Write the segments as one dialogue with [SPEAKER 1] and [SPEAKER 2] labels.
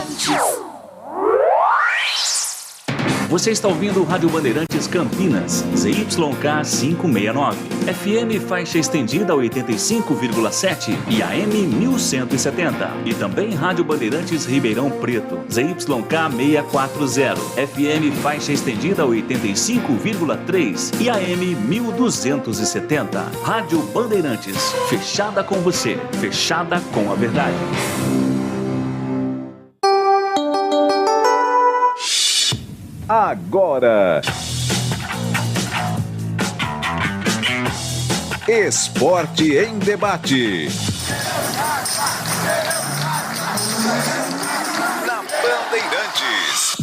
[SPEAKER 1] Bandeirantes.
[SPEAKER 2] Você está ouvindo Rádio Bandeirantes Campinas, ZYK 569, FM faixa estendida 85,7 e AM 1170. E também Rádio Bandeirantes Ribeirão Preto, ZYK 640, FM faixa estendida 85,3 e AM 1270. Rádio Bandeirantes, fechada com você, fechada com a verdade.
[SPEAKER 3] Agora, Esporte em Debate. Na Bandeirantes.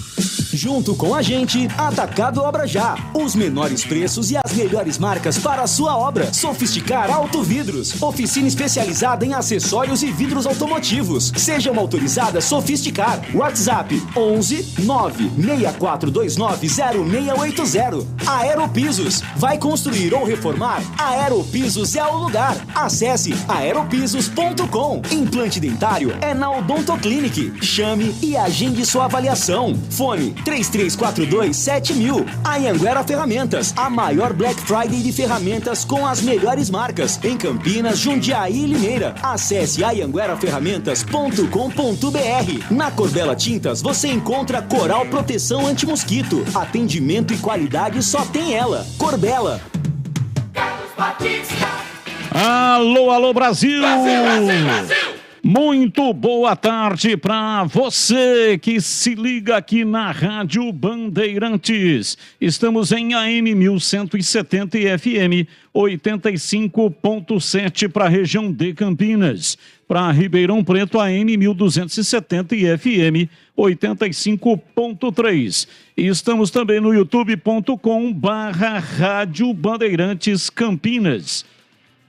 [SPEAKER 4] Junto com a gente, Atacado Obra Já. Os menores preços e as melhores marcas para a sua obra. Sofisticar Auto Vidros. Oficina especializada em acessórios e vidros automotivos. Seja uma autorizada Sofisticar. WhatsApp 11 96429 0680. Aeropisos. Vai construir ou reformar? Aeropisos é o lugar. Acesse aeropisos.com. Implante dentário é na Odontoclinic. Chame e agende sua avaliação. Fone 3342-7000. Anhanguera Ferramentas, a maior Black Friday de ferramentas com as melhores marcas em Campinas, Jundiaí e Limeira. Acesse anhangueraferramentas.com.br. Na Corbella Tintas você encontra Coral Proteção Anti-Mosquito. Atendimento e qualidade só tem ela. Corbella.
[SPEAKER 1] Carlos Batista.
[SPEAKER 5] Alô, alô, Brasil!
[SPEAKER 1] Brasil, Brasil, Brasil!
[SPEAKER 5] Muito boa tarde para você que se liga aqui na Rádio Bandeirantes. Estamos em AM 1170 e FM 85.7 para a região de Campinas. Para Ribeirão Preto, AM 1270 e FM 85.3. E estamos também no youtube.com/Rádio Bandeirantes Campinas.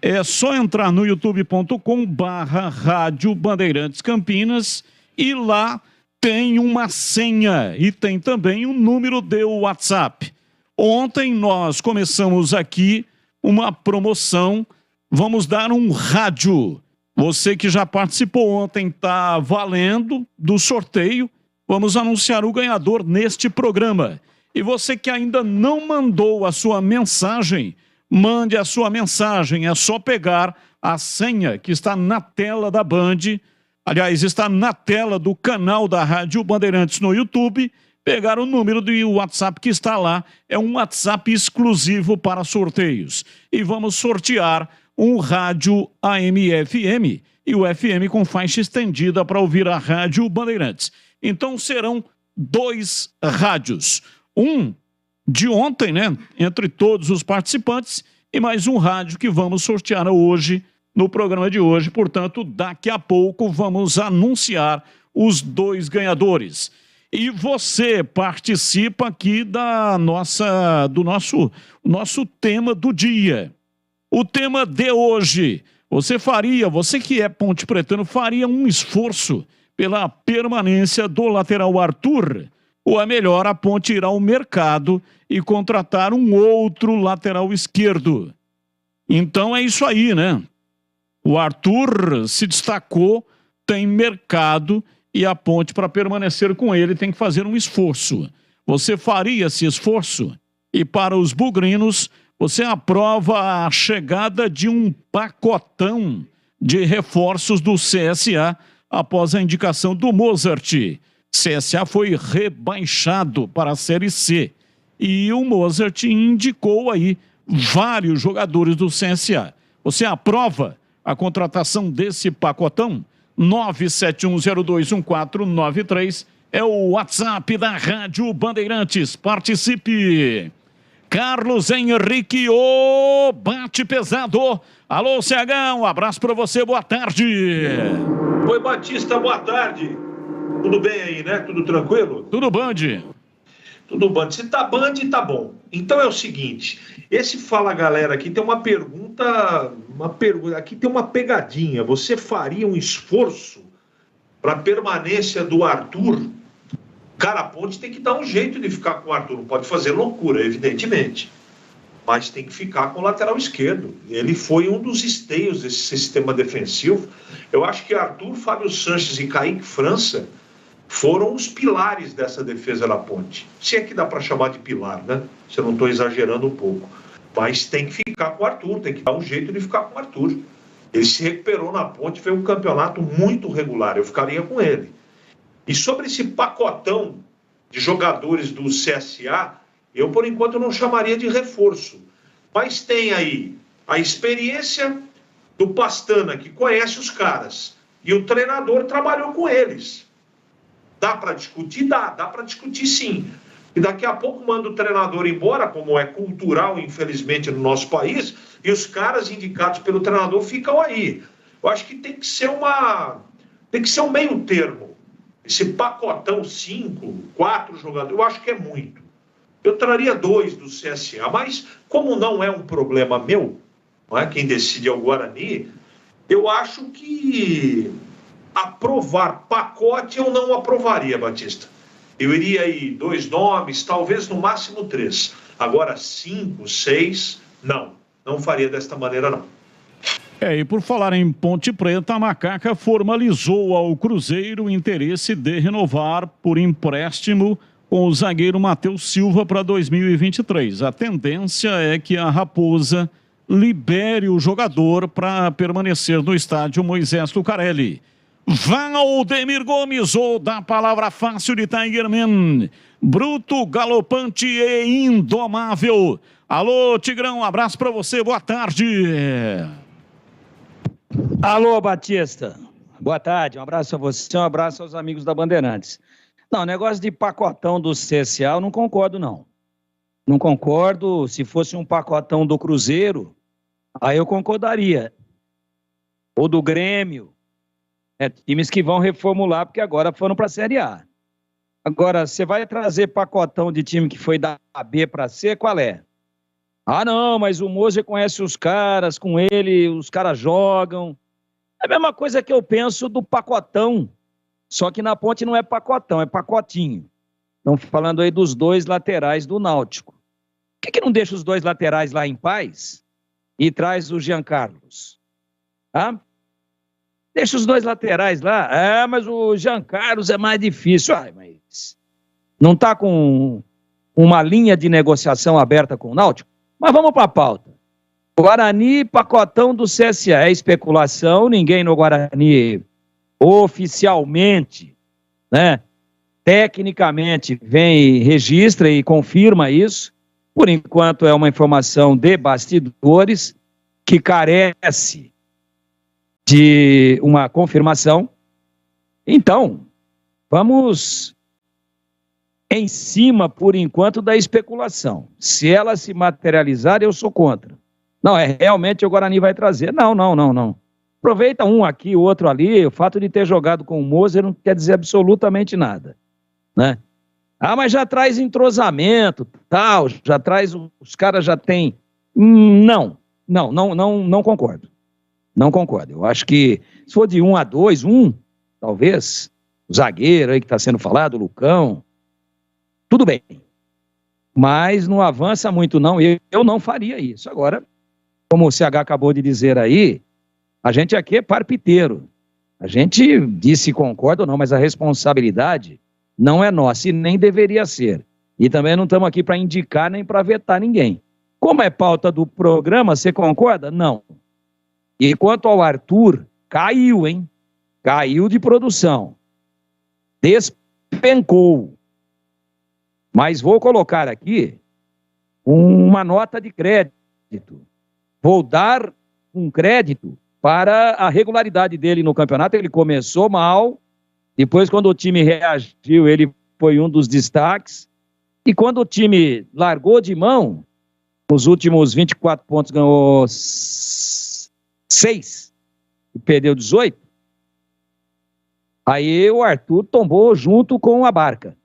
[SPEAKER 5] É só entrar no youtube.com/Rádio Bandeirantes Campinas e lá tem uma senha e tem também um número de WhatsApp. Ontem nós começamos aqui uma promoção, vamos dar um rádio. Você que já participou ontem está valendo do sorteio, vamos anunciar o ganhador neste programa. E você que ainda não mandou a sua mensagem, mande a sua mensagem, é só pegar a senha que está na tela da Band, aliás, está na tela do canal da Rádio Bandeirantes no YouTube, pegar o número do WhatsApp que está lá, é um WhatsApp exclusivo para sorteios. E vamos sortear um rádio AM/FM e o FM com faixa estendida para ouvir a Rádio Bandeirantes. Então serão 2 rádios, um de ontem, né, entre todos os participantes, e mais um rádio que vamos sortear hoje, no programa de hoje. Portanto, daqui a pouco vamos anunciar os 2 ganhadores. E você participa aqui do nosso tema do dia. O tema de hoje, você que é pontepretano, faria um esforço pela permanência do lateral Arthur? Ou é melhor a Ponte ir ao mercado e contratar um outro lateral esquerdo? Então é isso aí, né? O Arthur se destacou, tem mercado e a Ponte, para permanecer com ele, tem que fazer um esforço. Você faria esse esforço? E para os bugrinos, você aprova a chegada de um pacotão de reforços do CSA após a indicação do Mozart. CSA foi rebaixado para a Série C e o Mozart indicou aí vários jogadores do CSA. Você aprova a contratação desse pacotão? 971021493 é o WhatsApp da Rádio Bandeirantes. Participe! Carlos Henrique, o bate pesado. Alô, CH, um abraço para você, boa tarde.
[SPEAKER 6] Oi, Batista, boa tarde. Tudo bem aí, né? Tudo tranquilo?
[SPEAKER 5] Tudo Band.
[SPEAKER 6] Tudo Band. Se tá Band, tá bom. Então é o seguinte, esse Fala Galera aqui tem uma pergunta, aqui tem uma pegadinha. Você faria um esforço para a permanência do Arthur? Cara, a Ponte tem que dar um jeito de ficar com o Arthur. Não pode fazer loucura, evidentemente. Mas tem que ficar com o lateral esquerdo. Ele foi um dos esteios desse sistema defensivo. Eu acho que Arthur, Fábio Sanches e Kaique França, foram os pilares dessa defesa da Ponte. Se é que dá para chamar de pilar, né? Se eu não estou exagerando um pouco. Mas tem que ficar com o Arthur, tem que dar um jeito de ficar com o Arthur. Ele se recuperou na Ponte, foi um campeonato muito regular, eu ficaria com ele. E sobre esse pacotão de jogadores do CSA, eu por enquanto não chamaria de reforço. Mas tem aí a experiência do Pastana, que conhece os caras, e o treinador trabalhou com eles. Dá para discutir? Dá para discutir sim. E daqui a pouco manda o treinador embora, como é cultural, infelizmente, no nosso país, e os caras indicados pelo treinador ficam aí. Eu acho que tem que ser um meio termo. Esse pacotão 5, 4 jogadores, eu acho que é muito. Eu traria 2 do CSA, mas como não é um problema meu, não é? Quem decide é o Guarani, eu acho que aprovar pacote eu não aprovaria, Batista. Eu iria aí 2 nomes, talvez no máximo 3. Agora 5, 6, não faria desta maneira não.
[SPEAKER 5] E por falar em Ponte Preta, a Macaca formalizou ao Cruzeiro o interesse de renovar por empréstimo com o zagueiro Matheus Silva para 2023. A tendência é que a Raposa libere o jogador para permanecer no estádio Moisés Lucarelli. Valdemir Gomes, ou da palavra fácil de Tigerman, bruto, galopante e indomável. Alô, Tigrão, um abraço para você, boa tarde.
[SPEAKER 7] Alô, Batista, boa tarde, um abraço a você, um abraço aos amigos da Bandeirantes. Não, negócio de pacotão do CSA, eu não concordo, não. Não concordo, se fosse um pacotão do Cruzeiro, aí eu concordaria. Ou do Grêmio. Times que vão reformular, porque agora foram para a Série A. Agora, você vai trazer pacotão de time que foi da B para C, qual é? Ah, não, mas o Moser conhece os caras, com ele os caras jogam. É a mesma coisa que eu penso do pacotão, só que na Ponte não é pacotão, é pacotinho. Estão falando aí dos 2 laterais do Náutico. Por que não deixa os 2 laterais lá em paz e traz o Jean Carlos? Ah? Deixa os 2 laterais lá. Mas o Jean Carlos é mais difícil. Mas não está com uma linha de negociação aberta com o Náutico? Mas vamos para a pauta. Guarani, pacotão do CSA. É especulação, ninguém no Guarani oficialmente, né, tecnicamente, vem, registra e confirma isso. Por enquanto é uma informação de bastidores que carece de uma confirmação. Então, vamos em cima, por enquanto, da especulação. Se ela se materializar, eu sou contra. Não, realmente o Guarani vai trazer. Não. Aproveita um aqui, outro ali. O fato de ter jogado com o Moser não quer dizer absolutamente nada, né? Mas já traz entrosamento, tal, já traz, os caras já têm... Não concordo. Não concordo. Eu acho que se for de 1 a 2, talvez, o zagueiro aí que está sendo falado, o Lucão, tudo bem. Mas não avança muito não, eu não faria isso. Agora, como o CH acabou de dizer aí, a gente aqui é parpiteiro. A gente diz se concorda ou não, mas a responsabilidade não é nossa e nem deveria ser. E também não estamos aqui para indicar nem para vetar ninguém. Como é pauta do programa, você concorda? Não. E quanto ao Arthur, caiu, hein? Caiu de produção. Despencou. Mas vou colocar aqui uma nota de crédito. Vou dar um crédito para a regularidade dele no campeonato. Ele começou mal, depois quando o time reagiu, ele foi um dos destaques, e quando o time largou de mão, nos últimos 24 pontos ganhou 6 e perdeu 18, aí o Arthur tombou junto com a barca.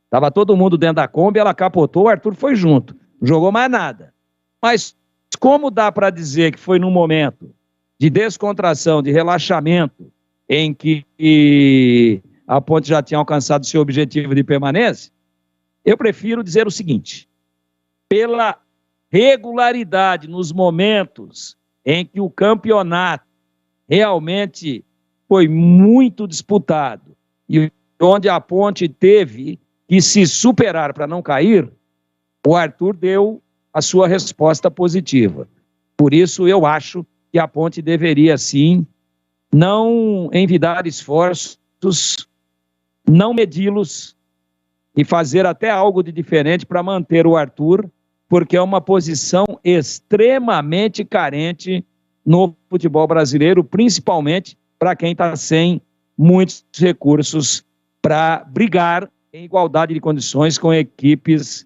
[SPEAKER 7] Estava todo mundo dentro da Kombi, ela capotou, o Arthur foi junto, não jogou mais nada. Mas como dá para dizer que foi num momento de descontração, de relaxamento, em que a Ponte já tinha alcançado seu objetivo de permanência, eu prefiro dizer o seguinte: pela regularidade nos momentos em que o campeonato realmente foi muito disputado e onde a Ponte teve que se superar para não cair, o Arthur deu a sua resposta positiva. Por isso, eu acho que a Ponte deveria, sim, não envidar esforços, não medi-los e fazer até algo de diferente para manter o Arthur, porque é uma posição extremamente carente no futebol brasileiro, principalmente para quem está sem muitos recursos para brigar em igualdade de condições com equipes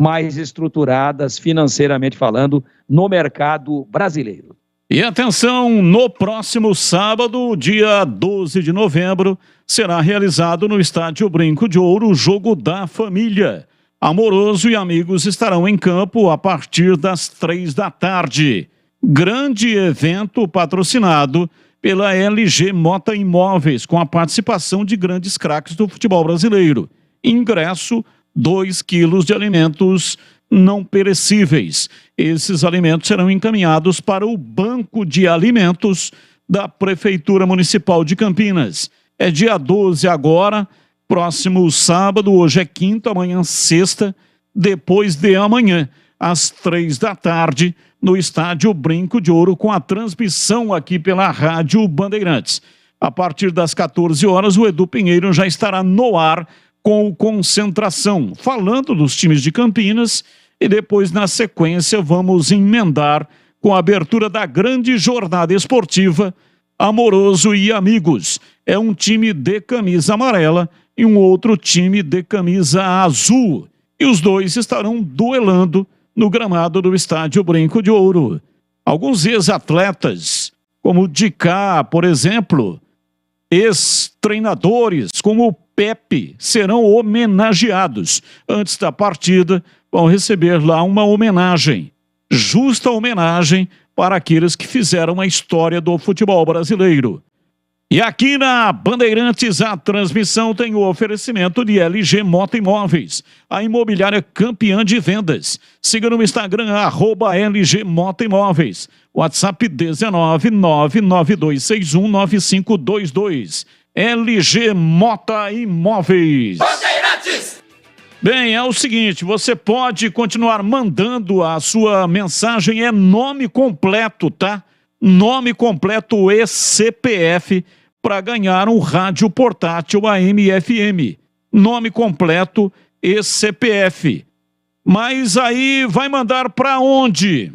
[SPEAKER 7] mais estruturadas, financeiramente falando, no mercado brasileiro.
[SPEAKER 5] E atenção, no próximo sábado, dia 12 de novembro, será realizado no Estádio Brinco de Ouro o Jogo da Família. Amoroso e amigos estarão em campo a partir das 15h. Grande evento patrocinado pela LG Mota Imóveis, com a participação de grandes craques do futebol brasileiro. Ingresso, 2 quilos de alimentos não perecíveis. Esses alimentos serão encaminhados para o Banco de Alimentos da Prefeitura Municipal de Campinas. É dia 12 agora, próximo sábado, hoje é quinta, amanhã sexta, depois de amanhã, às 15h, no Estádio Brinco de Ouro, com a transmissão aqui pela Rádio Bandeirantes. A partir das 14 horas, o Edu Pinheiro já estará no ar com o Concentração, falando dos times de Campinas, e depois, na sequência, vamos emendar com a abertura da grande jornada esportiva Amoroso e Amigos. É um time de camisa amarela e um outro time de camisa azul. E os dois estarão duelando no gramado do Estádio Brinco de Ouro. Alguns ex-atletas, como o Dicá, por exemplo, ex-treinadores, como o Pepe, serão homenageados. Antes da partida, vão receber lá uma homenagem, justa homenagem para aqueles que fizeram a história do futebol brasileiro. E aqui na Bandeirantes, a transmissão tem o oferecimento de LG Mota Imóveis, a imobiliária campeã de vendas. Siga no Instagram, @LG Mota Imóveis. WhatsApp 19992619522. LG Mota Imóveis.
[SPEAKER 1] Bandeirantes!
[SPEAKER 5] Bem, é o seguinte, você pode continuar mandando a sua mensagem, é nome completo, tá? Nome completo e CPF para ganhar um rádio portátil AM/FM. Nome completo e CPF. Mas aí vai mandar para onde?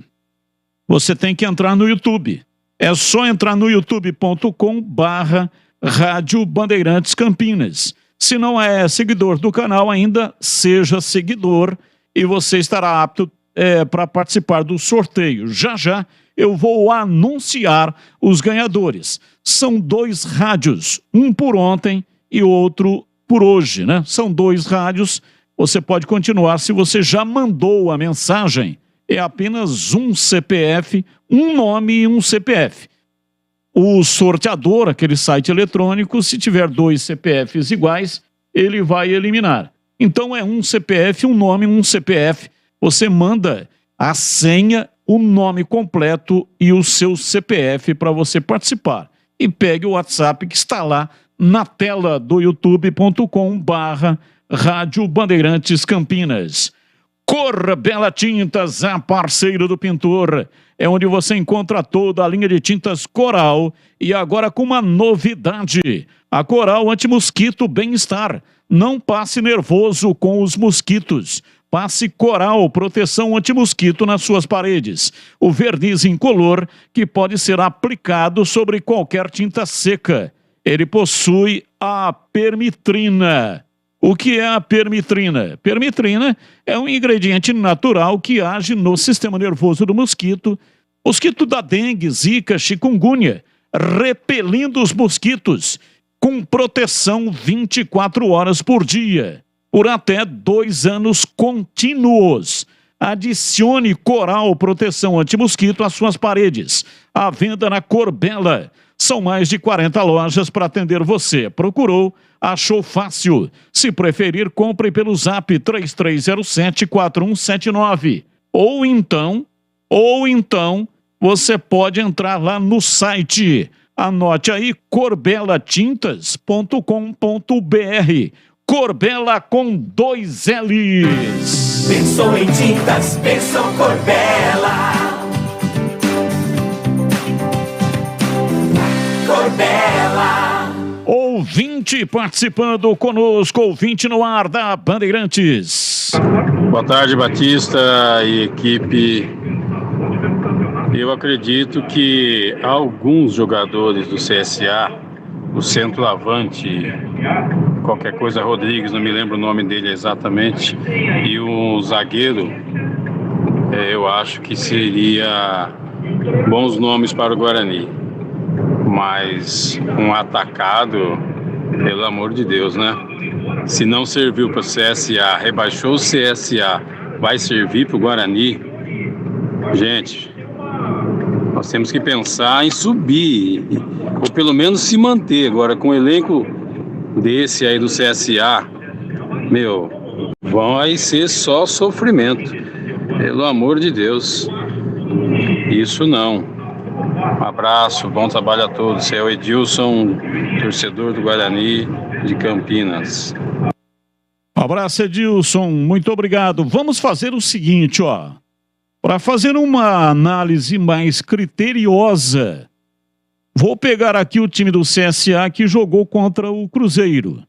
[SPEAKER 5] Você tem que entrar no YouTube. É só entrar no youtube.com/Rádio Bandeirantes Campinas. Se não é seguidor do canal ainda, seja seguidor e você estará apto para participar do sorteio. Já já eu vou anunciar os ganhadores. São 2 rádios, um por ontem e outro por hoje, né? São 2 rádios, você pode continuar se você já mandou a mensagem. É apenas um CPF, um nome e um CPF. O sorteador, aquele site eletrônico, se tiver 2 CPFs iguais, ele vai eliminar. Então é um CPF, um nome, um CPF. Você manda a senha, o nome completo e o seu CPF para você participar. E pegue o WhatsApp que está lá na tela do youtube.com/Rádio Bandeirantes Campinas. Cor Bela Tintas, a parceira do pintor. É onde você encontra toda a linha de tintas Coral e agora com uma novidade. A Coral Anti-Mosquito Bem-Estar. Não passe nervoso com os mosquitos. Passe Coral Proteção Anti-Mosquito nas suas paredes. O verniz incolor que pode ser aplicado sobre qualquer tinta seca. Ele possui a permitrina. O que é a permitrina? Permitrina é um ingrediente natural que age no sistema nervoso do mosquito da dengue, zika, chikungunya, repelindo os mosquitos com proteção 24 horas por dia, por até 2 anos contínuos. Adicione Coral Proteção Anti-Mosquito às suas paredes. À venda na Cor Bela. São mais de 40 lojas para atender você. Procurou? Achou fácil. Se preferir, compre pelo Zap 3307-4179. Ou então, você pode entrar lá no site Anote aí, corbelatintas.com.br. Corbela com 2 L's.
[SPEAKER 1] Pensou em tintas, pensou Corbella. Corbella.
[SPEAKER 5] Ouvinte participando conosco, ouvinte no ar da Bandeirantes.
[SPEAKER 8] Boa tarde, Batista e equipe. Eu acredito que alguns jogadores do CSA, o centroavante, qualquer coisa Rodrigues, não me lembro o nome dele exatamente, e o zagueiro, eu acho que seria bons nomes para o Guarani. Mas um atacado, pelo amor de Deus, né? Se não serviu para o CSA, rebaixou o CSA, vai servir para o Guarani? Gente, nós temos que pensar em subir, ou pelo menos se manter. Agora, com o elenco desse aí do CSA, vai ser só sofrimento. Pelo amor de Deus, isso não. Um abraço, bom trabalho a todos. Esse é o Edilson, torcedor do Guarani de Campinas.
[SPEAKER 5] Um abraço, Edilson, muito obrigado. Vamos fazer o seguinte, para fazer uma análise mais criteriosa, vou pegar aqui o time do CSA que jogou contra o Cruzeiro,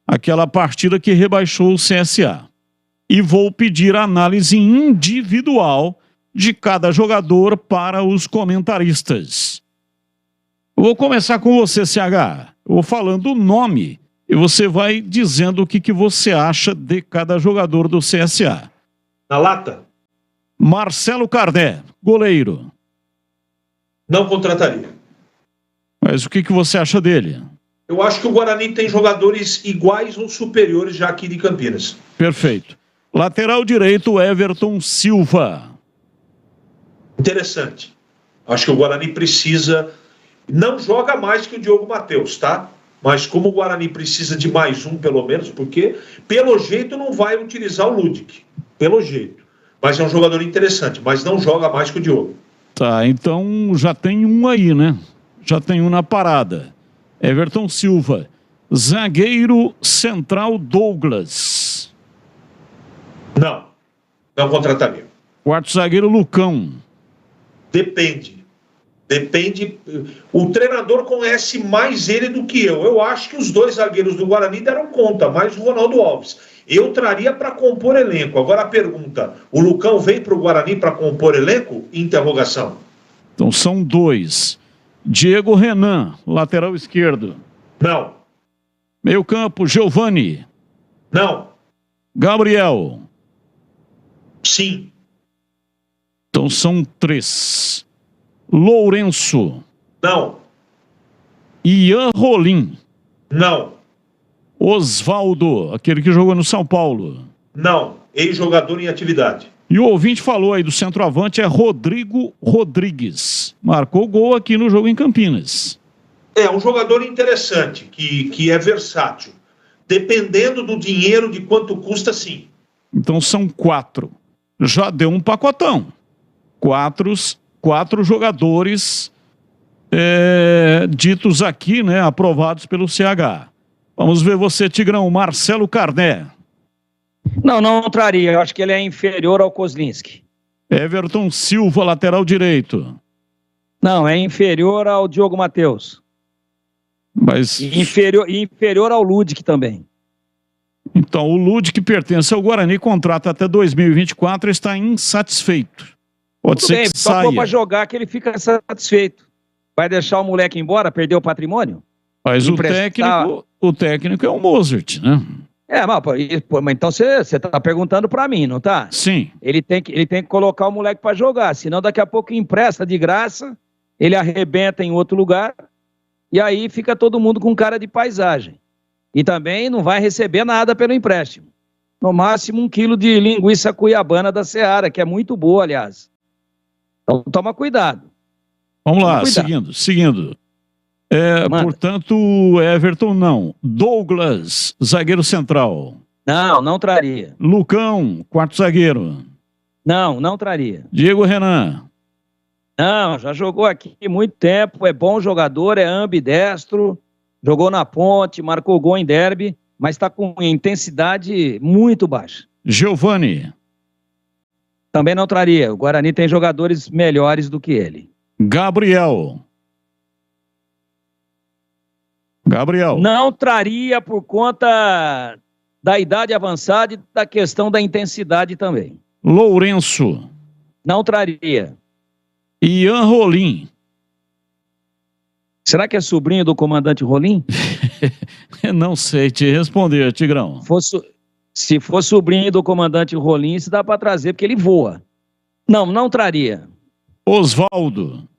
[SPEAKER 5] aquela partida que rebaixou o CSA, e vou pedir análise individual de cada jogador para os comentaristas. Vou começar com você, CH. Eu vou falando o nome e você vai dizendo o que você acha de cada jogador do CSA.
[SPEAKER 6] Na lata?
[SPEAKER 5] Marcelo Carné, goleiro.
[SPEAKER 6] Não contrataria.
[SPEAKER 5] Mas o que você acha dele?
[SPEAKER 6] Eu acho que o Guarani tem jogadores iguais ou superiores já aqui de Campinas.
[SPEAKER 5] Perfeito. Lateral direito, Everton Silva.
[SPEAKER 6] Interessante. Acho que o Guarani precisa... Não joga mais que o Diogo Matheus, tá? Mas como o Guarani precisa de mais um, pelo menos, porque pelo jeito não vai utilizar o Ludic. Pelo jeito. Mas é um jogador interessante, mas não joga mais que o Diogo.
[SPEAKER 5] Tá, então já tem um aí, né? Já tem um na parada. Everton Silva. Zagueiro central Douglas.
[SPEAKER 6] Não contrataria.
[SPEAKER 5] Quarto zagueiro Lucão.
[SPEAKER 6] Depende. O treinador conhece mais ele do que eu. Eu acho que os 2 zagueiros do Guarani deram conta, mais o Ronaldo Alves. Eu traria para compor elenco. Agora a pergunta, o Lucão vem para o Guarani para compor elenco? Interrogação.
[SPEAKER 5] Então são 2. Diego Renan, lateral esquerdo.
[SPEAKER 6] Não.
[SPEAKER 5] Meio campo, Giovani.
[SPEAKER 6] Não.
[SPEAKER 5] Gabriel.
[SPEAKER 6] Sim.
[SPEAKER 5] Então são 3. Lourenço.
[SPEAKER 6] Não.
[SPEAKER 5] Ian Rolim.
[SPEAKER 6] Não.
[SPEAKER 5] Osvaldo, aquele que jogou no São Paulo.
[SPEAKER 6] Não. Ex-jogador em atividade.
[SPEAKER 5] E o ouvinte falou aí do centroavante é Rodrigo Rodrigues. Marcou gol aqui no jogo em Campinas.
[SPEAKER 6] É um jogador interessante, que é versátil. Dependendo do dinheiro, de quanto custa, sim.
[SPEAKER 5] Então são 4. Já deu um pacotão. 4 jogadores ditos aqui, né, aprovados pelo CH. Vamos ver você, Tigrão. Marcelo Carné.
[SPEAKER 7] Não traria. Eu acho que ele é inferior ao Kozlinski.
[SPEAKER 5] Everton Silva, lateral direito.
[SPEAKER 7] Não, é inferior ao Diogo Matheus.
[SPEAKER 5] Mas...
[SPEAKER 7] Inferior ao Ludic também.
[SPEAKER 5] Então, o Ludic pertence ao Guarani, contrata até 2024, está insatisfeito. Pode
[SPEAKER 7] Tudo
[SPEAKER 5] ser
[SPEAKER 7] bem,
[SPEAKER 5] que
[SPEAKER 7] só
[SPEAKER 5] saia.
[SPEAKER 7] for para jogar que ele fica satisfeito. Vai deixar o moleque embora, perder o patrimônio?
[SPEAKER 5] Mas o técnico é o Mozart, né?
[SPEAKER 7] Mas então você está perguntando para mim, não tá?
[SPEAKER 5] Sim.
[SPEAKER 7] Ele tem que colocar o moleque para jogar, senão daqui a pouco empresta de graça, ele arrebenta em outro lugar, e aí fica todo mundo com cara de paisagem. E também não vai receber nada pelo empréstimo. No máximo 1 quilo de linguiça cuiabana da Seara, que é muito boa, aliás. Então toma cuidado.
[SPEAKER 5] Vamos lá, seguindo. Portanto, Everton não. Douglas, zagueiro central.
[SPEAKER 7] Não traria.
[SPEAKER 5] Lucão, quarto zagueiro.
[SPEAKER 7] Não traria.
[SPEAKER 5] Diego Renan.
[SPEAKER 7] Não, já jogou aqui muito tempo, é bom jogador, é ambidestro, jogou na Ponte, marcou gol em derby, mas está com intensidade muito baixa.
[SPEAKER 5] Giovani.
[SPEAKER 7] Também não traria, o Guarani tem jogadores melhores do que ele.
[SPEAKER 5] Gabriel.
[SPEAKER 7] Não traria por conta da idade avançada e da questão da intensidade também.
[SPEAKER 5] Lourenço.
[SPEAKER 7] Não traria.
[SPEAKER 5] Ian Rolim.
[SPEAKER 7] Será que é sobrinho do comandante Rolim?
[SPEAKER 5] Não sei te responder, Tigrão.
[SPEAKER 7] Se for sobrinho do comandante Rolim, isso dá para trazer, porque ele voa. Não traria.
[SPEAKER 5] Osvaldo.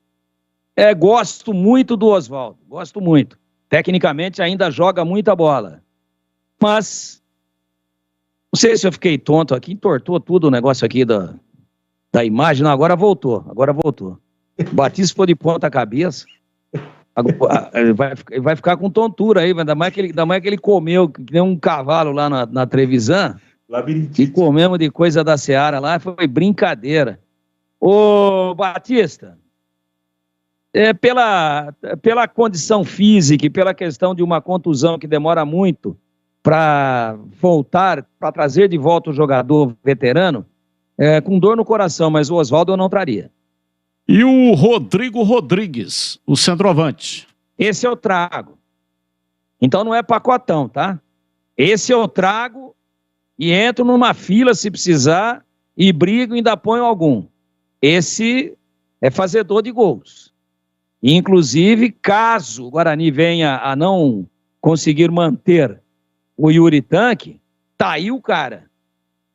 [SPEAKER 7] Gosto muito do Osvaldo, gosto muito. Tecnicamente ainda joga muita bola. Mas, não sei se eu fiquei tonto aqui, entortou tudo o negócio aqui da imagem. Não, agora voltou. O Batista ficou de ponta cabeça. Ele vai ficar com tontura aí, ainda mais que ele comeu, que nem um cavalo lá na Trevisan. E comemos de coisa da Seara lá, foi brincadeira. Ô, Batista, pela condição física e pela questão de uma contusão que demora muito para voltar, para trazer de volta o jogador veterano, com dor no coração, mas o Osvaldo eu não traria.
[SPEAKER 5] E o Rodrigo Rodrigues, o centroavante?
[SPEAKER 7] Esse eu trago. Então não é pacotão, tá? Esse eu trago e entro numa fila se precisar e brigo e ainda ponho algum. Esse é fazedor de gols. Inclusive, caso o Guarani venha a não conseguir manter o Yuri Tanque, tá aí o cara.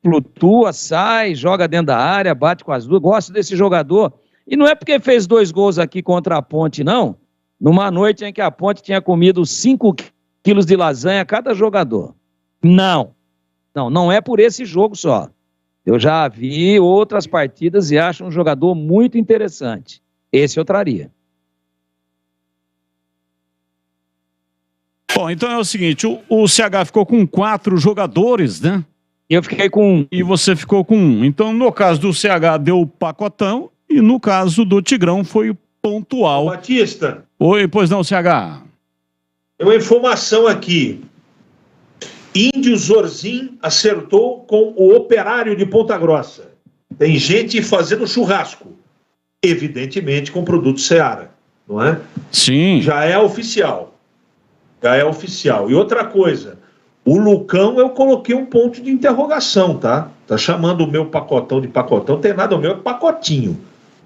[SPEAKER 7] Flutua, sai, joga dentro da área, bate com as duas. Gosto desse jogador. E não é porque fez 2 gols aqui contra a Ponte, não. Numa noite em que a Ponte tinha comido 5 quilos de lasanha cada jogador. Não é por esse jogo só. Eu já vi outras partidas e acho um jogador muito interessante. Esse eu traria.
[SPEAKER 5] Bom, então é o seguinte, o CH ficou com 4 jogadores, né?
[SPEAKER 7] Eu fiquei com 1.
[SPEAKER 5] E você ficou com 1. Então, no caso do CH, deu o pacotão. E no caso do Tigrão foi pontual.
[SPEAKER 6] Batista.
[SPEAKER 5] Oi, pois não, CH.
[SPEAKER 6] Tem uma informação aqui. Índio Zorzin acertou com o Operário de Ponta Grossa. Tem gente fazendo churrasco. Evidentemente com produto Seara, não é?
[SPEAKER 5] Sim.
[SPEAKER 6] Já é oficial. E outra coisa, o Lucão eu coloquei um ponto de interrogação, tá? Tá chamando o meu pacotão de pacotão, não tem nada, o meu é pacotinho.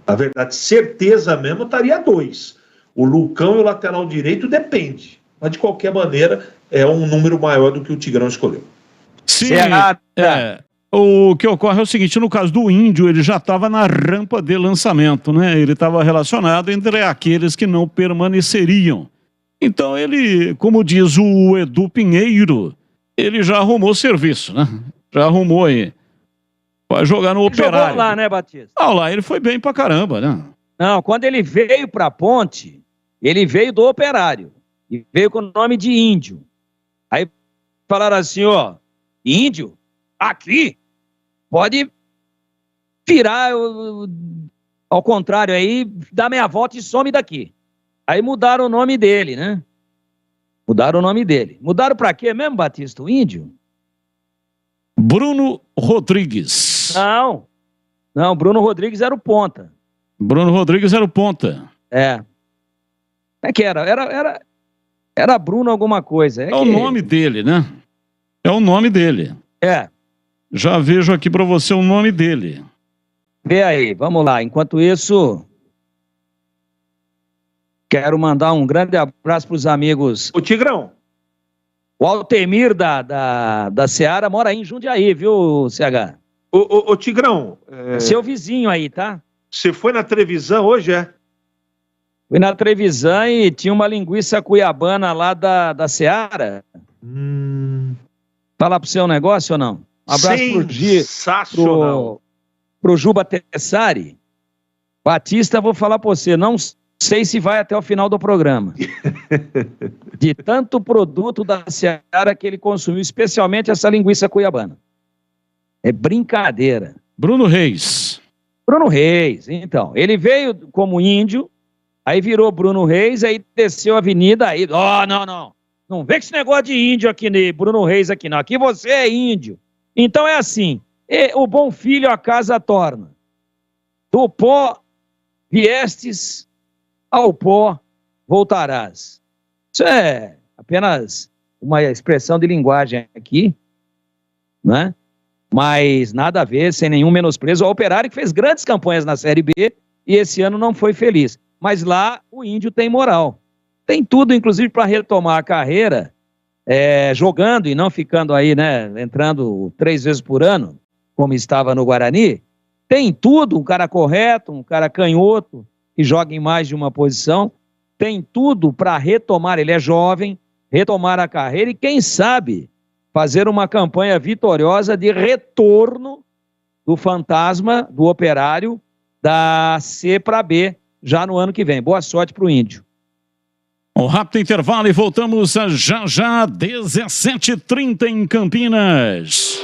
[SPEAKER 6] Na verdade, certeza mesmo, estaria 2. O Lucão e o lateral direito depende. Mas, de qualquer maneira, é um número maior do que o Tigrão escolheu.
[SPEAKER 5] Sim, o que ocorre é o seguinte, no caso do Índio, ele já estava na rampa de lançamento, né? Ele estava relacionado entre aqueles que não permaneceriam. Então, ele, como diz o Edu Pinheiro, ele já arrumou serviço, né? Já arrumou aí. Vai jogar no Operário.
[SPEAKER 7] Jogou lá, né, Batista?
[SPEAKER 5] Lá ele foi bem pra caramba, né?
[SPEAKER 7] Não, quando ele veio pra Ponte, ele veio do Operário. E veio com o nome de Índio. Aí falaram assim, Índio, aqui, pode virar ao contrário aí, dar meia volta e some daqui. Aí mudaram o nome dele, né? Mudaram pra quê mesmo, Batista? O Índio?
[SPEAKER 5] Bruno Rodrigues.
[SPEAKER 7] Não, Bruno Rodrigues era o ponta. É que era Bruno alguma coisa.
[SPEAKER 5] O nome dele, né? É o nome dele. Já vejo aqui pra você o nome dele.
[SPEAKER 7] Vê aí, vamos lá. Enquanto isso, quero mandar um grande abraço pros amigos.
[SPEAKER 6] O Tigrão.
[SPEAKER 7] O Altemir da Seara mora aí em Jundiaí, viu, CH?
[SPEAKER 6] Ô Tigrão.
[SPEAKER 7] Seu vizinho aí, tá?
[SPEAKER 6] Você foi na Trevisan hoje,
[SPEAKER 7] Fui na Trevisan e tinha uma linguiça cuiabana lá da Seara. Falar pro seu negócio ou não? Um abraço pro Juba Tessari. Batista, vou falar pra você, não sei se vai até o final do programa. De tanto produto da Seara que ele consumiu, especialmente essa linguiça cuiabana. É brincadeira.
[SPEAKER 5] Bruno Reis.
[SPEAKER 7] Bruno Reis, então. Ele veio como índio, aí virou Bruno Reis, aí desceu a avenida, aí... Não. Não vem com esse negócio de índio aqui, Bruno Reis aqui, não. Aqui você é índio. Então é assim, o bom filho a casa torna. Do pó viestes, ao pó voltarás. Isso é apenas uma expressão de linguagem aqui, né? Mas nada a ver, sem nenhum menosprezo ao Operário, que fez grandes campanhas na Série B e esse ano não foi feliz. Mas lá o índio tem moral. Tem tudo, inclusive, para retomar a carreira, jogando e não ficando aí, né, entrando 3 vezes por ano, como estava no Guarani. Tem tudo, um cara correto, um cara canhoto, que joga em mais de uma posição. Tem tudo para retomar, ele é jovem, retomar a carreira e, quem sabe, fazer uma campanha vitoriosa de retorno do fantasma do Operário da C para B, já no ano que vem. Boa sorte para o Índio.
[SPEAKER 5] Um rápido intervalo e voltamos a já, 17h30 em Campinas.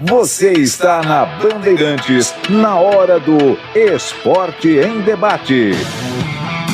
[SPEAKER 3] Você está na Bandeirantes, na hora do Esporte em Debate.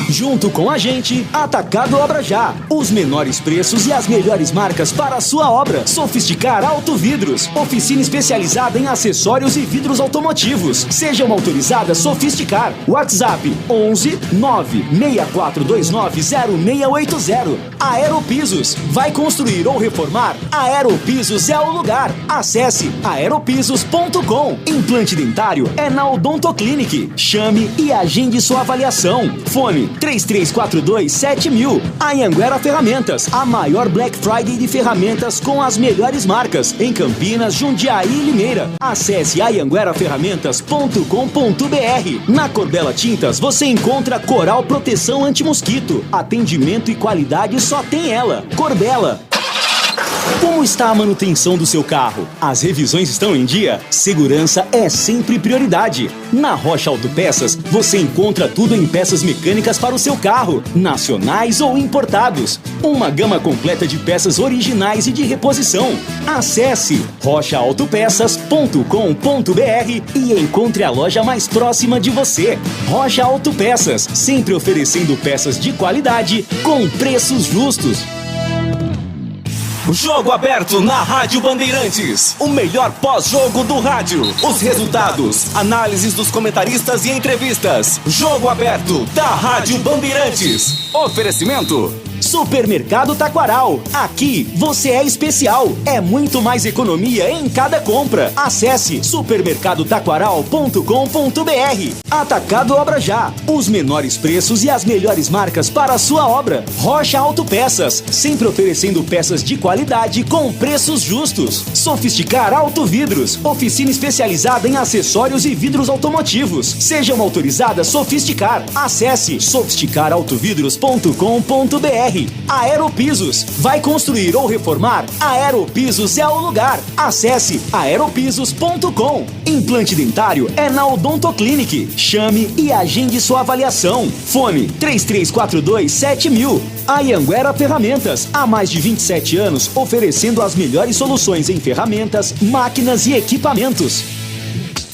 [SPEAKER 4] Junto com a gente, Atacado Obra Já. Os menores preços e as melhores marcas para a sua obra. Sofisticar Autovidros. Oficina especializada em acessórios e vidros automotivos. Seja uma autorizada Sofisticar. WhatsApp 11 96429 0680. Aeropisos. Vai construir ou reformar? Aeropisos é o lugar. Acesse aeropisos.com. Implante dentário é na Odontoclinic. Chame e agende sua avaliação. Fone 3342-7000. Anhanguera Ferramentas, a maior Black Friday de ferramentas com as melhores marcas em Campinas, Jundiaí e Limeira. Acesse anhangueraferramentas.com.br. Na Corbella Tintas você encontra Coral Proteção Anti-Mosquito. Atendimento e qualidade só tem ela. Corbella. Como está a manutenção do seu carro? As revisões estão em dia? Segurança é sempre prioridade. Na Rocha Autopeças, você encontra tudo em peças mecânicas para o seu carro, nacionais ou importados. Uma gama completa de peças originais e de reposição. Acesse rochaautopeças.com.br e encontre a loja mais próxima de você. Rocha Autopeças, sempre oferecendo peças de qualidade com preços justos. Jogo aberto na Rádio Bandeirantes. O melhor pós-jogo do rádio. Os resultados, análises dos comentaristas e entrevistas. Jogo aberto da Rádio Bandeirantes. Oferecimento: Supermercado Taquaral. Aqui você é especial. É muito mais economia em cada compra. Acesse supermercadotaquaral.com.br. Atacado Obra Já. Os menores preços e as melhores marcas para a sua obra. Rocha Autopeças. Sempre oferecendo peças de qualidade com preços justos. Sofisticar Autovidros. Oficina especializada em acessórios e vidros automotivos. Seja uma autorizada Sofisticar. Acesse sofisticarautovidros.com.br. Aeropisos. Vai construir ou reformar? Aeropisos é o lugar. Acesse aeropisos.com. Implante dentário é na Odontoclinic. Chame e agende sua avaliação. Fone 3342-7000. Anhanguera Ferramentas. Há mais de 27 anos oferecendo as melhores soluções em ferramentas, máquinas e equipamentos.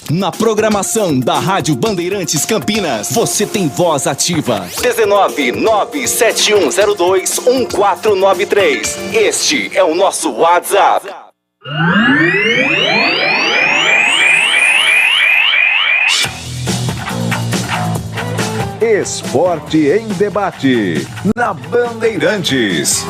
[SPEAKER 4] Na programação da Rádio Bandeirantes Campinas, você tem voz ativa. 19971021493. Este é o nosso WhatsApp.
[SPEAKER 3] Esporte em Debate, na Bandeirantes.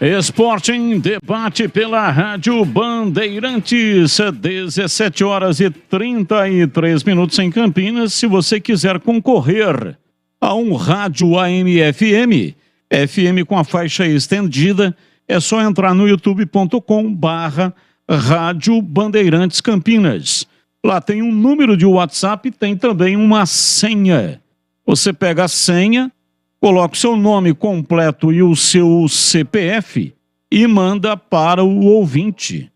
[SPEAKER 5] Esporte em Debate pela Rádio Bandeirantes, 17h33 em Campinas. Se você quiser concorrer a um rádio AM/FM, FM com a faixa estendida, é só entrar no youtube.com/Rádio Bandeirantes Campinas. Lá tem um número de WhatsApp e tem também uma senha. Você pega a senha, coloca o seu nome completo e o seu CPF e manda para o ouvinte.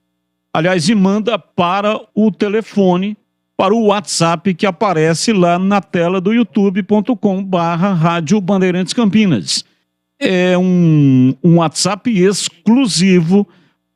[SPEAKER 5] Aliás, e manda para o telefone, para o WhatsApp que aparece lá na tela do youtube.com/Rádio Bandeirantes Campinas. É um WhatsApp exclusivo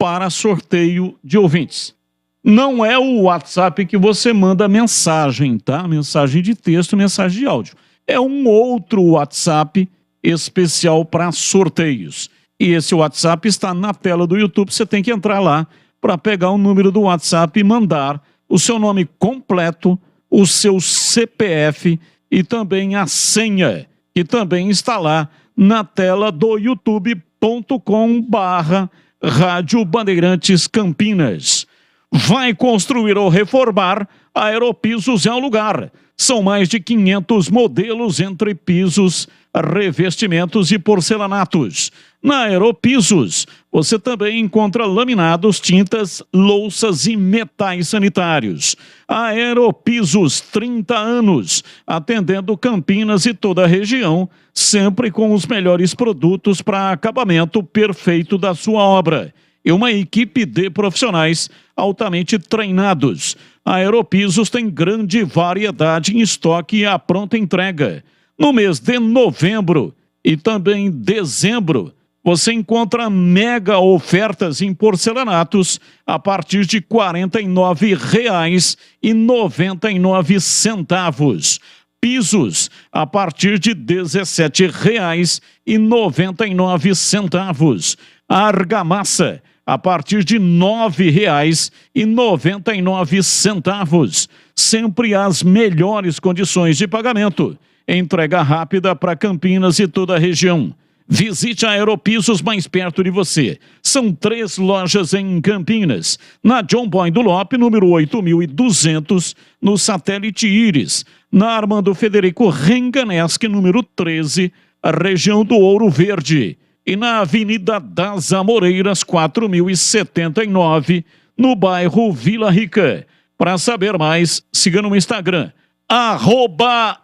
[SPEAKER 5] para sorteio de ouvintes. Não é o WhatsApp que você manda mensagem, tá? Mensagem de texto, mensagem de áudio. É um outro WhatsApp especial para sorteios. E esse WhatsApp está na tela do YouTube, você tem que entrar lá para pegar o número do WhatsApp e mandar o seu nome completo, o seu CPF e também a senha, que também está lá na tela do youtube.com/Rádio Bandeirantes Campinas. Vai construir ou reformar? A Aeropisos é o lugar. São mais de 500 modelos entre pisos, revestimentos e porcelanatos. Na Aeropisos, você também encontra laminados, tintas, louças e metais sanitários. Aeropisos, 30 anos, atendendo Campinas e toda a região, sempre com os melhores produtos para acabamento perfeito da sua obra. E uma equipe de profissionais altamente treinados. A Aeropisos tem grande variedade em estoque e a pronta entrega. No mês de novembro e também dezembro, você encontra mega ofertas em porcelanatos a partir de R$ 49,99. Pisos a partir de R$ 17,99. Argamassa a partir de R$ 9,99. Sempre as melhores condições de pagamento. Entrega rápida para Campinas e toda a região. Visite a Aeropisos mais perto de você. São 3 lojas em Campinas. Na John Boy do Lope, número 8.200, no Satélite Íris. Na Armando Federico Renganeschi, número 13, a região do Ouro Verde. E na Avenida das Amoreiras, 4.079, no bairro Vila Rica. Para saber mais, siga no Instagram,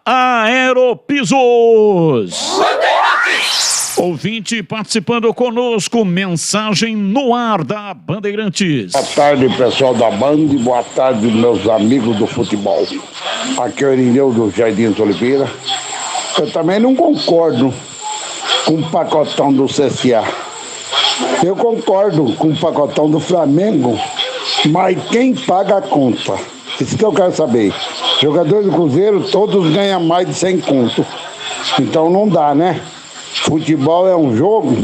[SPEAKER 5] @Aeropisos. Ouvinte participando conosco, mensagem no ar da Bandeirantes.
[SPEAKER 9] Boa tarde, pessoal da Band, boa tarde, meus amigos do futebol. Aqui é o Irineu do Jardim de Oliveira. Eu também não concordo com o pacotão do CSA. Eu concordo com o pacotão do Flamengo, mas quem paga a conta? Isso que eu quero saber. Jogadores do Cruzeiro, todos ganham mais de 100 conto. Então não dá, né? Futebol é um jogo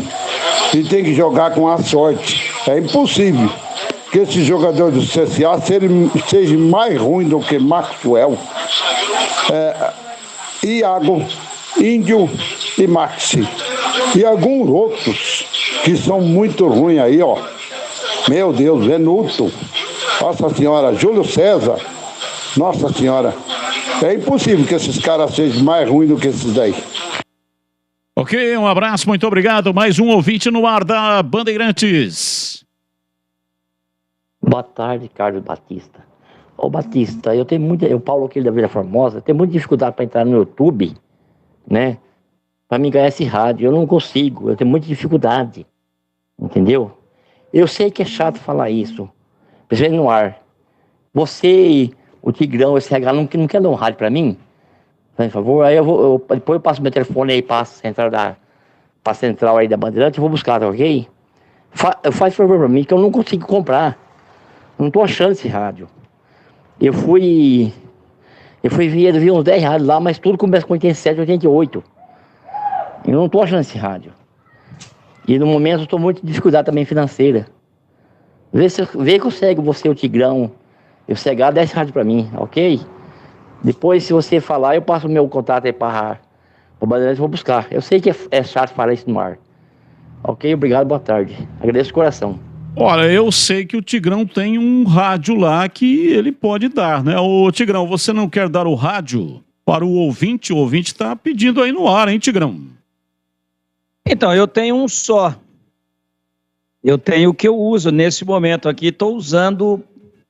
[SPEAKER 9] e tem que jogar com a sorte. É impossível que esse jogador do CSA seja mais ruim do que Maxwell, Iago, Índio e Maxi. E alguns outros que são muito ruins aí, ó. Meu Deus, Venuto, Nossa Senhora, Júlio César, Nossa Senhora. É impossível que esses caras sejam mais ruins do que esses daí.
[SPEAKER 5] Ok, um abraço, muito obrigado. Mais um ouvinte no ar da Bandeirantes.
[SPEAKER 10] Boa tarde, Carlos Batista. Ô Batista, eu Paulo aqui da Vila Formosa, tenho muita dificuldade para entrar no YouTube, né? Para mim ganhar esse rádio. Eu não consigo, eu tenho muita dificuldade. Entendeu? Eu sei que é chato falar isso, principalmente no ar. Você, o Tigrão, esse RH, não quer dar um rádio para mim? Por favor, aí depois eu passo meu telefone aí para a central aí da Bandeirante, eu vou buscar, tá ok? Faz favor para mim, que eu não consigo comprar. Não tô achando esse rádio. Eu vi uns 10 rádios lá, mas tudo começa com 87, 88. Eu não tô achando esse rádio. E no momento eu tô muito em dificuldade também financeira. Vê que consegue você, o Tigrão, eu cegar 10 rádios para mim, ok? Depois, se você falar, eu passo o meu contato aí para o Bandeirantes e vou buscar. Eu sei que é chato falar isso no ar. Ok? Obrigado, boa tarde. Agradeço de coração.
[SPEAKER 5] Olha, eu sei que o Tigrão tem um rádio lá que ele pode dar, né? Ô, Tigrão, você não quer dar o rádio para o ouvinte? O ouvinte está pedindo aí no ar, hein, Tigrão?
[SPEAKER 7] Então, eu tenho um só. Eu tenho o que eu uso nesse momento aqui, estou usando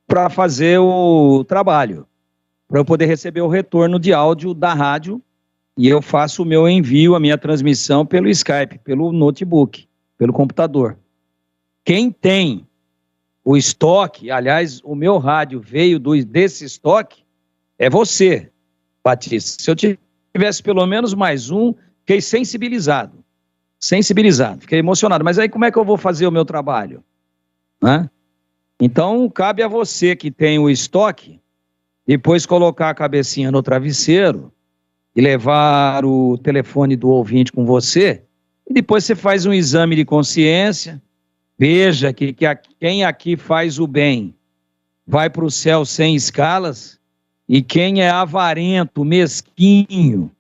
[SPEAKER 7] para fazer o trabalho, para eu poder receber o retorno de áudio da rádio, e eu faço o meu envio, a minha transmissão pelo Skype, pelo notebook, pelo computador. Quem tem o estoque, aliás, o meu rádio veio desse estoque, é você, Batista. Se eu tivesse pelo menos mais um, fiquei sensibilizado, fiquei emocionado. Mas aí como é que eu vou fazer o meu trabalho? né? Então, cabe a você que tem o estoque, depois colocar a cabecinha no travesseiro e levar o telefone do ouvinte com você, e depois você faz um exame de consciência, veja que quem aqui faz o bem vai para o céu sem escalas, e quem é avarento, mesquinho,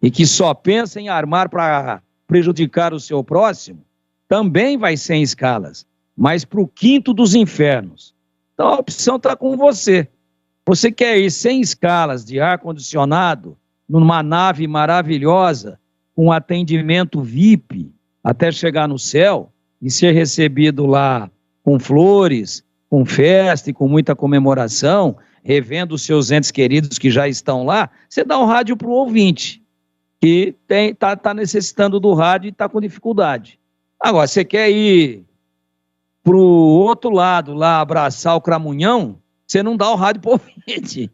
[SPEAKER 7] e que só pensa em armar para prejudicar o seu próximo, também vai sem escalas, mas para o quinto dos infernos. Então a opção está com você. Você quer ir sem escalas de ar-condicionado, numa nave maravilhosa, com atendimento VIP, até chegar no céu e ser recebido lá com flores, com festa e com muita comemoração, revendo os seus entes queridos que já estão lá, você dá um rádio para o ouvinte, que tá necessitando do rádio e está com dificuldade. Agora, você quer ir para o outro lado, lá abraçar o cramunhão, você não dá o rádio para o ouvinte.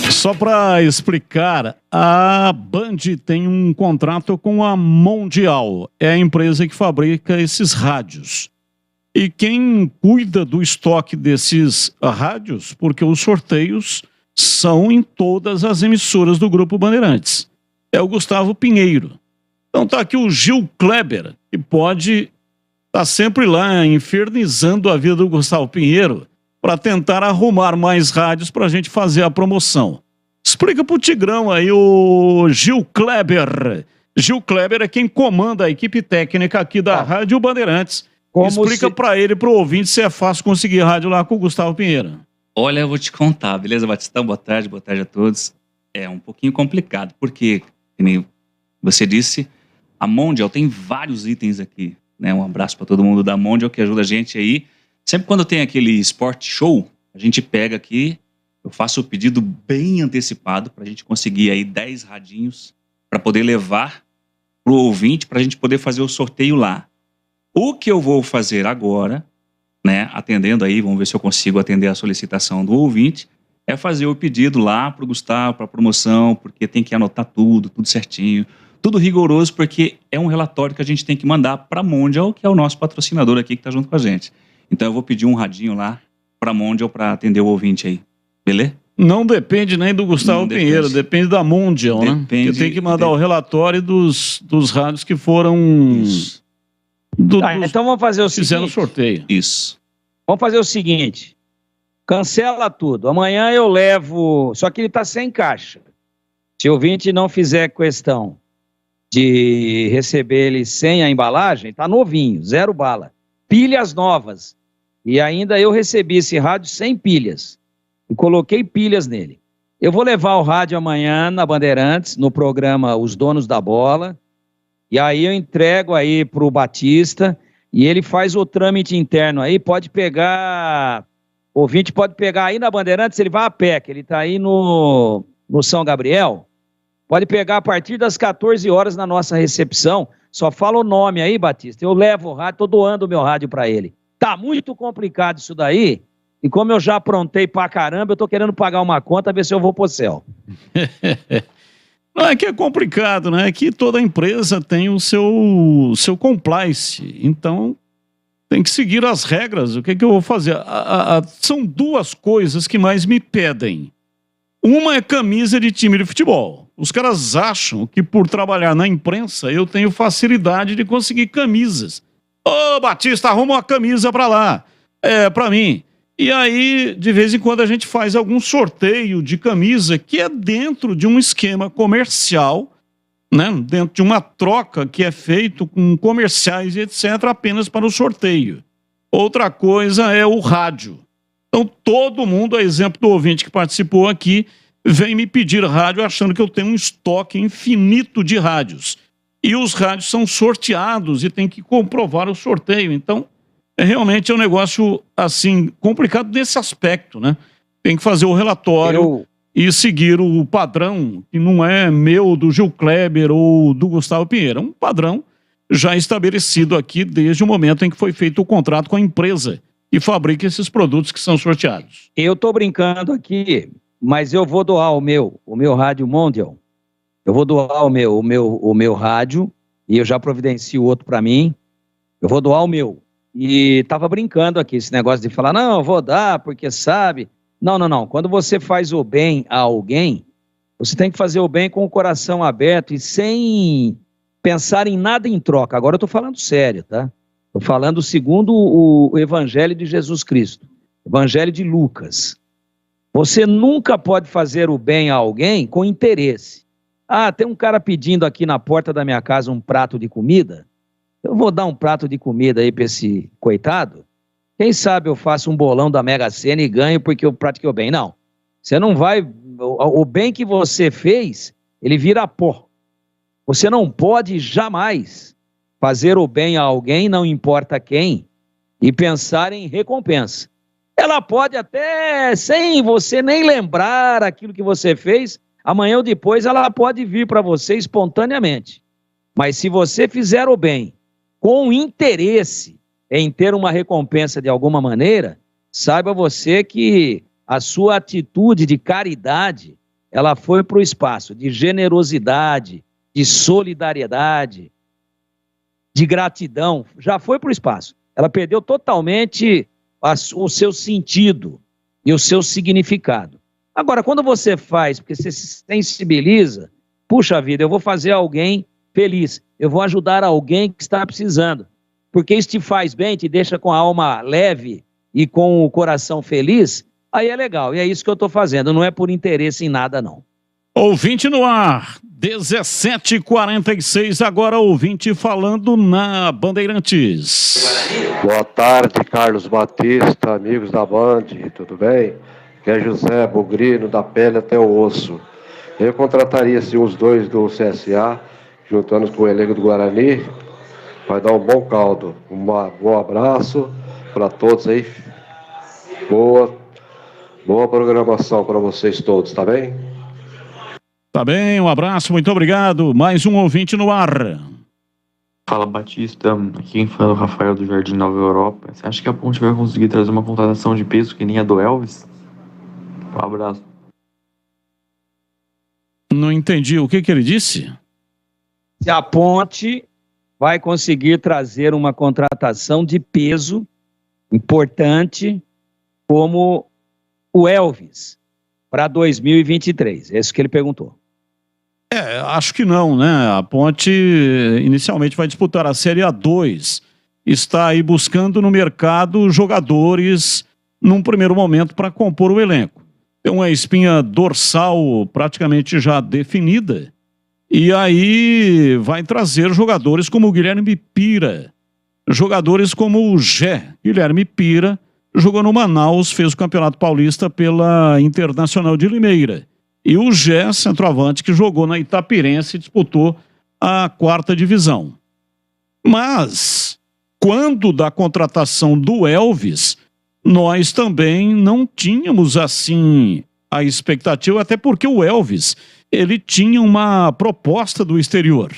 [SPEAKER 5] Só para explicar, a Band tem um contrato com a Mondial, é a empresa que fabrica esses rádios. E quem cuida do estoque desses rádios, porque os sorteios são em todas as emissoras do Grupo Bandeirantes, é o Gustavo Pinheiro. Então tá aqui o Gil Kleber, que pode estar sempre lá infernizando a vida do Gustavo Pinheiro para tentar arrumar mais rádios para a gente fazer a promoção. Explica pro Tigrão aí, o Gil Kleber. Gil Kleber é quem comanda a equipe técnica aqui da Rádio Bandeirantes. Explica para ele, pro ouvinte, se é fácil conseguir rádio lá com o Gustavo Pinheiro.
[SPEAKER 11] Olha, eu vou te contar, beleza, Batistão? Boa tarde a todos. É um pouquinho complicado, porque, como você disse, a Mondial tem vários itens aqui, né? Um abraço para todo mundo da Mondial que ajuda a gente aí. Sempre quando tem aquele Sport Show, a gente pega aqui, eu faço o pedido bem antecipado para a gente conseguir aí 10 radinhos para poder levar pro ouvinte, para a gente poder fazer o sorteio lá. O que eu vou fazer agora, né, atendendo aí, vamos ver se eu consigo atender a solicitação do ouvinte, é fazer o pedido lá pro Gustavo, para promoção, porque tem que anotar tudo certinho, tudo rigoroso, porque é um relatório que a gente tem que mandar para a Mondial, que é o nosso patrocinador aqui que está junto com a gente. Então eu vou pedir um radinho lá para a Mondial para atender o ouvinte aí, beleza?
[SPEAKER 5] Não depende nem do Gustavo Pinheiro, depende da Mondial, né? Que tem que mandar o relatório dos rádios que foram...
[SPEAKER 7] Então vamos fazer o seguinte.
[SPEAKER 5] Fizeram sorteio.
[SPEAKER 11] Isso.
[SPEAKER 7] Vamos fazer o seguinte. Cancela tudo. Amanhã eu levo... Só que ele está sem caixa. Se o ouvinte não fizer questão de receber ele sem a embalagem, está novinho, 0 bala. Pilhas novas. E ainda eu recebi esse rádio sem pilhas. E coloquei pilhas nele. Eu vou levar o rádio amanhã na Bandeirantes, no programa Os Donos da Bola. E aí eu entrego aí pro Batista e ele faz o trâmite interno aí, pode pegar, o ouvinte pode pegar aí na Bandeirantes, ele vai a pé, que ele tá aí no São Gabriel, pode pegar a partir das 14 horas na nossa recepção, só fala o nome aí, Batista, eu levo o rádio, tô doando o meu rádio para ele. Tá muito complicado isso daí, e como eu já aprontei pra caramba, eu tô querendo pagar uma conta, ver se eu vou pro céu.
[SPEAKER 5] Não é que é complicado, né? É que toda empresa tem o seu compliance. Então, tem que seguir as regras. O que eu vou fazer? São 2 coisas que mais me pedem. Uma é camisa de time de futebol. Os caras acham que por trabalhar na imprensa eu tenho facilidade de conseguir camisas. Ô, Batista, arruma uma camisa pra lá. É, pra mim. E aí, de vez em quando, a gente faz algum sorteio de camisa que é dentro de um esquema comercial, né? Dentro de uma troca que é feito com comerciais e etc., apenas para o sorteio. Outra coisa é o rádio. Então, todo mundo, a exemplo do ouvinte que participou aqui, vem me pedir rádio achando que eu tenho um estoque infinito de rádios. E os rádios são sorteados e tem que comprovar o sorteio. Então, realmente é um negócio, assim, complicado nesse aspecto, né? Tem que fazer o relatório e seguir o padrão, que não é meu, do Gil Kleber ou do Gustavo Pinheiro. É um padrão já estabelecido aqui desde o momento em que foi feito o contrato com a empresa que fabrica esses produtos que são sorteados.
[SPEAKER 7] Eu tô brincando aqui, mas eu vou doar o meu rádio Mondial. Eu vou doar o meu rádio e eu já providencio outro para mim. Eu vou doar o meu. e estava brincando aqui, esse negócio de falar, não, vou dar porque sabe. Não. Quando você faz o bem a alguém, você tem que fazer o bem com o coração aberto e sem pensar em nada em troca. Agora eu estou falando sério, tá? Estou falando segundo o Evangelho de Jesus Cristo, Evangelho de Lucas. Você nunca pode fazer o bem a alguém com interesse. Ah, tem um cara pedindo aqui na porta da minha casa um prato de comida. Eu vou dar um prato de comida aí para esse coitado. Quem sabe eu faço um bolão da Mega Sena e ganho porque eu pratiquei o bem. Não, você não vai... O bem que você fez, ele vira pó. Você não pode jamais fazer o bem a alguém, não importa quem, e pensar em recompensa. Ela pode até, sem você nem lembrar aquilo que você fez, amanhã ou depois ela pode vir para você espontaneamente. Mas se você fizer o bem com interesse em ter uma recompensa de alguma maneira, saiba você que a sua atitude de caridade, ela foi para o espaço de generosidade, de solidariedade, de gratidão, já foi para o espaço. Ela perdeu totalmente o seu sentido e o seu significado. Agora, quando você faz, porque você se sensibiliza, puxa vida, eu vou fazer alguém feliz, eu vou ajudar alguém que está precisando, porque isso te faz bem, te deixa com a alma leve e com o coração feliz, aí é legal, e é isso que eu estou fazendo, não é por interesse em nada, não.
[SPEAKER 5] Ouvinte no ar, 17h46, agora ouvinte falando na Bandeirantes.
[SPEAKER 12] Boa tarde, Carlos Batista, amigos da Band, tudo bem? Que é José Bugrino, da pele até o osso. Eu contrataria sim os dois do CSA, juntando com o elenco do Guarani, vai dar um bom caldo. Um bom abraço para todos aí. Boa programação para vocês todos, tá bem?
[SPEAKER 5] Tá bem, um abraço, muito obrigado. Mais um ouvinte no ar.
[SPEAKER 13] Fala, Batista. Aqui quem fala é o Rafael do Jardim Nova Europa. Você acha que a Ponte vai conseguir trazer uma contratação de peso que nem a do Elvis? Um abraço.
[SPEAKER 5] Não entendi. O que ele disse?
[SPEAKER 7] Se a Ponte vai conseguir trazer uma contratação de peso importante como o Elvis para 2023. É isso que ele perguntou.
[SPEAKER 5] Acho que não, né? A Ponte inicialmente vai disputar a Série A2. Está aí buscando no mercado jogadores num primeiro momento para compor o elenco. Tem uma espinha dorsal praticamente já definida. E aí vai trazer jogadores como o Guilherme Pira. Jogadores como o Guilherme Pira jogou no Manaus, fez o Campeonato Paulista pela Internacional de Limeira. E o centroavante, que jogou na Itapirense e disputou a 4ª divisão. Mas, quando da contratação do Elvis, nós também não tínhamos, assim, a expectativa, até porque o Elvis, ele tinha uma proposta do exterior.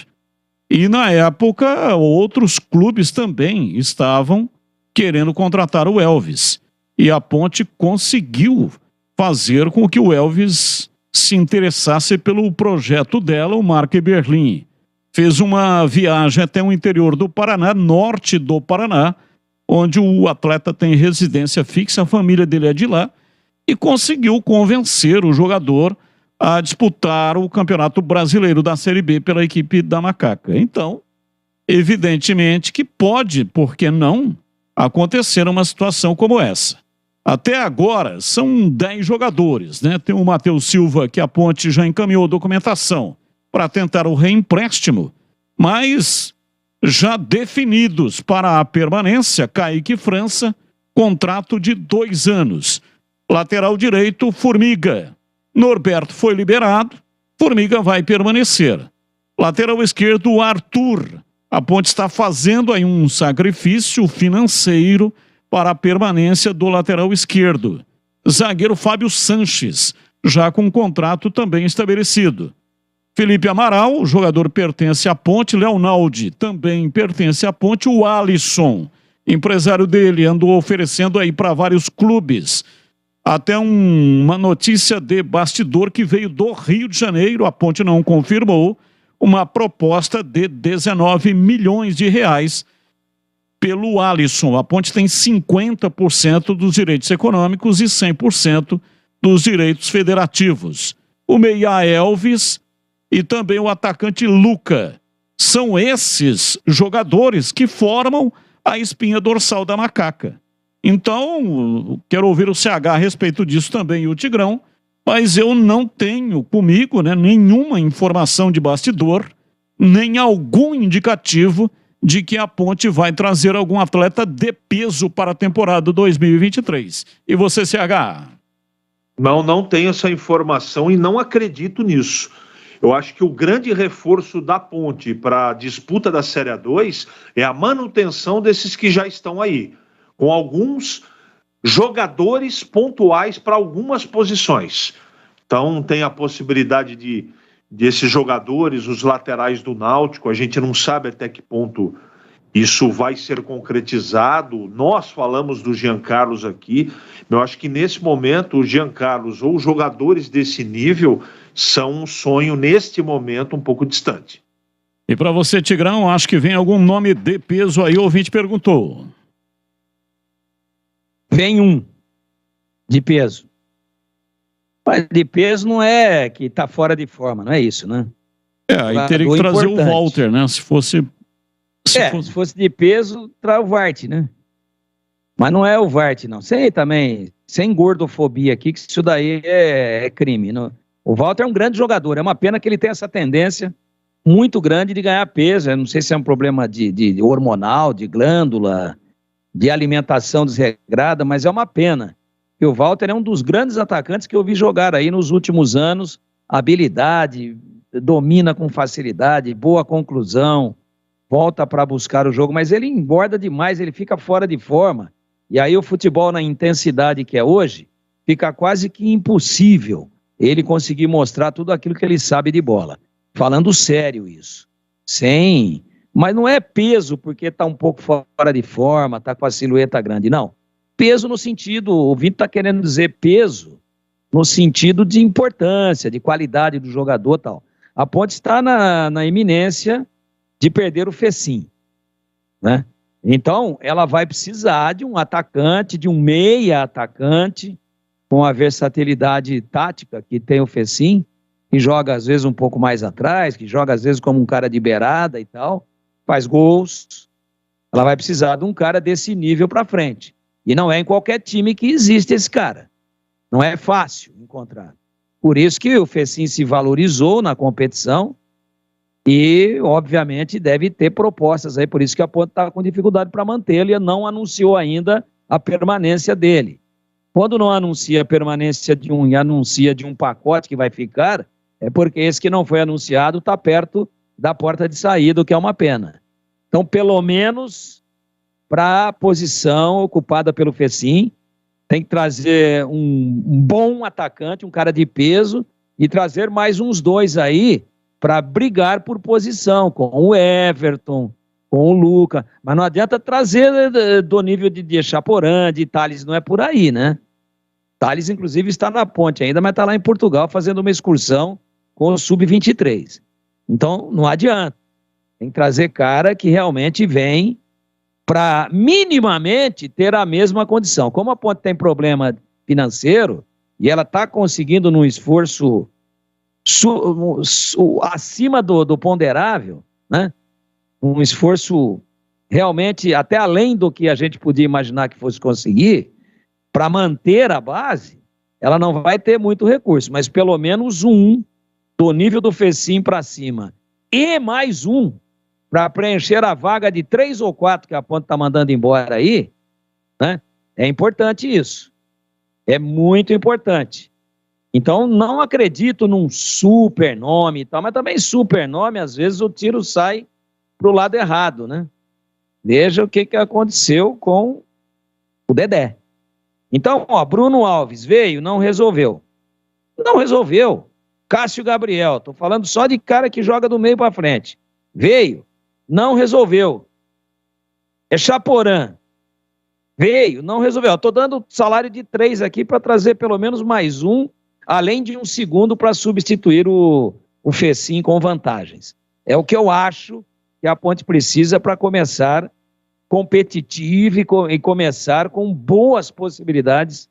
[SPEAKER 5] E, na época, outros clubes também estavam querendo contratar o Elvis. E a Ponte conseguiu fazer com que o Elvis se interessasse pelo projeto dela, o Mark Berlin. Fez uma viagem até o interior do Paraná, norte do Paraná, onde o atleta tem residência fixa, a família dele é de lá, e conseguiu convencer o jogador a disputar o Campeonato Brasileiro da Série B pela equipe da Macaca. Então, evidentemente que pode, por que não, acontecer uma situação como essa. Até agora, são 10 jogadores, né? Tem o Matheus Silva, que a Ponte já encaminhou documentação para tentar o reempréstimo, mas já definidos para a permanência, Kaique França, contrato de 2 anos. Lateral direito, Formiga. Norberto foi liberado, Formiga vai permanecer. Lateral esquerdo, Arthur. A Ponte está fazendo aí um sacrifício financeiro para a permanência do lateral esquerdo. Zagueiro Fábio Sanches, já com um contrato também estabelecido. Felipe Amaral, o jogador pertence à Ponte. Leonaldi também pertence à Ponte. O Alisson, empresário dele, andou oferecendo aí para vários clubes. Até uma notícia de bastidor que veio do Rio de Janeiro, a Ponte não confirmou, uma proposta de 19 milhões de reais pelo Alisson. A Ponte tem 50% dos direitos econômicos e 100% dos direitos federativos. O meia Elvis e também o atacante Luca. São esses jogadores que formam a espinha dorsal da macaca. Então, quero ouvir o CH a respeito disso também e o Tigrão, mas eu não tenho comigo, né, nenhuma informação de bastidor, nem algum indicativo de que a Ponte vai trazer algum atleta de peso para a temporada 2023. E você, CH?
[SPEAKER 6] Não tenho essa informação e não acredito nisso. Eu acho que o grande reforço da Ponte para a disputa da Série A2 é a manutenção desses que já estão aí, com alguns jogadores pontuais para algumas posições. Então tem a possibilidade de esses jogadores, os laterais do Náutico, a gente não sabe até que ponto isso vai ser concretizado. Nós falamos do Jean Carlos aqui, eu acho que nesse momento o Jean Carlos ou jogadores desse nível são um sonho neste momento um pouco distante.
[SPEAKER 5] E para você, Tigrão, acho que vem algum nome de peso aí, o ouvinte perguntou.
[SPEAKER 7] Vem um de peso. Mas de peso não é que tá fora de forma, não é isso, né?
[SPEAKER 5] Aí teria que trazer importante. O Walter, né? Se fosse de peso, traz o Vart, né? Mas não é o Vart, não. Sem gordofobia aqui, que isso daí é crime. Não? O Walter é um grande jogador, é uma pena que ele tem essa tendência muito grande de ganhar peso. Eu não sei se é um problema de hormonal, de glândula, de alimentação desregrada, mas é uma pena. E o Walter é um dos grandes atacantes que eu vi jogar aí nos últimos anos. Habilidade, domina com facilidade, boa conclusão, volta para buscar o jogo, mas ele engorda demais, ele fica fora de forma. E aí o futebol na intensidade que é hoje, fica quase que impossível ele conseguir mostrar tudo aquilo que ele sabe de bola. Falando sério isso. Mas não é peso porque está um pouco fora de forma, está com a silhueta grande, não. Peso no sentido, o Vitor está querendo dizer peso no sentido de importância, de qualidade do jogador e tal. A Ponte está na iminência de perder o Fecim, né? Então, ela vai precisar de um atacante, de um meia atacante, com a versatilidade tática que tem o Fecim, que joga às vezes um pouco mais atrás, que joga às vezes como um cara de beirada e tal, faz gols. Ela vai precisar de um cara desse nível para frente. E não é em qualquer time que existe esse cara. Não é fácil encontrar. Por isso que o Fecim se valorizou na competição e, obviamente, deve ter propostas aí. Por isso que a Ponte está com dificuldade para mantê-lo e não anunciou ainda a permanência dele. Quando não anuncia a permanência de um e anuncia de um pacote que vai ficar, é porque esse que não foi anunciado está perto da porta de saída, o que é uma pena. Então, pelo menos para a posição ocupada pelo Fecim, tem que trazer um bom atacante, um cara de peso, e trazer mais uns dois aí para brigar por posição, com o Everton, com o Luca. Mas não adianta trazer do nível de Chaporã, de Thales, não é por aí, né? Thales, inclusive, está na Ponte ainda, mas está lá em Portugal fazendo uma excursão com o Sub-23. Então, não adianta. Tem que trazer cara que realmente vem para minimamente ter a mesma condição. Como a Ponte tem problema financeiro e ela está conseguindo num esforço acima do ponderável, né? Um esforço realmente até além do que a gente podia imaginar que fosse conseguir, para manter a base, ela não vai ter muito recurso, mas pelo menos um do nível do Fecim para cima e mais um para preencher a vaga de 3 ou 4 que a Ponte está mandando embora aí, né? É importante isso. É muito importante. Então, não acredito num super nome e tal, mas também super nome, às vezes o tiro sai para o lado errado, né? Veja o que aconteceu com o Dedé. Então, Bruno Alves veio, não resolveu. Não resolveu. Cássio Gabriel, estou falando só de cara que joga do meio para frente. Veio. Não resolveu. É Chaporã. Veio, não resolveu. Estou dando salário de 3 aqui para trazer pelo menos mais um, além de um segundo para substituir o Fecim com vantagens. É o que eu acho que a Ponte precisa para começar
[SPEAKER 7] competitivo e começar com boas possibilidades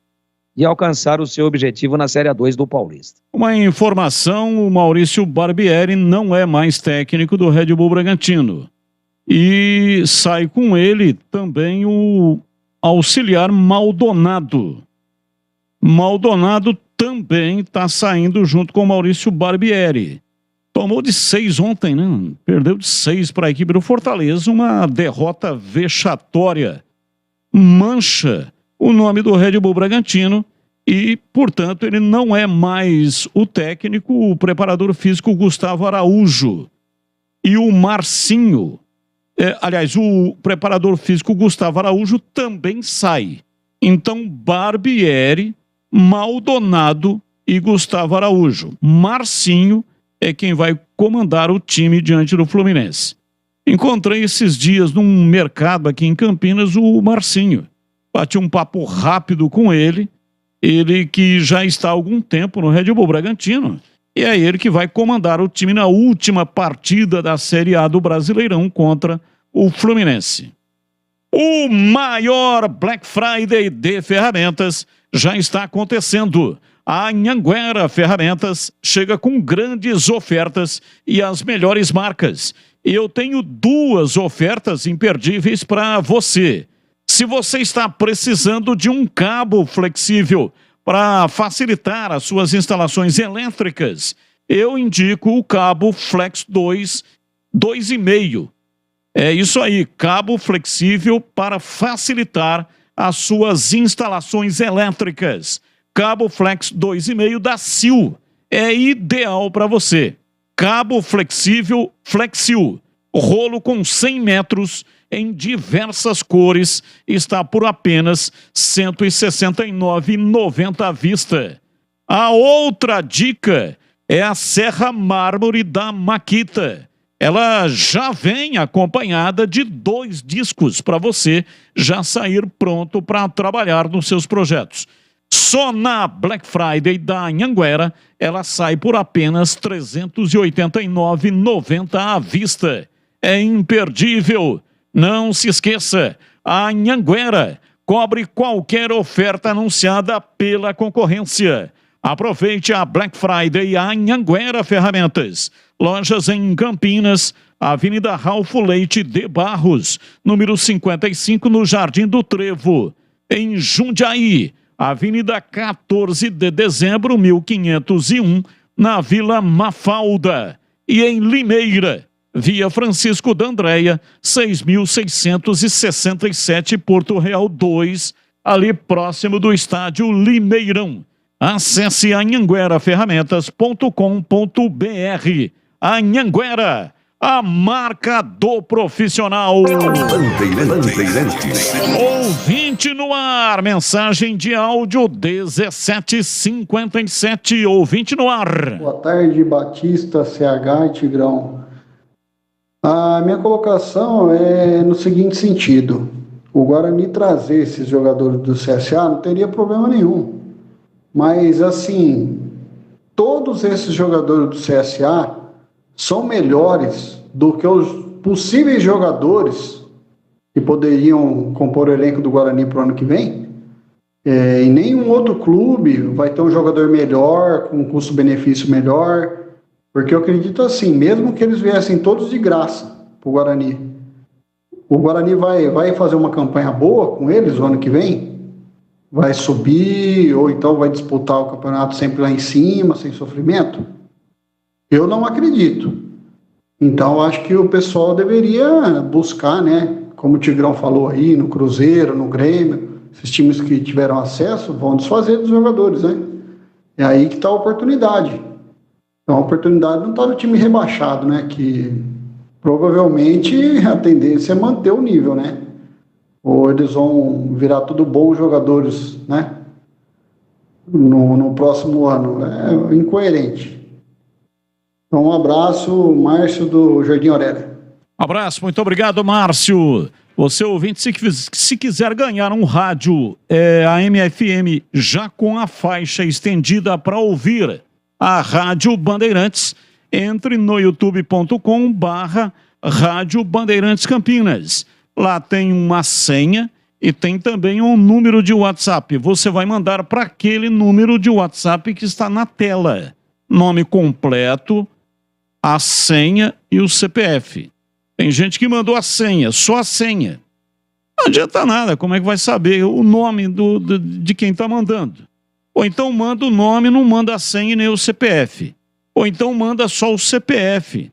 [SPEAKER 7] de alcançar o seu objetivo na Série A2 do Paulista.
[SPEAKER 5] Uma informação, o Maurício Barbieri não é mais técnico do Red Bull Bragantino. E sai com ele também o auxiliar Maldonado. Maldonado também está saindo junto com o Maurício Barbieri. Tomou de 6 ontem, né? Perdeu de 6 para a equipe do Fortaleza, uma derrota vexatória. Mancha o nome do Red Bull Bragantino e, portanto, ele não é mais o técnico, o preparador físico Gustavo Araújo. E o Marcinho, o preparador físico Gustavo Araújo também sai. Então, Barbieri, Maldonado e Gustavo Araújo. Marcinho é quem vai comandar o time diante do Fluminense. Encontrei esses dias num mercado aqui em Campinas o Marcinho. Bati um papo rápido com ele que já está há algum tempo no Red Bull Bragantino, e é ele que vai comandar o time na última partida da Série A do Brasileirão contra o Fluminense. O maior Black Friday de ferramentas já está acontecendo. A Anhanguera Ferramentas chega com grandes ofertas e as melhores marcas. E eu tenho 2 ofertas imperdíveis para você. Se você está precisando de um cabo flexível para facilitar as suas instalações elétricas, eu indico o cabo Flex 2,5. É isso aí, cabo flexível para facilitar as suas instalações elétricas. Cabo Flex 2,5 da Sil é ideal para você. Cabo flexível Flexil, rolo com 100 metros em diversas cores, está por apenas R$ 169,90 à vista. A outra dica é a Serra Mármore da Makita. Ela já vem acompanhada de 2 discos para você já sair pronto para trabalhar nos seus projetos. Só na Black Friday da Anhanguera, ela sai por apenas R$ 389,90 à vista. É imperdível. Não se esqueça, a Anhanguera cobre qualquer oferta anunciada pela concorrência. Aproveite a Black Friday e a Anhanguera Ferramentas. Lojas em Campinas, Avenida Ralfo Leite de Barros, número 55, no Jardim do Trevo. Em Jundiaí, Avenida 14 de Dezembro, 1501, na Vila Mafalda. E em Limeira, Via Francisco d'Andréia, 6.667, Porto Real 2, ali próximo do estádio Limeirão. Acesse anhangueraferramentas.com.br. Anhanguera, a marca do profissional.
[SPEAKER 3] Bandeirantes.
[SPEAKER 5] Ouvinte no ar, mensagem de áudio 1757, ouvinte no ar.
[SPEAKER 14] Boa tarde, Batista, CH e Tigrão. A minha colocação é no seguinte sentido: o Guarani trazer esses jogadores do CSA não teria problema nenhum, mas assim, todos esses jogadores do CSA são melhores do que os possíveis jogadores que poderiam compor o elenco do Guarani para o ano que vem. Em nenhum outro clube vai ter um jogador melhor, com um custo-benefício melhor, porque eu acredito assim, mesmo que eles viessem todos de graça para o Guarani vai fazer uma campanha boa com eles o ano que vem? Vai subir, ou então vai disputar o campeonato sempre lá em cima, sem sofrimento? Eu não acredito. Então, acho que o pessoal deveria buscar, né? Como o Tigrão falou aí, no Cruzeiro, no Grêmio, esses times que tiveram acesso vão desfazer dos jogadores, né? É aí que está a oportunidade. Então, a oportunidade não está no time rebaixado, né? Que provavelmente a tendência é manter o nível, né? Ou eles vão virar tudo bons jogadores, né? No próximo ano. É incoerente. Então, um abraço, Márcio do Jardim Aurélia.
[SPEAKER 5] Abraço, muito obrigado, Márcio. Você ouvinte, se quiser ganhar um rádio AM/FM já com a faixa estendida para ouvir a Rádio Bandeirantes, entre no youtube.com/Rádio Bandeirantes Campinas. lá tem uma senha e tem também um número de WhatsApp. Você vai mandar para aquele número de WhatsApp que está na tela. Nome completo, a senha e o CPF. Tem gente que mandou a senha, só a senha. Não adianta nada, como é que vai saber o nome de quem está mandando? Ou então manda o nome, não manda a senha e nem o CPF. Ou então manda só o CPF.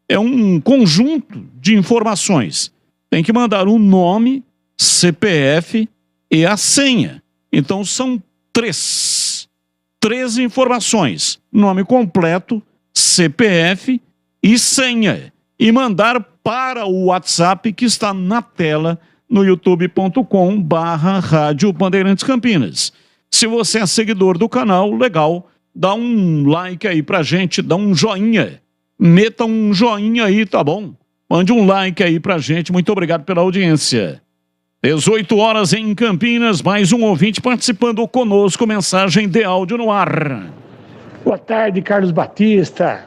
[SPEAKER 5] É um conjunto de informações. Tem que mandar o nome, CPF e a senha. Então são três informações. Nome completo, CPF e senha. E mandar para o WhatsApp que está na tela no youtube.com/Rádio Bandeirantes Campinas. Se você é seguidor do canal, legal, dá um like aí pra gente, dá um joinha. Meta um joinha aí, tá bom? Mande um like aí pra gente. Muito obrigado pela audiência. 18 horas em Campinas, mais um ouvinte participando conosco, mensagem de áudio no ar.
[SPEAKER 15] Boa tarde, Carlos Batista,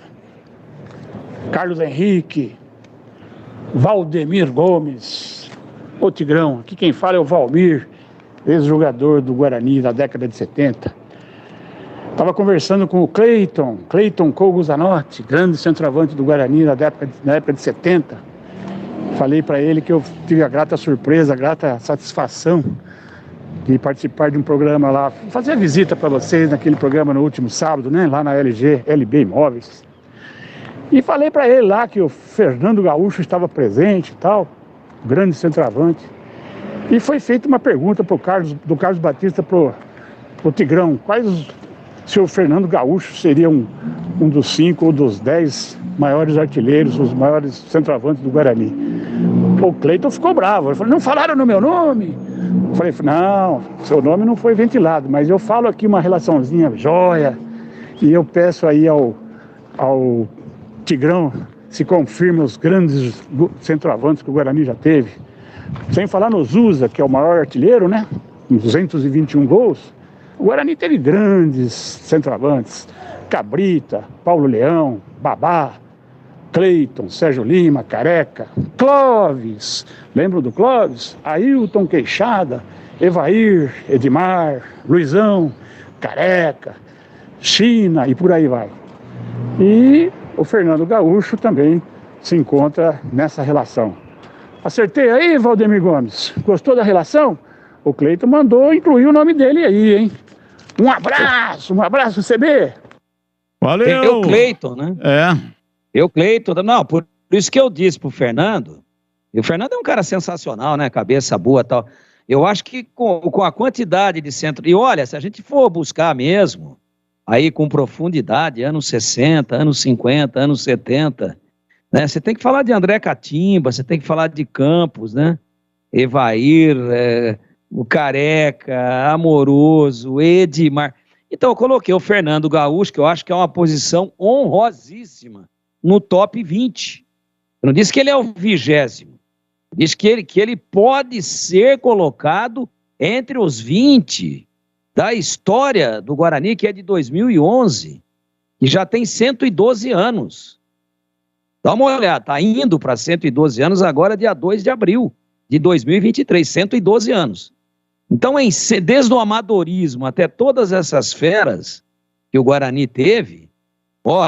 [SPEAKER 15] Carlos Henrique, Valdemir Gomes, ô Tigrão, aqui quem fala é o Valmir, ex-jogador do Guarani da década de 70. Estava conversando com o Cleiton Kogo Zanotti, grande centroavante do Guarani na época de 70. Falei para ele que eu tive a grata surpresa, a grata satisfação de participar de um programa lá, fazer a visita para vocês naquele programa no último sábado, né, lá na LB Imóveis. E falei para ele lá que o Fernando Gaúcho estava presente e tal, grande centroavante. E foi feita uma pergunta do Carlos Batista pro Tigrão, se o Fernando Gaúcho seria um dos 5 ou dos 10 maiores artilheiros, os maiores centroavantes do Guarani. O Cleiton ficou bravo, ele falou, não falaram no meu nome? Eu falei, não, seu nome não foi ventilado, mas eu falo aqui uma relaçãozinha joia, e eu peço aí ao Tigrão se confirma os grandes centroavantes que o Guarani já teve. Sem falar no Zusa, que é o maior artilheiro, né? Com 221 gols. O Guarani teve grandes centroavantes. Cabrita, Paulo Leão, Babá, Cleiton, Sérgio Lima, Careca, Clóvis. Lembram do Clóvis? Ailton Queixada, Evair, Edmar, Luizão, Careca, China e por aí vai. E o Fernando Gaúcho também se encontra nessa relação. Acertei aí, Valdemir Gomes? Gostou da relação? O Cleiton mandou incluir o nome dele aí, hein? Um abraço, CB!
[SPEAKER 5] Valeu!
[SPEAKER 7] Eu, Cleiton, né? Eu, Cleiton. Não, por isso que eu disse pro Fernando, e o Fernando é um cara sensacional, né? Cabeça boa e tal. Eu acho que com a quantidade de centro... E olha, se a gente for buscar mesmo, aí com profundidade, anos 60, anos 50, anos 70... Né? Você tem que falar de André Catimba, você tem que falar de Campos, né? Evair, o Careca, Amoroso, Edmar. Então eu coloquei o Fernando Gaúcho, que eu acho que é uma posição honrosíssima, no top 20. Eu não disse que ele é o 20º. Disse que ele pode ser colocado entre os 20 da história do Guarani, que é de 2011, e já tem 112 anos. Dá uma olhada, está indo para 112 anos agora, dia 2 de abril de 2023, 112 anos. Então, desde o amadorismo até todas essas feras que o Guarani teve,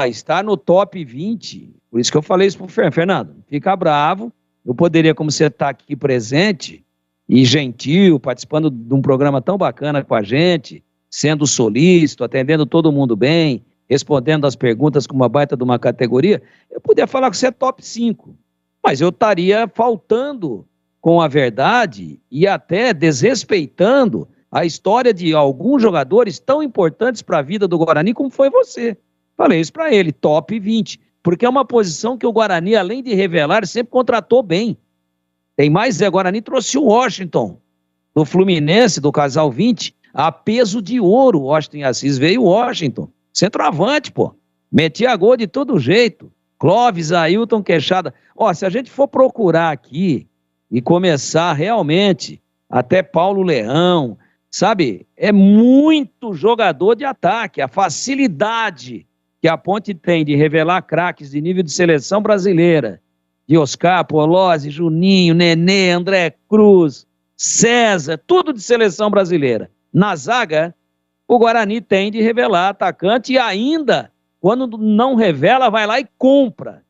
[SPEAKER 7] está no top 20. Por isso que eu falei isso para o Fernando, fica bravo, eu poderia, como você está aqui presente e gentil, participando de um programa tão bacana com a gente, sendo solícito, atendendo todo mundo bem, respondendo as perguntas com uma baita de uma categoria, eu poderia falar que você é top 5, mas eu estaria faltando com a verdade e até desrespeitando a história de alguns jogadores tão importantes para a vida do Guarani como foi você. Falei isso para ele, top 20, porque é uma posição que o Guarani, além de revelar, sempre contratou bem. Tem mais, o Guarani trouxe o Washington, do Fluminense, do Casal 20, a peso de ouro. Washington Assis veio o Washington. Centroavante, pô. Metia gol de todo jeito. Clóvis, Ailton Queixada. Se a gente for procurar aqui e começar realmente, até Paulo Leão, sabe? É muito jogador de ataque. A facilidade que a Ponte tem de revelar craques de nível de seleção brasileira de Oscar, Polozzi, Juninho, Nenê, André Cruz, César, tudo de seleção brasileira. Na zaga, o Guarani tem de revelar atacante e ainda, quando não revela, vai lá e compra.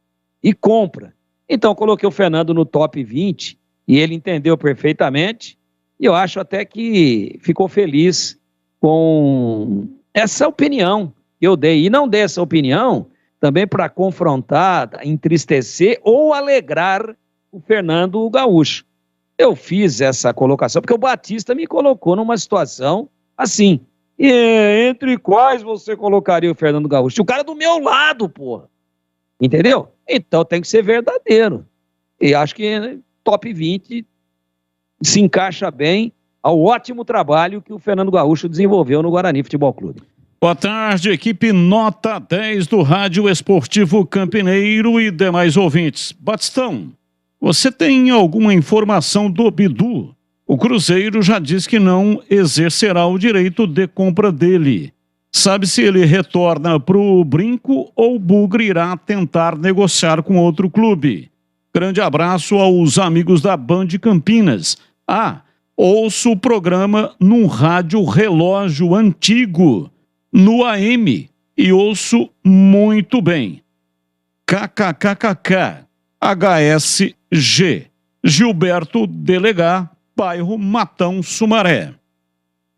[SPEAKER 7] Então, eu coloquei o Fernando no top 20 e ele entendeu perfeitamente. E eu acho até que ficou feliz com essa opinião que eu dei. E não dei essa opinião também para confrontar, entristecer ou alegrar o Fernando Gaúcho. Eu fiz essa colocação porque o Batista me colocou numa situação assim. E entre quais você colocaria o Fernando Gaúcho? O cara do meu lado, porra. Entendeu? Então tem que ser verdadeiro. E acho que top 20 se encaixa bem ao ótimo trabalho que o Fernando Gaúcho desenvolveu no Guarani Futebol Clube.
[SPEAKER 5] Boa tarde, equipe Nota 10 do Rádio Esportivo Campineiro e demais ouvintes. Batistão, você tem alguma informação do Bidu? O Cruzeiro já diz que não exercerá o direito de compra dele. Sabe se ele retorna para o Brinco ou o Bugre irá tentar negociar com outro clube? Grande abraço aos amigos da Band Campinas. Ouço o programa num rádio relógio antigo, no AM, e ouço muito bem. KKKKK, HSG, Gilberto Delegá, bairro Matão, Sumaré.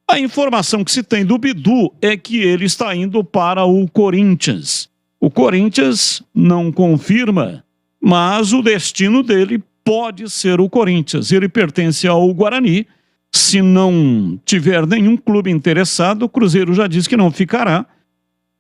[SPEAKER 5] A informação que se tem do Bidu é que ele está indo para o Corinthians. O Corinthians não confirma, mas o destino dele pode ser o Corinthians. Ele pertence ao Guarani. Se não tiver nenhum clube interessado, o Cruzeiro já disse que não ficará.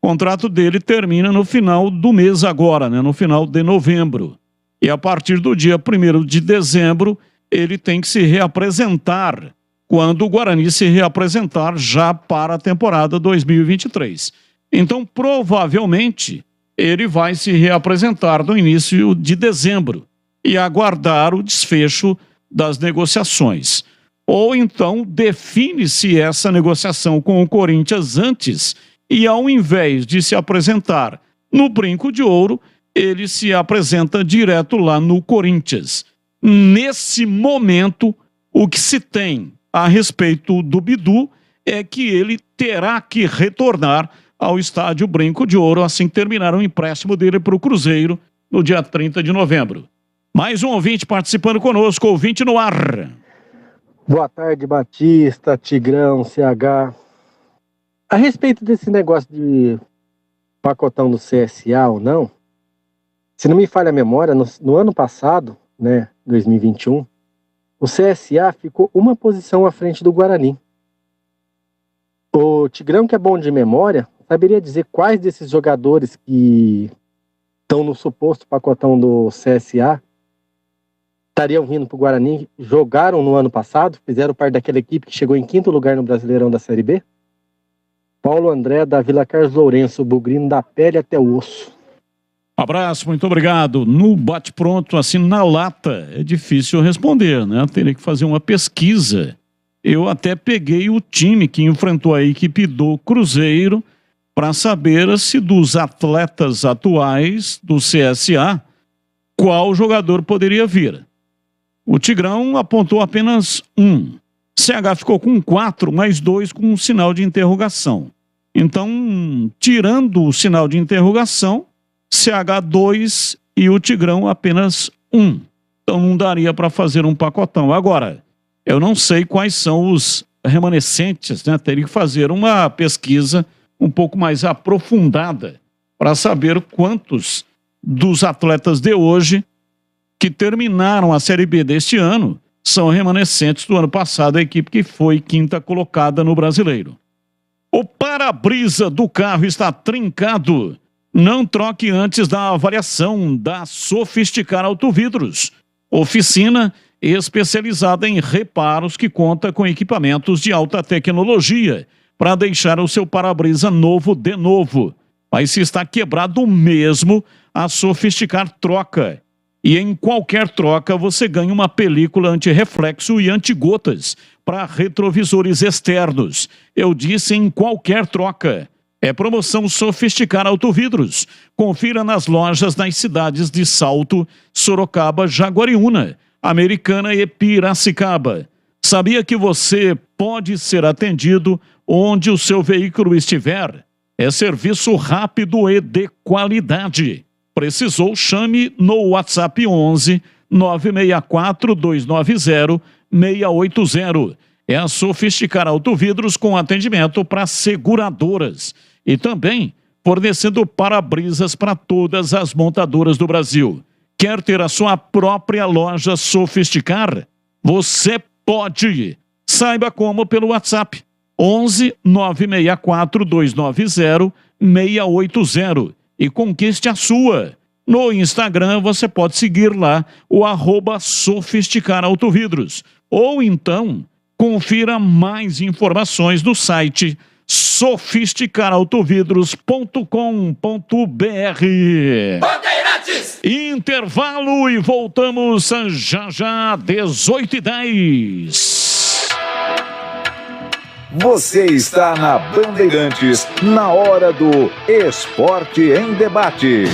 [SPEAKER 5] O contrato dele termina no final do mês agora, no final de novembro. E a partir do dia 1º de dezembro, ele tem que se reapresentar, quando o Guarani se reapresentar já para a temporada 2023. Então, provavelmente, ele vai se reapresentar no início de dezembro e aguardar o desfecho das negociações. Ou então, define-se essa negociação com o Corinthians antes e, ao invés de se apresentar no Brinco de Ouro, ele se apresenta direto lá no Corinthians. Nesse momento, o que se tem a respeito do Bidu é que ele terá que retornar ao estádio Brinco de Ouro assim que terminar o empréstimo dele para o Cruzeiro no dia 30 de novembro. Mais um ouvinte participando conosco, ouvinte no ar.
[SPEAKER 16] Boa tarde, Batista, Tigrão, CH. A respeito desse negócio de pacotão do CSA ou não, se não me falha a memória, no ano passado, 2021, o CSA ficou uma posição à frente do Guarani. O Tigrão, que é bom de memória, saberia dizer quais desses jogadores que estão no suposto pacotão do CSA estariam vindo para o Guarani, jogaram no ano passado, fizeram parte daquela equipe que chegou em 5º lugar no Brasileirão da Série B? Paulo André, da Vila Carlos Lourenço, bugrino da pele até o osso.
[SPEAKER 5] Abraço, muito obrigado. No bate-pronto, assim, na lata, é difícil responder, Teria que fazer uma pesquisa. Eu até peguei o time que enfrentou a equipe do Cruzeiro para saber se dos atletas atuais do CSA, qual jogador poderia vir. O Tigrão apontou apenas um. CH ficou com 4, mais 2 com um sinal de interrogação. Então, tirando o sinal de interrogação, CH 2 e o Tigrão apenas 1. Então não daria para fazer um pacotão. Agora, eu não sei quais são os remanescentes, Teria que fazer uma pesquisa um pouco mais aprofundada para saber quantos dos atletas de hoje que terminaram a Série B deste ano são remanescentes do ano passado, a equipe que foi 5ª colocada no Brasileiro. O para-brisa do carro está trincado. Não troque antes da avaliação da Sofisticar Autovidros. Oficina especializada em reparos que conta com equipamentos de alta tecnologia para deixar o seu para-brisa novo de novo. Mas se está quebrado mesmo, a Sofisticar troca. E em qualquer troca você ganha uma película anti-reflexo e anti-gotas para retrovisores externos. Eu disse em qualquer troca. É promoção Sofisticar Autovidros. Confira nas lojas das cidades de Salto, Sorocaba, Jaguariúna, Americana e Piracicaba. Sabia que você pode ser atendido onde o seu veículo estiver? É serviço rápido e de qualidade. Precisou? Chame no WhatsApp 11 964 290 680. É a Sofisticar Autovidros com atendimento para seguradoras e também fornecendo para-brisas para todas as montadoras do Brasil. Quer ter a sua própria loja Sofisticar? Você pode. Saiba como pelo WhatsApp 11 964 290 680 e conquiste a sua. No Instagram você pode seguir lá o @Sofisticar Autovidros ou então confira mais informações no site sofisticarautovidros.com.br.
[SPEAKER 1] Bandeirantes!
[SPEAKER 5] Intervalo e voltamos já 18h10.
[SPEAKER 3] Você está na Bandeirantes, na hora do Esporte em Debate.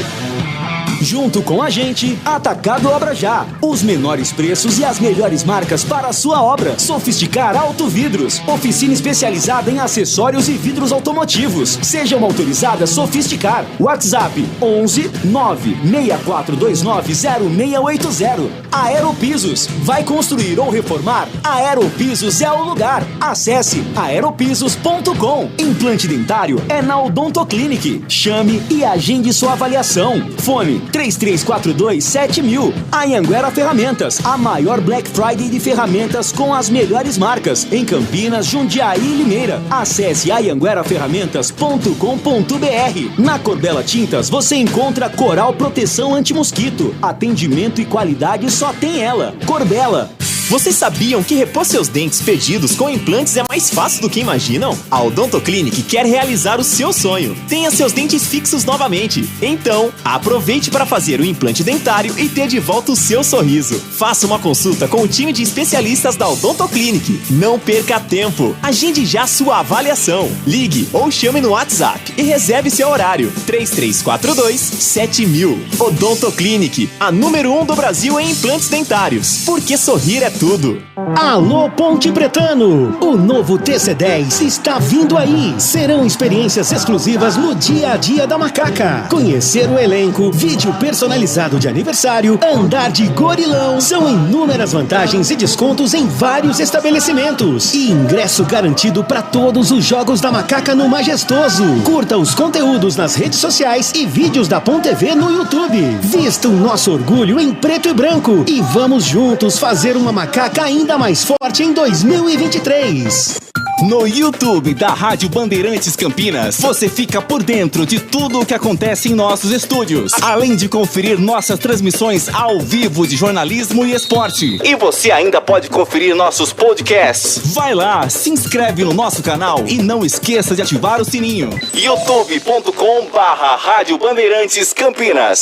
[SPEAKER 4] Junto com a gente, Atacado Obra Já. Os menores preços e as melhores marcas para a sua obra. Sofisticar Autovidros. Oficina especializada em acessórios e vidros automotivos. Seja uma autorizada Sofisticar. WhatsApp 11 96429 0680. Aeropisos. Vai construir ou reformar? Aeropisos é o lugar. Acesse aeropisos.com. Implante dentário é na Odontoclinic. Chame e agende sua avaliação. Fone 3342-7000. Anhanguera Ferramentas, a maior Black Friday de ferramentas com as melhores marcas em Campinas, Jundiaí e Limeira. Acesse anhangueraferramentas.com.br. Na Corbella Tintas você encontra Coral Proteção Anti-Mosquito. Atendimento e qualidade só tem ela. Corbella.
[SPEAKER 17] Vocês sabiam que repor seus dentes perdidos com implantes é mais fácil do que imaginam? A Odontoclinic quer realizar o seu sonho. Tenha seus dentes fixos novamente. Então, aproveite para fazer o implante dentário e ter de volta o seu sorriso. Faça uma consulta com o time de especialistas da Odontoclinic. Não perca tempo. Agende já sua avaliação. Ligue ou chame no WhatsApp e reserve seu horário. 3342-7000. Odontoclinic, a número 1 do Brasil em implantes dentários. Porque sorrir é tudo.
[SPEAKER 18] Alô Ponte Pretano, o novo TC10 está vindo aí. Serão experiências exclusivas no dia a dia da Macaca. Conhecer o elenco, vídeo personalizado de aniversário, andar de gorilão. São inúmeras vantagens e descontos em vários estabelecimentos. E ingresso garantido para todos os jogos da Macaca no Majestoso. Curta os conteúdos nas redes sociais e vídeos da Ponte TV no YouTube. Vista o nosso orgulho em preto e branco e vamos juntos fazer uma Macaca ainda mais forte em 2023.
[SPEAKER 19] No YouTube da Rádio Bandeirantes Campinas, você fica por dentro de tudo o que acontece em nossos estúdios, além de conferir nossas transmissões ao vivo de jornalismo e esporte. E você ainda pode conferir nossos podcasts. Vai lá, se inscreve no nosso canal e não esqueça de ativar o sininho. youtube.com/Rádio Bandeirantes Campinas.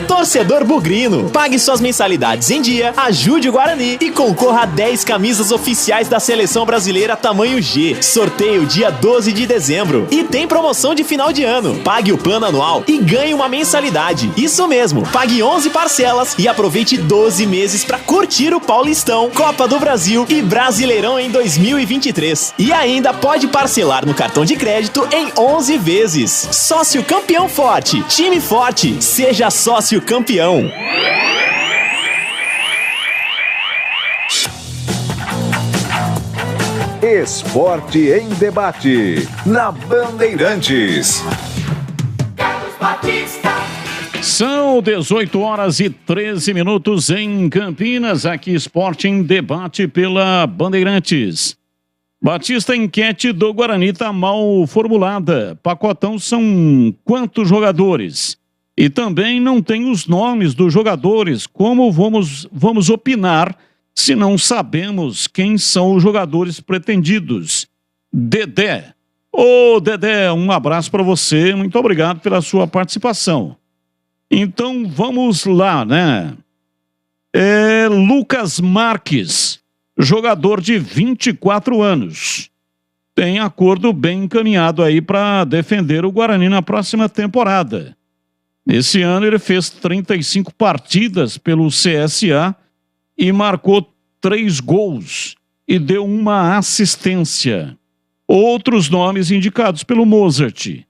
[SPEAKER 17] Torcedor bugrino, pague suas mensalidades em dia, ajude o Guarani e concorra a 10 camisas oficiais da Seleção Brasileira tamanho G. Sorteio dia 12 de dezembro. E tem promoção de final de ano. Pague o plano anual e ganhe uma mensalidade. Isso mesmo, pague 11 parcelas e aproveite 12 meses para curtir o Paulistão, Copa do Brasil e Brasileirão em 2023. E ainda pode parcelar no cartão de crédito em 11 vezes. Sócio campeão forte, time forte, seja sócio campeão.
[SPEAKER 3] Esporte em Debate, na Bandeirantes.
[SPEAKER 5] São 18h13 em Campinas, aqui Esporte em Debate pela Bandeirantes. Batista, enquete do Guarani está mal formulada. Pacotão são quantos jogadores? E também não tem os nomes dos jogadores. Como vamos opinar se não sabemos quem são os jogadores pretendidos? Dedé. Ô, Dedé, um abraço para você. Muito obrigado pela sua participação. Então, vamos lá, né? Lucas Marques, jogador de 24 anos. tem acordo bem encaminhado aí para defender o Guarani na próxima temporada. Esse ano ele fez 35 partidas pelo CSA e marcou 3 gols e deu uma assistência. Outros nomes indicados pelo Mozart: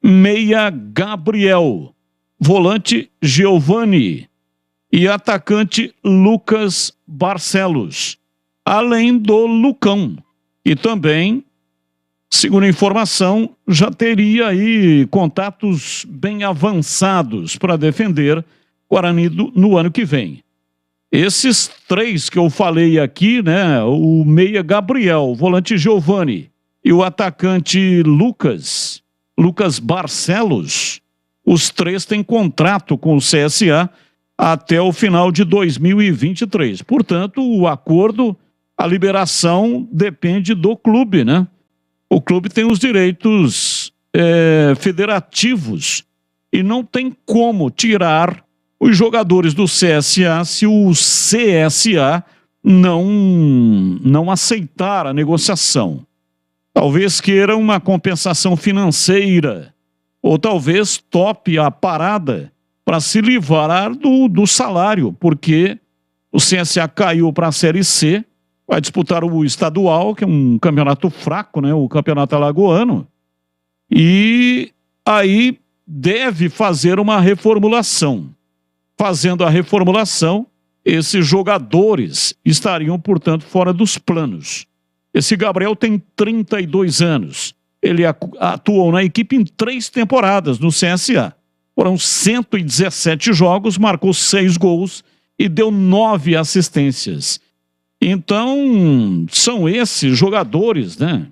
[SPEAKER 5] meia Gabriel, volante Giovani e atacante Lucas Barcelos, além do Lucão, que também, segundo a informação, já teria aí contatos bem avançados para defender Guarani no ano que vem. Esses 3 que eu falei aqui, né, o meia Gabriel, o volante Giovani e o atacante Lucas Barcelos, os 3 têm contrato com o CSA até o final de 2023. Portanto, o acordo, a liberação depende do clube, né? O clube tem os direitos federativos e não tem como tirar os jogadores do CSA se o CSA não aceitar a negociação. Talvez queira uma compensação financeira ou talvez tope a parada para se livrar do salário, porque o CSA caiu para a Série C, vai disputar o estadual, que é um campeonato fraco, né? O campeonato alagoano, e aí deve fazer uma reformulação. Fazendo a reformulação, esses jogadores estariam, portanto, fora dos planos. Esse Gabriel tem 32 anos. Ele atuou na equipe em 3 temporadas no CSA. Foram 117 jogos, marcou 6 gols e deu 9 assistências. Então, são esses jogadores, né,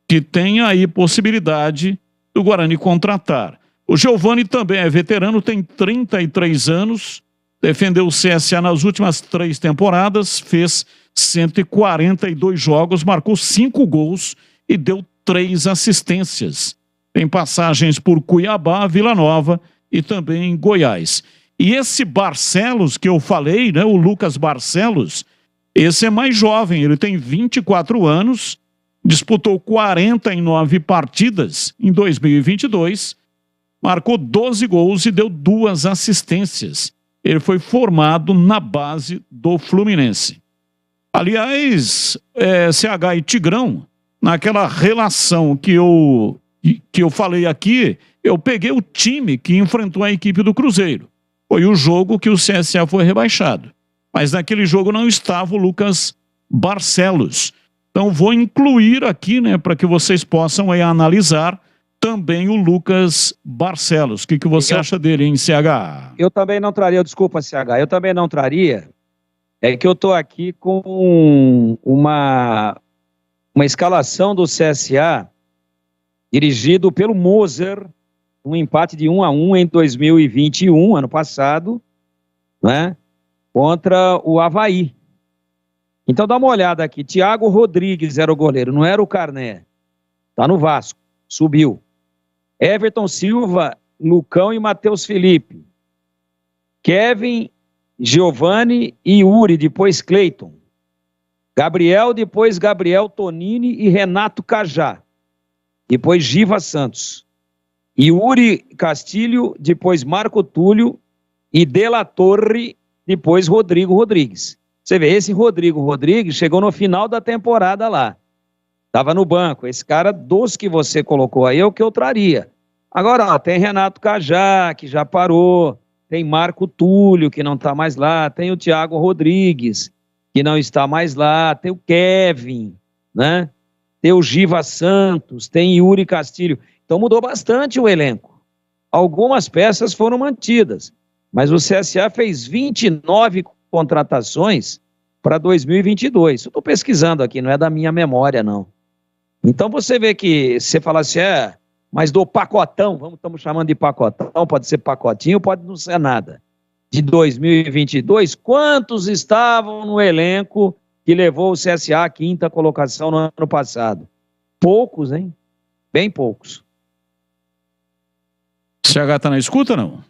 [SPEAKER 5] que têm aí possibilidade do Guarani contratar. O Giovani também é veterano, tem 33 anos, defendeu o CSA nas últimas 3 temporadas, fez 142 jogos, marcou 5 gols e deu 3 assistências. Tem passagens por Cuiabá, Vila Nova e também Goiás. E esse Barcelos que eu falei, né, o Lucas Barcelos, esse é mais jovem, ele tem 24 anos, disputou 49 partidas em 2022, marcou 12 gols e deu 2 assistências. Ele foi formado na base do Fluminense. Aliás, CH e Tigrão, naquela relação que eu falei aqui, eu peguei o time que enfrentou a equipe do Cruzeiro. Foi o jogo que o CSA foi rebaixado. Mas naquele jogo não estava o Lucas Barcelos. Então vou incluir aqui, né, para que vocês possam aí analisar também o Lucas Barcelos. O que você acha dele, hein, CH?
[SPEAKER 7] Eu também não traria, desculpa, CH, eu também não traria. É que eu estou aqui com uma escalação do CSA dirigido pelo Moser, um empate de 1-1 em 2021, ano passado, né, contra o Avaí. Então dá uma olhada aqui, Thiago Rodrigues era o goleiro, não era o Carné, tá no Vasco, subiu. Everton Silva, Lucão e Matheus Felipe. Kevin, Giovani e Yuri, depois Cleiton. Gabriel, depois Gabriel Tonini e Renato Cajá. Depois Giva Santos. Yuri Castilho, depois Marco Túlio e De La Torre, depois Rodrigo Rodrigues. Você vê, esse Rodrigo Rodrigues chegou no final da temporada lá. Estava no banco. Esse cara dos que você colocou aí é o que eu traria. Agora, ó, tem Renato Cajá, que já parou. Tem Marco Túlio, que não está mais lá. Tem o Thiago Rodrigues, que não está mais lá. Tem o Kevin, né? Tem o Giva Santos. Tem Yuri Castilho. Então mudou bastante o elenco. Algumas peças foram mantidas. Mas o CSA fez 29 contratações para 2022. Eu estou pesquisando aqui, não é da minha memória, não. Então você vê que, você fala assim, mas do pacotão, estamos chamando de pacotão, pode ser pacotinho, pode não ser nada. De 2022, quantos estavam no elenco que levou o CSA à 5ª colocação no ano passado? Poucos, hein? Bem poucos.
[SPEAKER 5] CH está na escuta, não?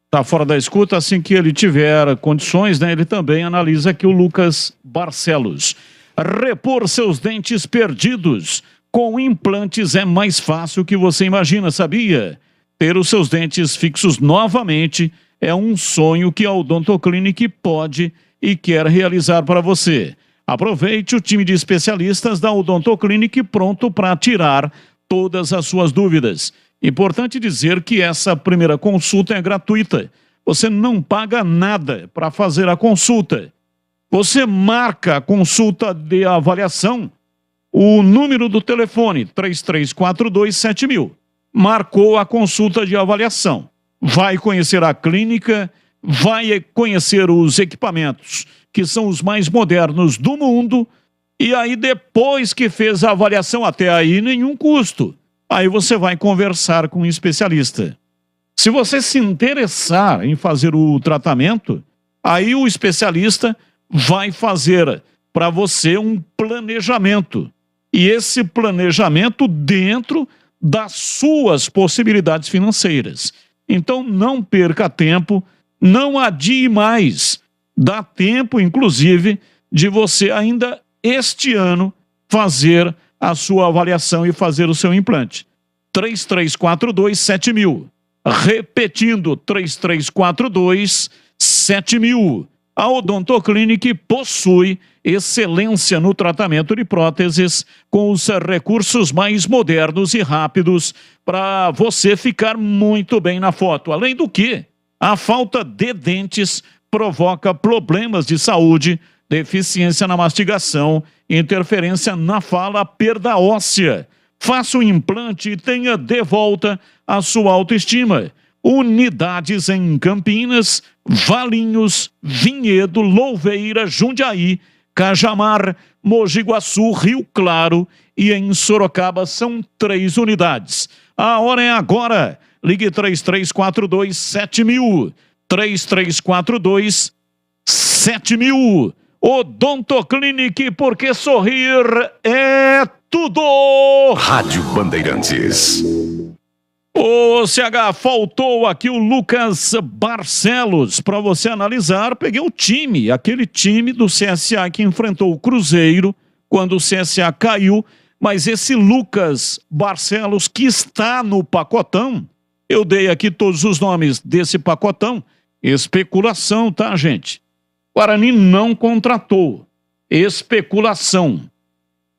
[SPEAKER 5] Está fora da escuta, assim que ele tiver condições, né, ele também analisa aqui o Lucas Barcelos. Repor seus dentes perdidos. Com implantes é mais fácil que você imagina, sabia? Ter os seus dentes fixos novamente é um sonho que a Odontoclinic pode e quer realizar para você. Aproveite o time de especialistas da Odontoclinic pronto para tirar todas as suas dúvidas. Importante dizer que essa primeira consulta é gratuita. Você não paga nada para fazer a consulta. Você marca a consulta de avaliação, o número do telefone 3342-7000. Marcou a consulta de avaliação. Vai conhecer a clínica, vai conhecer os equipamentos que são os mais modernos do mundo, e aí depois que fez a avaliação, até aí nenhum custo. Aí você vai conversar com um especialista. Se você se interessar em fazer o tratamento, aí o especialista vai fazer para você um planejamento. E esse planejamento dentro das suas possibilidades financeiras. Então não perca tempo, não adie mais. Dá tempo, inclusive, de você ainda este ano fazer a sua avaliação e fazer o seu implante. 3342-7000. Repetindo, 3342-7000. A Odontoclinic possui excelência no tratamento de próteses com os recursos mais modernos e rápidos para você ficar muito bem na foto. Além do que, a falta de dentes provoca problemas de saúde, deficiência na mastigação, interferência na fala, perda óssea. Faça o implante e tenha de volta a sua autoestima. Unidades em Campinas, Valinhos, Vinhedo, Louveira, Jundiaí, Cajamar, Mogi Guaçu, Rio Claro e em Sorocaba são 3 unidades. A hora é agora. Ligue 3342-7000. 3342-7000. Odontoclinic, porque sorrir é tudo.
[SPEAKER 3] Rádio Bandeirantes.
[SPEAKER 5] Ô, CH, faltou aqui o Lucas Barcelos para você analisar. Peguei o time, aquele time do CSA que enfrentou o Cruzeiro quando o CSA caiu, mas esse Lucas Barcelos que está no pacotão, eu dei aqui todos os nomes desse pacotão, especulação, tá, gente? Guarani não contratou, especulação.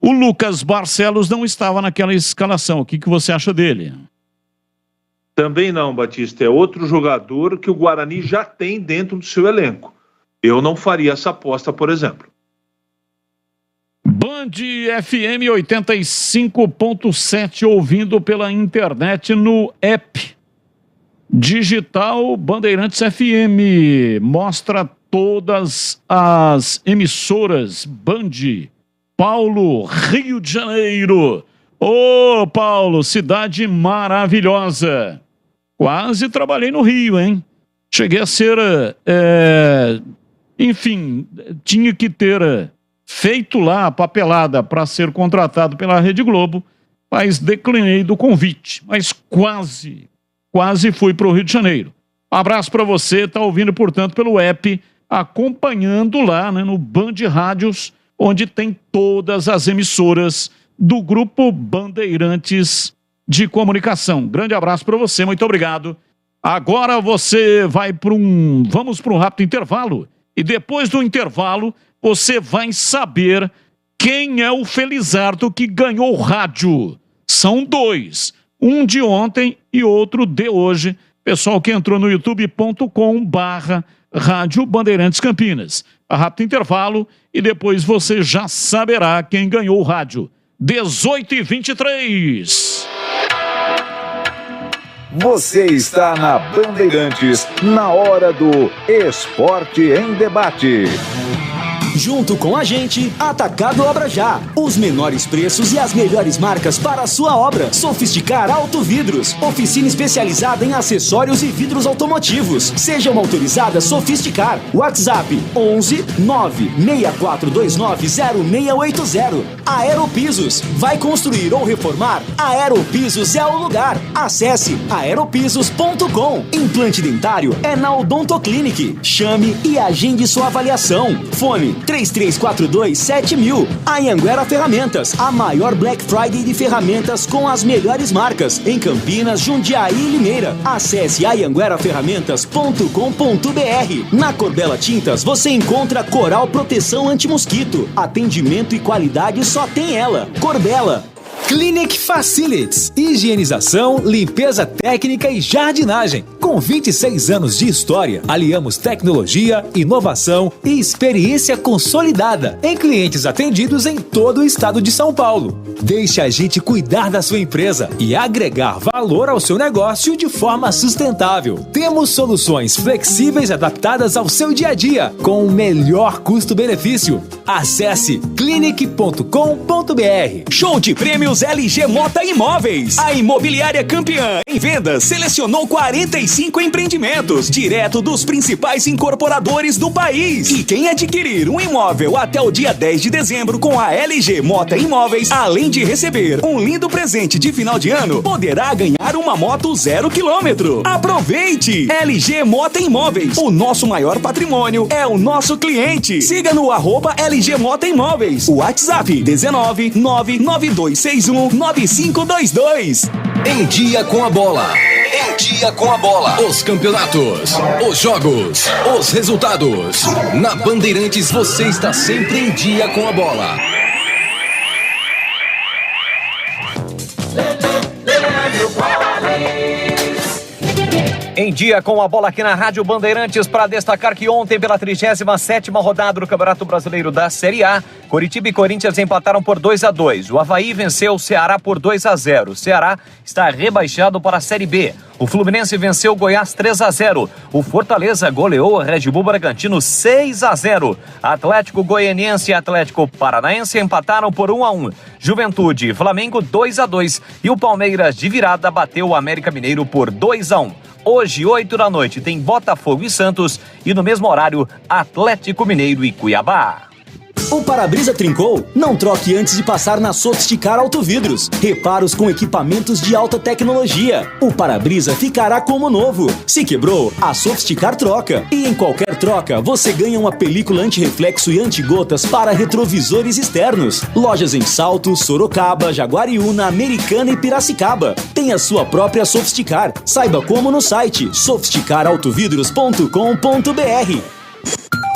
[SPEAKER 5] O Lucas Barcelos não estava naquela escalação, o que você acha dele?
[SPEAKER 6] Também não, Batista. É outro jogador que o Guarani já tem dentro do seu elenco. Eu não faria essa aposta, por exemplo.
[SPEAKER 5] Band FM 85.7, ouvindo pela internet no app digital Bandeirantes FM. Mostra todas as emissoras Band. Paulo, Rio de Janeiro. Ô, Paulo, cidade maravilhosa. Quase trabalhei no Rio, hein? Cheguei a ser, enfim, tinha que ter feito lá a papelada para ser contratado pela Rede Globo, mas declinei do convite. Mas quase fui para o Rio de Janeiro. Um abraço para você, tá ouvindo, portanto, pelo app, acompanhando lá, né, no Band Rádios, onde tem todas as emissoras do Grupo Bandeirantes de Comunicação. Grande abraço para você, muito obrigado. Agora você vai vamos para um rápido intervalo, e depois do intervalo você vai saber quem é o Felizardo que ganhou o rádio. São 2, um de ontem e outro de hoje. Pessoal que entrou no youtube.com/Rádio Bandeirantes Campinas. A rápido intervalo e depois você já saberá quem ganhou o rádio. 18h23.
[SPEAKER 3] Você está na Bandeirantes, na hora do Esporte em Debate.
[SPEAKER 4] Junto com a gente, Atacado Obra Já. Os menores preços e as melhores marcas para a sua obra. Sofisticar Autovidros. Oficina especializada em acessórios e vidros automotivos. Seja uma autorizada Sofisticar. WhatsApp 11 96429 0680. Aeropisos. Vai construir ou reformar? Aeropisos é o lugar. Acesse aeropisos.com. Implante dentário é na Odontoclinic. Chame e agende sua avaliação. Fone 3342-7000. A Anhanguera Ferramentas, a maior Black Friday de ferramentas com as melhores marcas em Campinas, Jundiaí e Limeira. Acesse anhangueraferramentas.com.br. Na Corbella Tintas você encontra Coral Proteção Anti-Mosquito. Atendimento e qualidade só tem ela. Corbella.
[SPEAKER 20] Clinic Facilities, higienização, limpeza técnica e jardinagem. Com 26 anos de história, aliamos tecnologia, inovação e experiência consolidada em clientes atendidos em todo o estado de São Paulo. Deixe a gente cuidar da sua empresa e agregar valor ao seu negócio de forma sustentável. Temos soluções flexíveis adaptadas ao seu dia a dia, com o melhor custo-benefício. Acesse clinic.com.br.
[SPEAKER 19] Show de prêmios LG Mota Imóveis. A imobiliária campeã em vendas selecionou 45 empreendimentos direto dos principais incorporadores do país. E quem adquirir um imóvel até o dia 10 de dezembro com a LG Mota Imóveis, além de receber um lindo presente de final de ano, poderá ganhar uma moto 0 km. Aproveite! LG Mota Imóveis. O nosso maior patrimônio é o nosso cliente. Siga no @LG Mota Imóveis. O WhatsApp 19992619522.
[SPEAKER 20] Em dia com a bola. Em dia com a bola. Os campeonatos, os jogos, os resultados. Na Bandeirantes você está sempre em dia com a bola.
[SPEAKER 21] Em dia com a bola aqui na Rádio Bandeirantes, para destacar que ontem, pela 37ª rodada do Campeonato Brasileiro da Série A, Coritiba e Corinthians empataram por 2-2. O Avaí venceu o Ceará por 2-0. O Ceará está rebaixado para a Série B. O Fluminense venceu o Goiás 3-0. O Fortaleza goleou o Red Bull Bragantino 6-0. Atlético Goianiense e Atlético Paranaense empataram por 1-1. Juventude e Flamengo 2-2. E o Palmeiras de virada bateu o América Mineiro por 2-1. Hoje, 8 da noite, tem Botafogo e Santos e no mesmo horário, Atlético Mineiro e Cuiabá.
[SPEAKER 4] O para-brisa trincou? Não troque antes de passar na Sofisticar Autovidros. Reparos com equipamentos de alta tecnologia. O para-brisa ficará como novo. Se quebrou, a Sofisticar troca. E em qualquer troca, você ganha uma película anti-reflexo e anti-gotas para retrovisores externos. Lojas em Salto, Sorocaba, Jaguariúna, Americana e Piracicaba. Tem a sua própria Sofisticar. Saiba como no site sofisticarautovidros.com.br.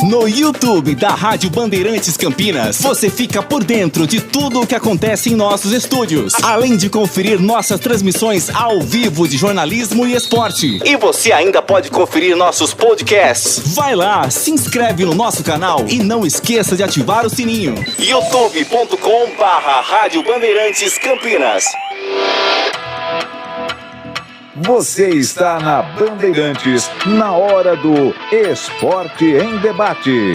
[SPEAKER 19] No YouTube da Rádio Bandeirantes Campinas, você fica por dentro de tudo o que acontece em nossos estúdios, além de conferir nossas transmissões ao vivo de jornalismo e esporte. E você ainda pode conferir nossos podcasts. Vai lá, se inscreve no nosso canal e não esqueça de ativar o sininho. youtube.com/Rádio Bandeirantes Campinas.
[SPEAKER 3] Você está na Bandeirantes, na hora do Esporte em Debate.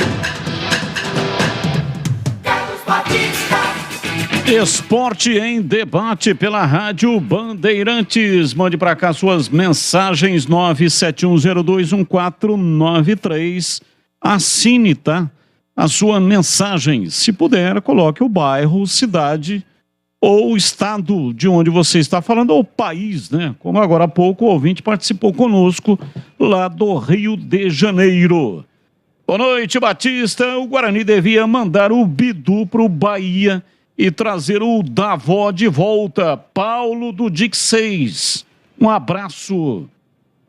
[SPEAKER 5] Esporte em Debate pela Rádio Bandeirantes. Mande para cá suas mensagens 971021493. Assine, tá? A sua mensagem. Se puder, coloque o bairro, cidade ou o estado de onde você está falando, ou país, né? Como agora há pouco o ouvinte participou conosco lá do Rio de Janeiro. Boa noite, Batista. O Guarani devia mandar o Bidu para o Bahia e trazer o Davó de volta. Paulo do Dic 6. Um abraço.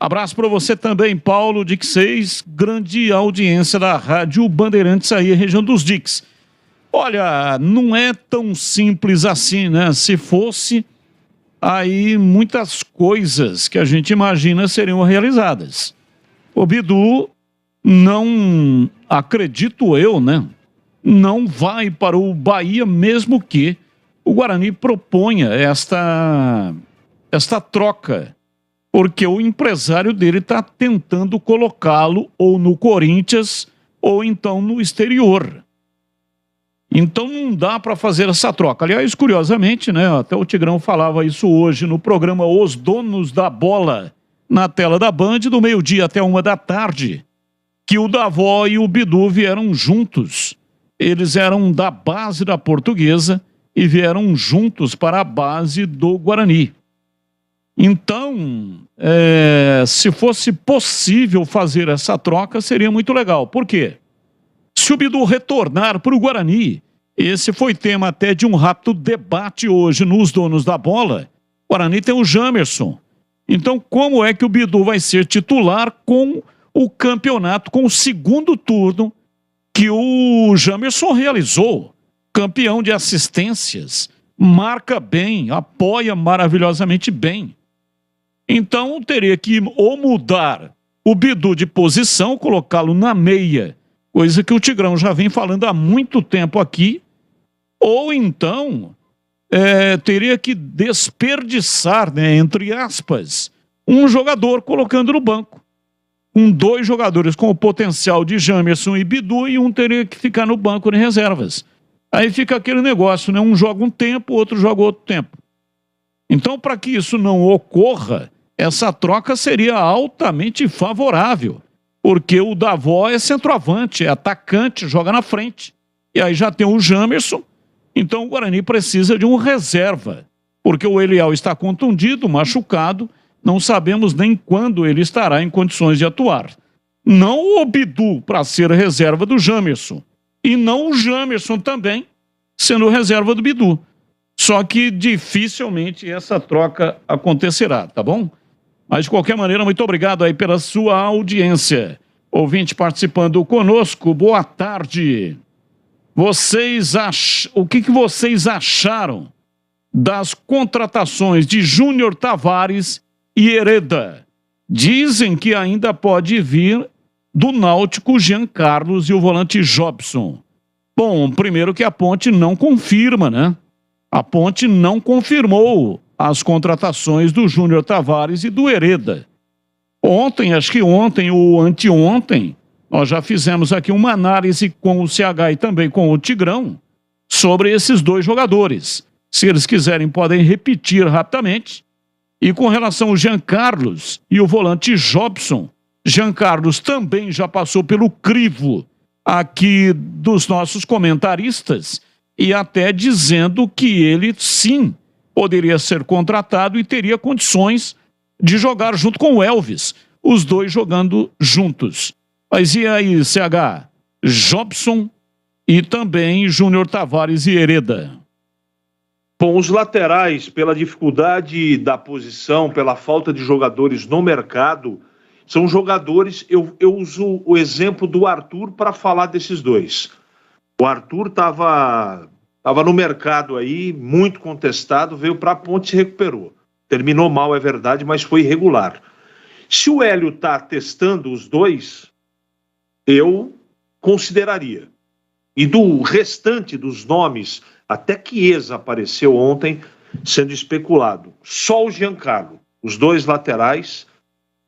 [SPEAKER 5] Abraço para você também, Paulo Dic 6. Grande audiência da Rádio Bandeirantes aí, região dos Dics. Olha, não é tão simples assim, né? Se fosse, aí muitas coisas que a gente imagina seriam realizadas. O Bidu, não acredito eu, né? Não vai para o Bahia, mesmo que o Guarani proponha esta troca, porque o empresário dele está tentando colocá-lo ou no Corinthians ou então no exterior. Então não dá para fazer essa troca. Aliás, curiosamente, né? Até o Tigrão falava isso hoje no programa Os Donos da Bola, na tela da Band, do meio-dia até 13h, que o Davó e o Bidu vieram juntos. Eles eram da base da Portuguesa e vieram juntos para a base do Guarani. Então, se fosse possível fazer essa troca, seria muito legal. Por quê? Se se o Bidu retornar para o Guarani. Esse foi tema até de um rápido debate hoje nos donos da bola. O Guarani tem o Jamerson. Então, como é que o Bidu vai ser titular com o campeonato, com o segundo turno que o Jamerson realizou? Campeão de assistências, marca bem, apoia maravilhosamente bem. Então, teria que ou mudar o Bidu de posição, colocá-lo na meia, coisa que o Tigrão já vem falando há muito tempo aqui, ou então teria que desperdiçar, né, entre aspas, um jogador colocando no banco. Com 2 jogadores com o potencial de Jamerson e Bidu, e um teria que ficar no banco de reservas. Aí fica aquele negócio, né? Um joga um tempo, outro joga outro tempo. Então, para que isso não ocorra, essa troca seria altamente favorável, porque o Davó é centroavante, é atacante, joga na frente. E aí já tem o Jamerson, então o Guarani precisa de um reserva, porque o Eliel está contundido, machucado, não sabemos nem quando ele estará em condições de atuar. Não o Bidu para ser reserva do Jamerson, e não o Jamerson também sendo reserva do Bidu. Só que dificilmente essa troca acontecerá, tá bom? Mas de qualquer maneira, muito obrigado aí pela sua audiência. Ouvinte participando conosco, boa tarde. O que vocês acharam das contratações de Júnior Tavares e Hereda? Dizem que ainda pode vir do Náutico Jean Carlos e o volante Jobson. Bom, primeiro que a Ponte não confirma, né? A Ponte não confirmou as contratações do Júnior Tavares e do Hereda. Ontem, acho que ontem ou anteontem, nós já fizemos aqui uma análise com o CH e também com o Tigrão sobre esses 2 jogadores. Se eles quiserem, podem repetir rapidamente. E com relação ao Jean Carlos e o volante Jobson, Jean Carlos também já passou pelo crivo aqui dos nossos comentaristas e até dizendo que ele sim poderia ser contratado e teria condições de jogar junto com o Elvis, os 2 jogando juntos. Mas e aí, CH? Jobson e também Júnior Tavares e Hereda.
[SPEAKER 6] Bom, os laterais, pela dificuldade da posição, pela falta de jogadores no mercado, são jogadores, eu uso o exemplo do Arthur para falar desses 2. O Arthur estava no mercado aí, muito contestado, veio para a Ponte e se recuperou. Terminou mal, é verdade, mas foi irregular. Se o Hélio está testando os 2, eu consideraria. E do restante dos nomes, até Chiesa apareceu ontem sendo especulado. Só o Giancarlo, os 2 laterais,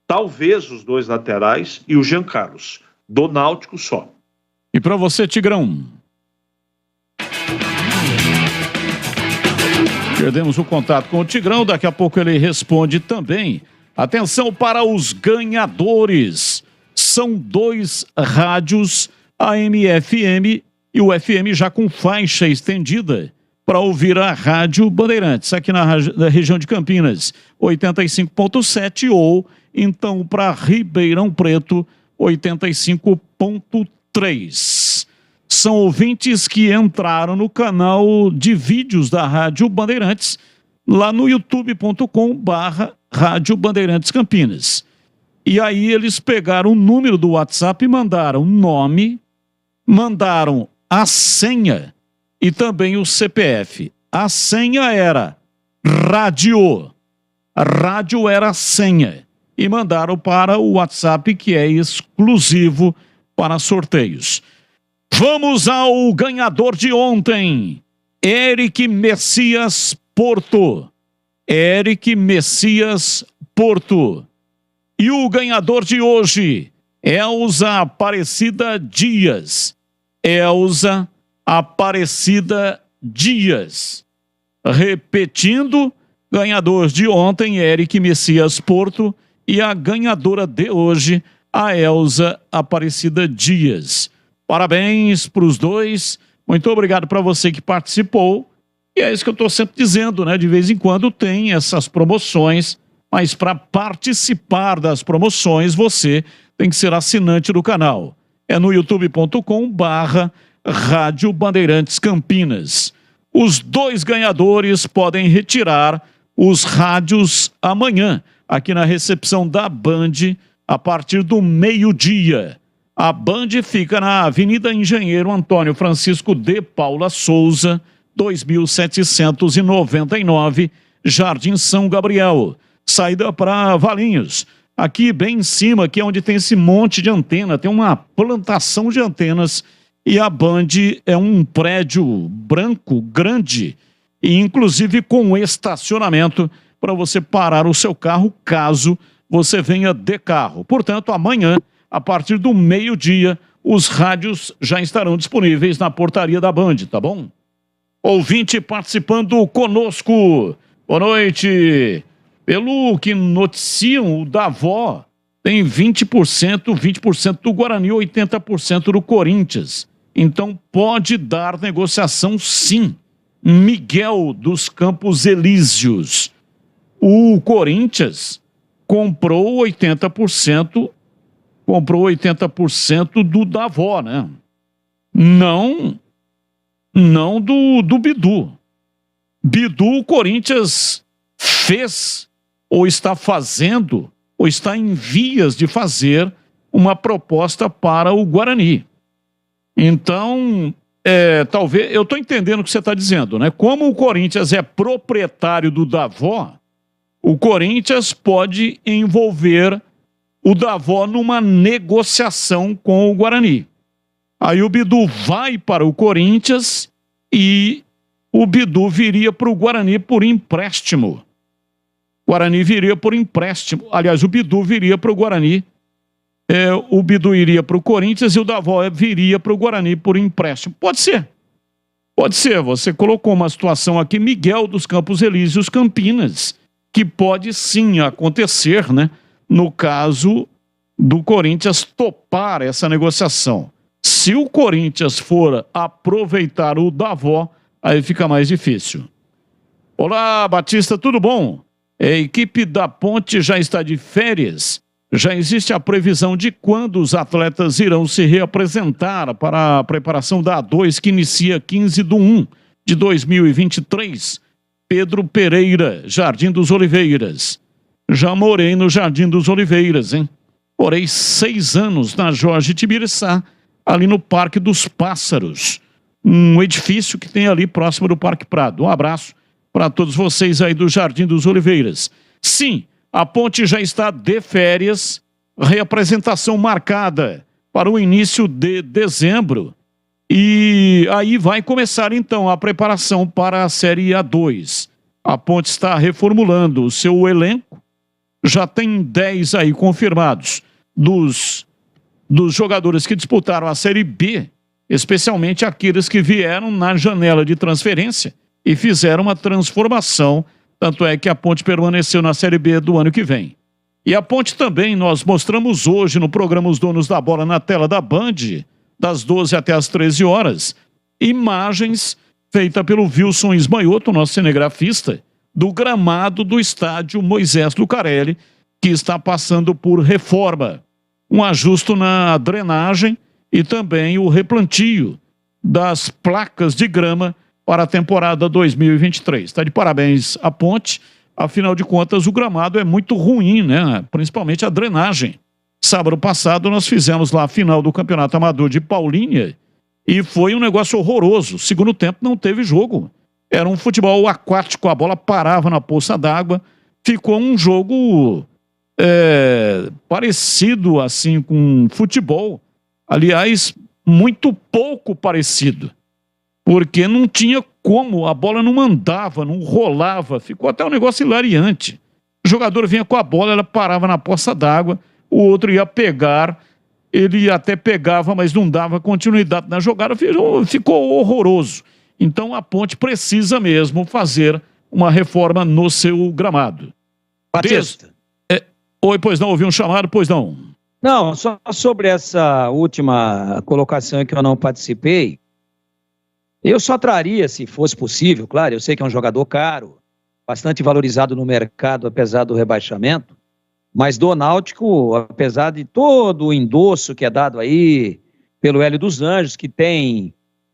[SPEAKER 6] talvez os 2 laterais e o Jean Carlos, do Náutico só.
[SPEAKER 5] E para você, Tigrão? Perdemos o contato com o Tigrão, daqui a pouco ele responde também. Atenção para os ganhadores. São 2 rádios, AM e FM, e o FM já com faixa estendida para ouvir a Rádio Bandeirantes, aqui na região de Campinas, 85.7, ou então para Ribeirão Preto, 85.3. São ouvintes que entraram no canal de vídeos da Rádio Bandeirantes, lá no youtube.com/Rádio Bandeirantes Campinas. E aí eles pegaram o número do WhatsApp e mandaram nome, mandaram a senha e também o CPF. A senha era rádio. A rádio era a senha. E mandaram para o WhatsApp, que é exclusivo para sorteios. Vamos ao ganhador de ontem. Eric Messias Porto. Eric Messias Porto. E o ganhador de hoje, Elza Aparecida Dias. Elza Aparecida Dias. Repetindo, ganhador de ontem, Eric Messias Porto, e a ganhadora de hoje, a Elza Aparecida Dias. Parabéns para os 2, muito obrigado para você que participou, e é isso que eu estou sempre dizendo, né? De vez em quando tem essas promoções, mas para participar das promoções, você tem que ser assinante do canal. é no youtube.com/Rádio Bandeirantes Campinas. Os 2 ganhadores podem retirar os rádios amanhã, aqui na recepção da Band, a partir do meio-dia. A Band fica na Avenida Engenheiro Antônio Francisco de Paula Souza, 2799, Jardim São Gabriel. Saída para Valinhos. Aqui bem em cima, aqui é onde tem esse monte de antena, tem uma plantação de antenas, e a Band é um prédio branco, grande, e inclusive com estacionamento para você parar o seu carro caso você venha de carro. Portanto, amanhã, a partir do meio-dia, os rádios já estarão disponíveis na portaria da Band, tá bom? Ouvinte participando conosco. Boa noite. Pelo que noticiam, o Davó tem 20% do Guarani, 80% do Corinthians. Então pode dar negociação sim. Miguel dos Campos Elíseos. O Corinthians comprou 80% do Davó, né? Não do Bidu. Bidu, o Corinthians fez, ou está fazendo, ou está em vias de fazer uma proposta para o Guarani. Então, talvez, eu estou entendendo o que você está dizendo, né? Como o Corinthians é proprietário do Davó, o Corinthians pode envolver o Davó numa negociação com o Guarani. Aí o Bidu vai para o Corinthians e o Bidu viria para o Guarani por empréstimo. Guarani viria por empréstimo. Aliás, o Bidu viria para o Guarani. O Bidu iria para o Corinthians e o Davó viria para o Guarani por empréstimo. Pode ser. Pode ser. Você colocou uma situação aqui, Miguel dos Campos Elíseos, Campinas, que pode sim acontecer, né? No caso do Corinthians topar essa negociação. Se o Corinthians for aproveitar o Davó, aí fica mais difícil. Olá, Batista, tudo bom? A equipe da Ponte já está de férias. Já existe a previsão de quando os atletas irão se reapresentar para a preparação da A2, que inicia 15/1 de 2023. Pedro Pereira, Jardim dos Oliveiras. Já morei no Jardim dos Oliveiras, hein? Morei 6 anos na Jorge Tibiriçá, ali no Parque dos Pássaros. Um edifício que tem ali próximo do Parque Prado. Um abraço para todos vocês aí do Jardim dos Oliveiras. Sim, a Ponte já está de férias, reapresentação marcada para o início de dezembro. E aí vai começar então a preparação para a Série A2. A Ponte está reformulando o seu elenco, já tem 10 aí confirmados dos jogadores que disputaram a Série B, especialmente aqueles que vieram na janela de transferência e fizeram uma transformação, tanto é que a Ponte permaneceu na Série B do ano que vem. E a Ponte também, nós mostramos hoje no programa Os Donos da Bola na tela da Band, das 12 até as 13 horas, imagens feitas pelo Wilson Ismaioto, nosso cinegrafista, do gramado do estádio Moisés Lucarelli, que está passando por reforma. Um ajuste na drenagem e também o replantio das placas de grama para a temporada 2023. Está de parabéns a Ponte, afinal de contas o gramado é muito ruim, né? Principalmente a drenagem. Sábado passado nós fizemos lá a final do Campeonato Amador de Paulínia e foi um negócio horroroso. Segundo tempo não teve jogo. Era um futebol aquático, a bola parava na poça d'água. Ficou um jogo parecido assim com futebol. Aliás, muito pouco parecido. Porque não tinha como, a bola não andava, não rolava. Ficou até um negócio hilariante. O jogador vinha com a bola, ela parava na poça d'água, o outro ia pegar, ele até pegava, mas não dava continuidade na jogada, ficou horroroso. Então a Ponte precisa mesmo fazer uma reforma no seu gramado.
[SPEAKER 7] Batista.
[SPEAKER 5] Oi, pois não, ouvi um chamado, pois não.
[SPEAKER 7] Não, só sobre essa última colocação em que eu não participei, eu só traria, se fosse possível, claro, eu sei que é um jogador caro, bastante valorizado no mercado, apesar do rebaixamento, mas do Náutico, apesar de todo o endosso que é dado aí, pelo Hélio dos Anjos, que tem,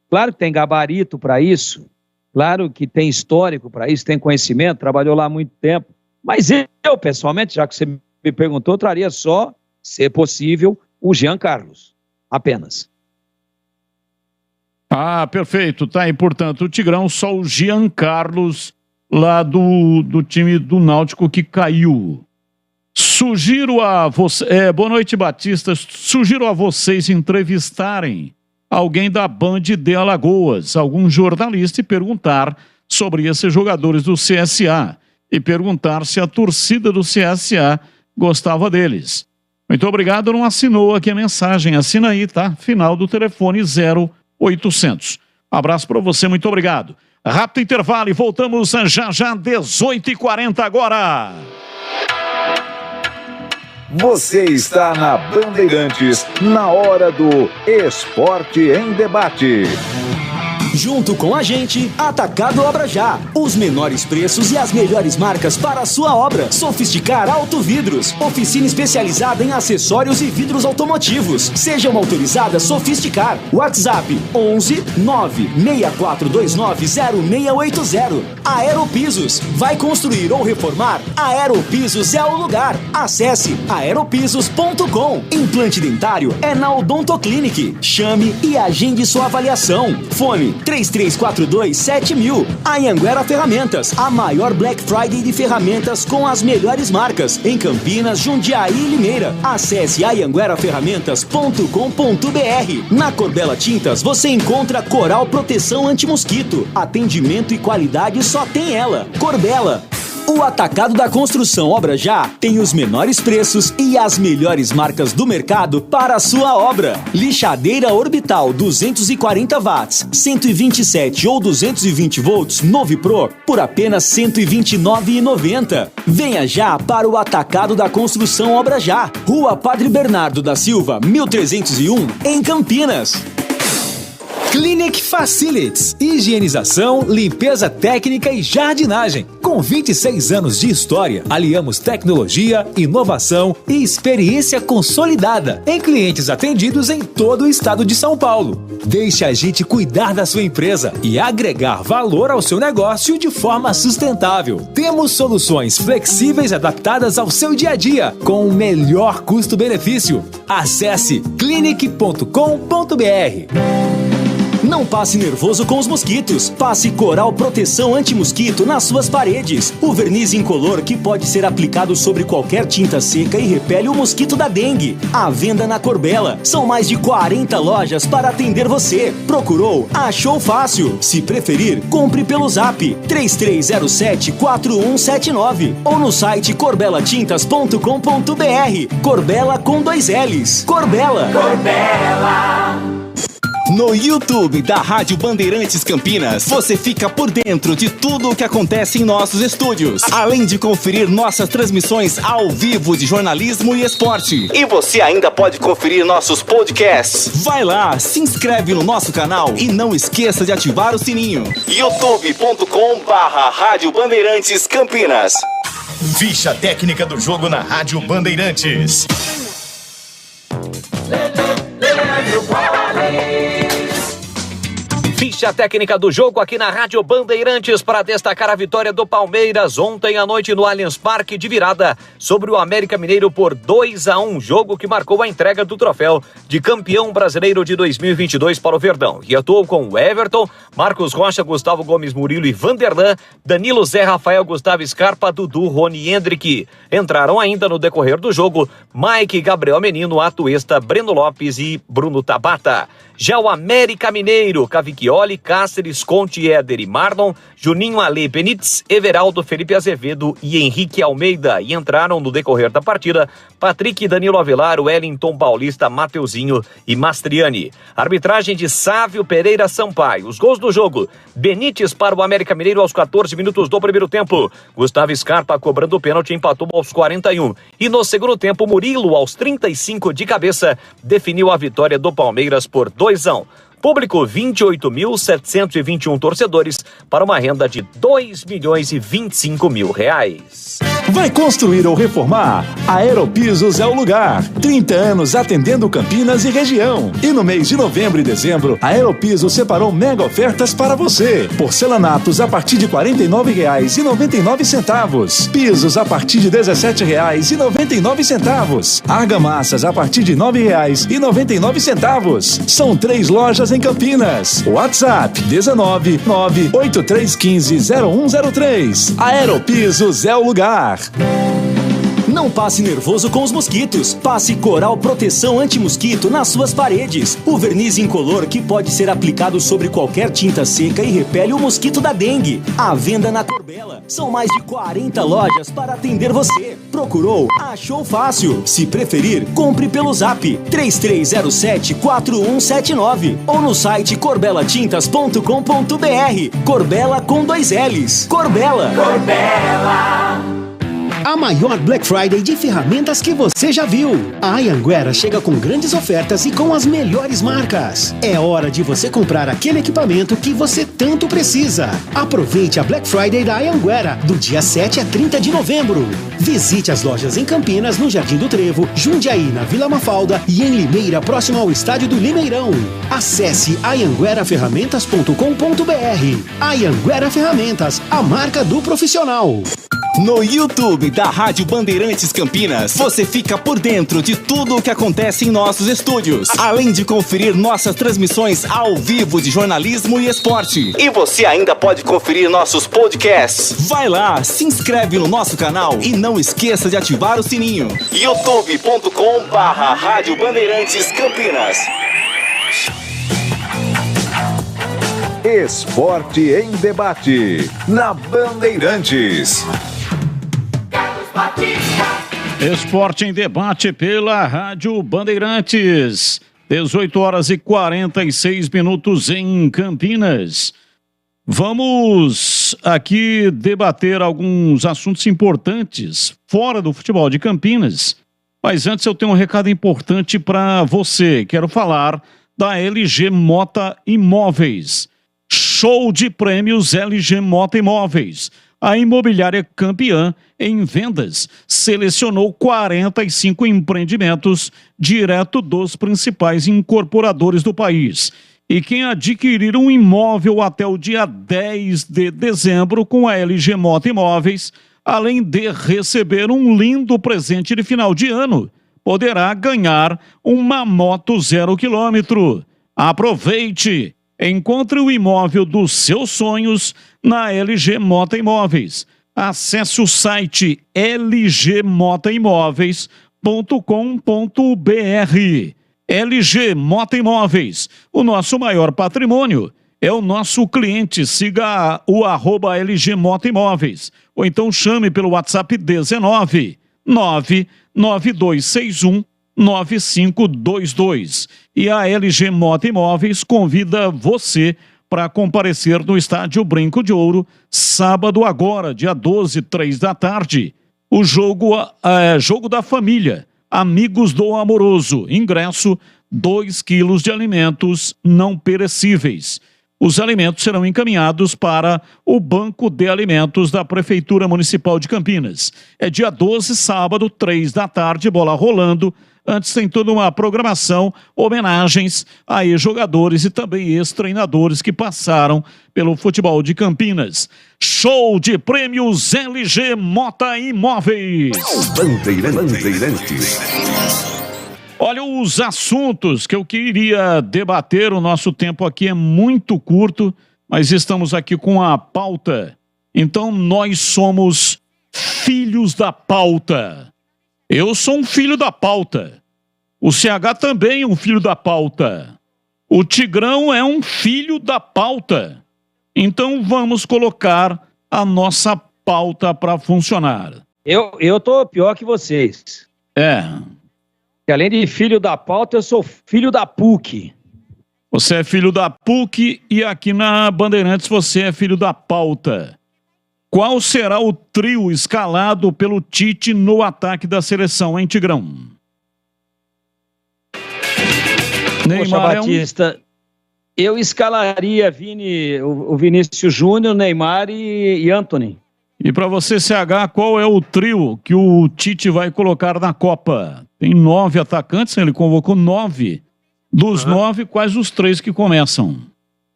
[SPEAKER 7] claro que tem gabarito para isso, claro que tem histórico para isso, tem conhecimento, trabalhou lá há muito tempo, mas eu, pessoalmente, já que você me perguntou, traria só, se possível, o Jean Carlos, apenas.
[SPEAKER 5] Ah, perfeito, tá aí, portanto, o Tigrão, só o Jean Carlos, lá do time do Náutico que caiu. Sugiro a você, boa noite, Batista, sugiro a vocês entrevistarem alguém da Band de Alagoas, algum jornalista, e perguntar sobre esses jogadores do CSA, e perguntar se a torcida do CSA gostava deles. Muito obrigado, não assinou aqui a mensagem, assina aí, tá? Final do telefone 0800. Abraço para você, muito obrigado. Rápido intervalo e voltamos já 18h40 agora.
[SPEAKER 3] Você está na Bandeirantes, na hora do Esporte em Debate.
[SPEAKER 4] Junto com a gente, Atacado Obra Já. Os menores preços e as melhores marcas para a sua obra. Sofisticar Autovidros. Oficina especializada em acessórios e vidros automotivos. Seja uma autorizada Sofisticar. WhatsApp 11 96429 0680. Aeropisos. Vai construir ou reformar? Aeropisos é o lugar. Acesse aeropisos.com. Implante dentário é na Odontoclinic. Chame e agende sua avaliação. Fone 3342-7000. Anhanguera Ferramentas, a maior Black Friday de ferramentas com as melhores marcas em Campinas, Jundiaí e Limeira. Acesse anhangueraferramentas.com.br. Na Corbella Tintas você encontra Coral Proteção Anti-Mosquito. Atendimento e qualidade só tem ela. Corbella. O Atacado da Construção Obra Já tem os menores preços e as melhores marcas do mercado para a sua obra. Lixadeira orbital 240 watts, 127 ou 220 volts Novipro por apenas R$ 129,90. Venha já para o Atacado da Construção Obra Já, Rua Padre Bernardo da Silva, 1301, em Campinas.
[SPEAKER 20] Clinic Facilities, higienização, limpeza técnica e jardinagem. Com 26 anos de história, aliamos tecnologia, inovação e experiência consolidada em clientes atendidos em todo o estado de São Paulo. Deixe a gente cuidar da sua empresa e agregar valor ao seu negócio de forma sustentável. Temos soluções flexíveis adaptadas ao seu dia a dia, com o melhor custo-benefício. Acesse clinic.com.br.
[SPEAKER 4] Não passe nervoso com os mosquitos. Passe Coral Proteção Anti-Mosquito nas suas paredes. O verniz incolor que pode ser aplicado sobre qualquer tinta seca e repele o mosquito da dengue. À venda na Corbella. São mais de 40 lojas para atender você. Procurou? Achou fácil. Se preferir, compre pelo Zap 3307-4179 ou no site corbelatintas.com.br. Corbella com 2 L's. Corbella.
[SPEAKER 1] Corbella.
[SPEAKER 19] No YouTube da Rádio Bandeirantes Campinas, você fica por dentro de tudo o que acontece em nossos estúdios, além de conferir nossas transmissões ao vivo de jornalismo e esporte. E você ainda pode conferir nossos podcasts. Vai lá, se inscreve no nosso canal e não esqueça de ativar o sininho. youtube.com/Rádio Bandeirantes Campinas.
[SPEAKER 2] Ficha técnica do jogo na Rádio Bandeirantes.
[SPEAKER 21] Ficha técnica do jogo aqui na Rádio Bandeirantes para destacar a vitória do Palmeiras ontem à noite no Allianz Parque de virada sobre o América Mineiro por 2-1, jogo que marcou a entrega do troféu de campeão brasileiro de 2022 para o Verdão. E atuou com o Everton, Marcos Rocha, Gustavo Gomes, Murilo e Vanderlan, Danilo, Zé Rafael, Gustavo Scarpa, Dudu, Rony e Hendrick. Entraram ainda no decorrer do jogo Mike, Gabriel Menino, Atuesta, Breno Lopes e Bruno Tabata. Já o América Mineiro, Cavicchioli, Cáceres, Conte, Éder e Marlon, Juninho, Ale, Benítez, Everaldo, Felipe Azevedo e Henrique Almeida. E entraram no decorrer da partida Patrick, Danilo Avelar, Wellington Paulista, Mateuzinho e Mastriani. Arbitragem de Sávio Pereira Sampaio. Os gols do jogo: Benítez para o América Mineiro aos 14 minutos do primeiro tempo. Gustavo Scarpa cobrando o pênalti empatou aos 41. E no segundo tempo, Murilo, aos 35 de cabeça, definiu a vitória do Palmeiras por 2-1. Público 28.721 torcedores para uma renda de R$2.025.000.
[SPEAKER 20] Vai construir ou reformar? A Aeropisos é o lugar. 30 anos atendendo Campinas e região. E no mês de novembro e dezembro, a Aeropisos separou mega ofertas para você. Porcelanatos a partir de R$ 49,99. Pisos a partir de R$ 17,99. Argamassas a partir de R$ 9,99. São 3 lojas em Campinas. WhatsApp 19 98315 0103. Aeropisos é o lugar.
[SPEAKER 4] Não passe nervoso com os mosquitos. Passe Coral Proteção Anti-Mosquito nas suas paredes. O verniz incolor que pode ser aplicado sobre qualquer tinta seca e repele o mosquito da dengue. À venda na Corbela. São mais de 40 lojas para atender você. Procurou? Achou fácil. Se preferir, compre pelo Zap 3307-4179 ou no site corbelatintas.com.br. Corbela com 2 L's. Corbela.
[SPEAKER 18] A maior Black Friday de ferramentas que você já viu. A Anhanguera chega com grandes ofertas e com as melhores marcas. É hora de você comprar aquele equipamento que você tanto precisa. Aproveite a Black Friday da Anhanguera, do dia 7 a 30 de novembro. Visite as lojas em Campinas, no Jardim do Trevo, Jundiaí, na Vila Mafalda e em Limeira, próximo ao estádio do Limeirão. Acesse anhangueraferramentas.com.br. Anhanguera Ferramentas, a marca do profissional.
[SPEAKER 19] No YouTube da Rádio Bandeirantes Campinas, você fica por dentro de tudo o que acontece em nossos estúdios, além de conferir nossas transmissões ao vivo de jornalismo e esporte. E você ainda pode conferir nossos podcasts. Vai lá, se inscreve no nosso canal e não esqueça de ativar o sininho. youtube.com/Rádio Bandeirantes Campinas.
[SPEAKER 3] Esporte em debate, na Bandeirantes.
[SPEAKER 5] Esporte em debate pela Rádio Bandeirantes. 18 horas e 46 minutos em Campinas. Vamos aqui debater alguns assuntos importantes fora do futebol de Campinas. Mas antes eu tenho um recado importante para você. Quero falar da LG Mota Imóveis. Show de prêmios LG Mota Imóveis. A imobiliária campeã em vendas selecionou 45 empreendimentos direto dos principais incorporadores do país. E quem adquirir um imóvel até o dia 10 de dezembro com a LG Mota Imóveis, além de receber um lindo presente de final de ano, poderá ganhar uma moto 0 km. Aproveite! Encontre o imóvel dos seus sonhos na LG Mota Imóveis. Acesse o site lgmotaimóveis.com.br. LG Mota Imóveis. O nosso maior patrimônio é o nosso cliente. Siga o @LG Mota Imóveis. Ou então chame pelo WhatsApp 19 99261 9522. E a LG Mota Imóveis convida você para comparecer no estádio Brinco de Ouro, sábado agora, dia 12, 3 da tarde. O jogo da família, Amigos do Amoroso. Ingresso, 2 quilos de alimentos não perecíveis. Os alimentos serão encaminhados para o Banco de Alimentos da Prefeitura Municipal de Campinas. É dia 12, sábado, 3 da tarde, bola rolando. Antes tem toda uma programação, homenagens a ex-jogadores e também ex-treinadores que passaram pelo futebol de Campinas. Show de prêmios LG Mota Imóveis.
[SPEAKER 3] Bandeirantes.
[SPEAKER 5] Olha, os assuntos que eu queria debater, o nosso tempo aqui é muito curto, mas estamos aqui com a pauta. Então nós somos filhos da pauta. Eu sou um filho da pauta. O CH também é um filho da pauta. O Tigrão é um filho da pauta. Então vamos colocar a nossa pauta para funcionar.
[SPEAKER 7] Eu tô pior que vocês. Que além de filho da pauta, eu sou filho da PUC.
[SPEAKER 5] Você é filho da PUC e aqui na Bandeirantes você é filho da pauta. Qual será o trio escalado pelo Tite no ataque da seleção, hein, Tigrão?
[SPEAKER 7] Poxa, Batista, Eu escalaria o Vinícius Júnior, Neymar e Antony.
[SPEAKER 5] E para você, CH, qual é o trio que o Tite vai colocar na Copa? Tem 9 atacantes, ele convocou 9. Dos 9, quais os 3 que começam?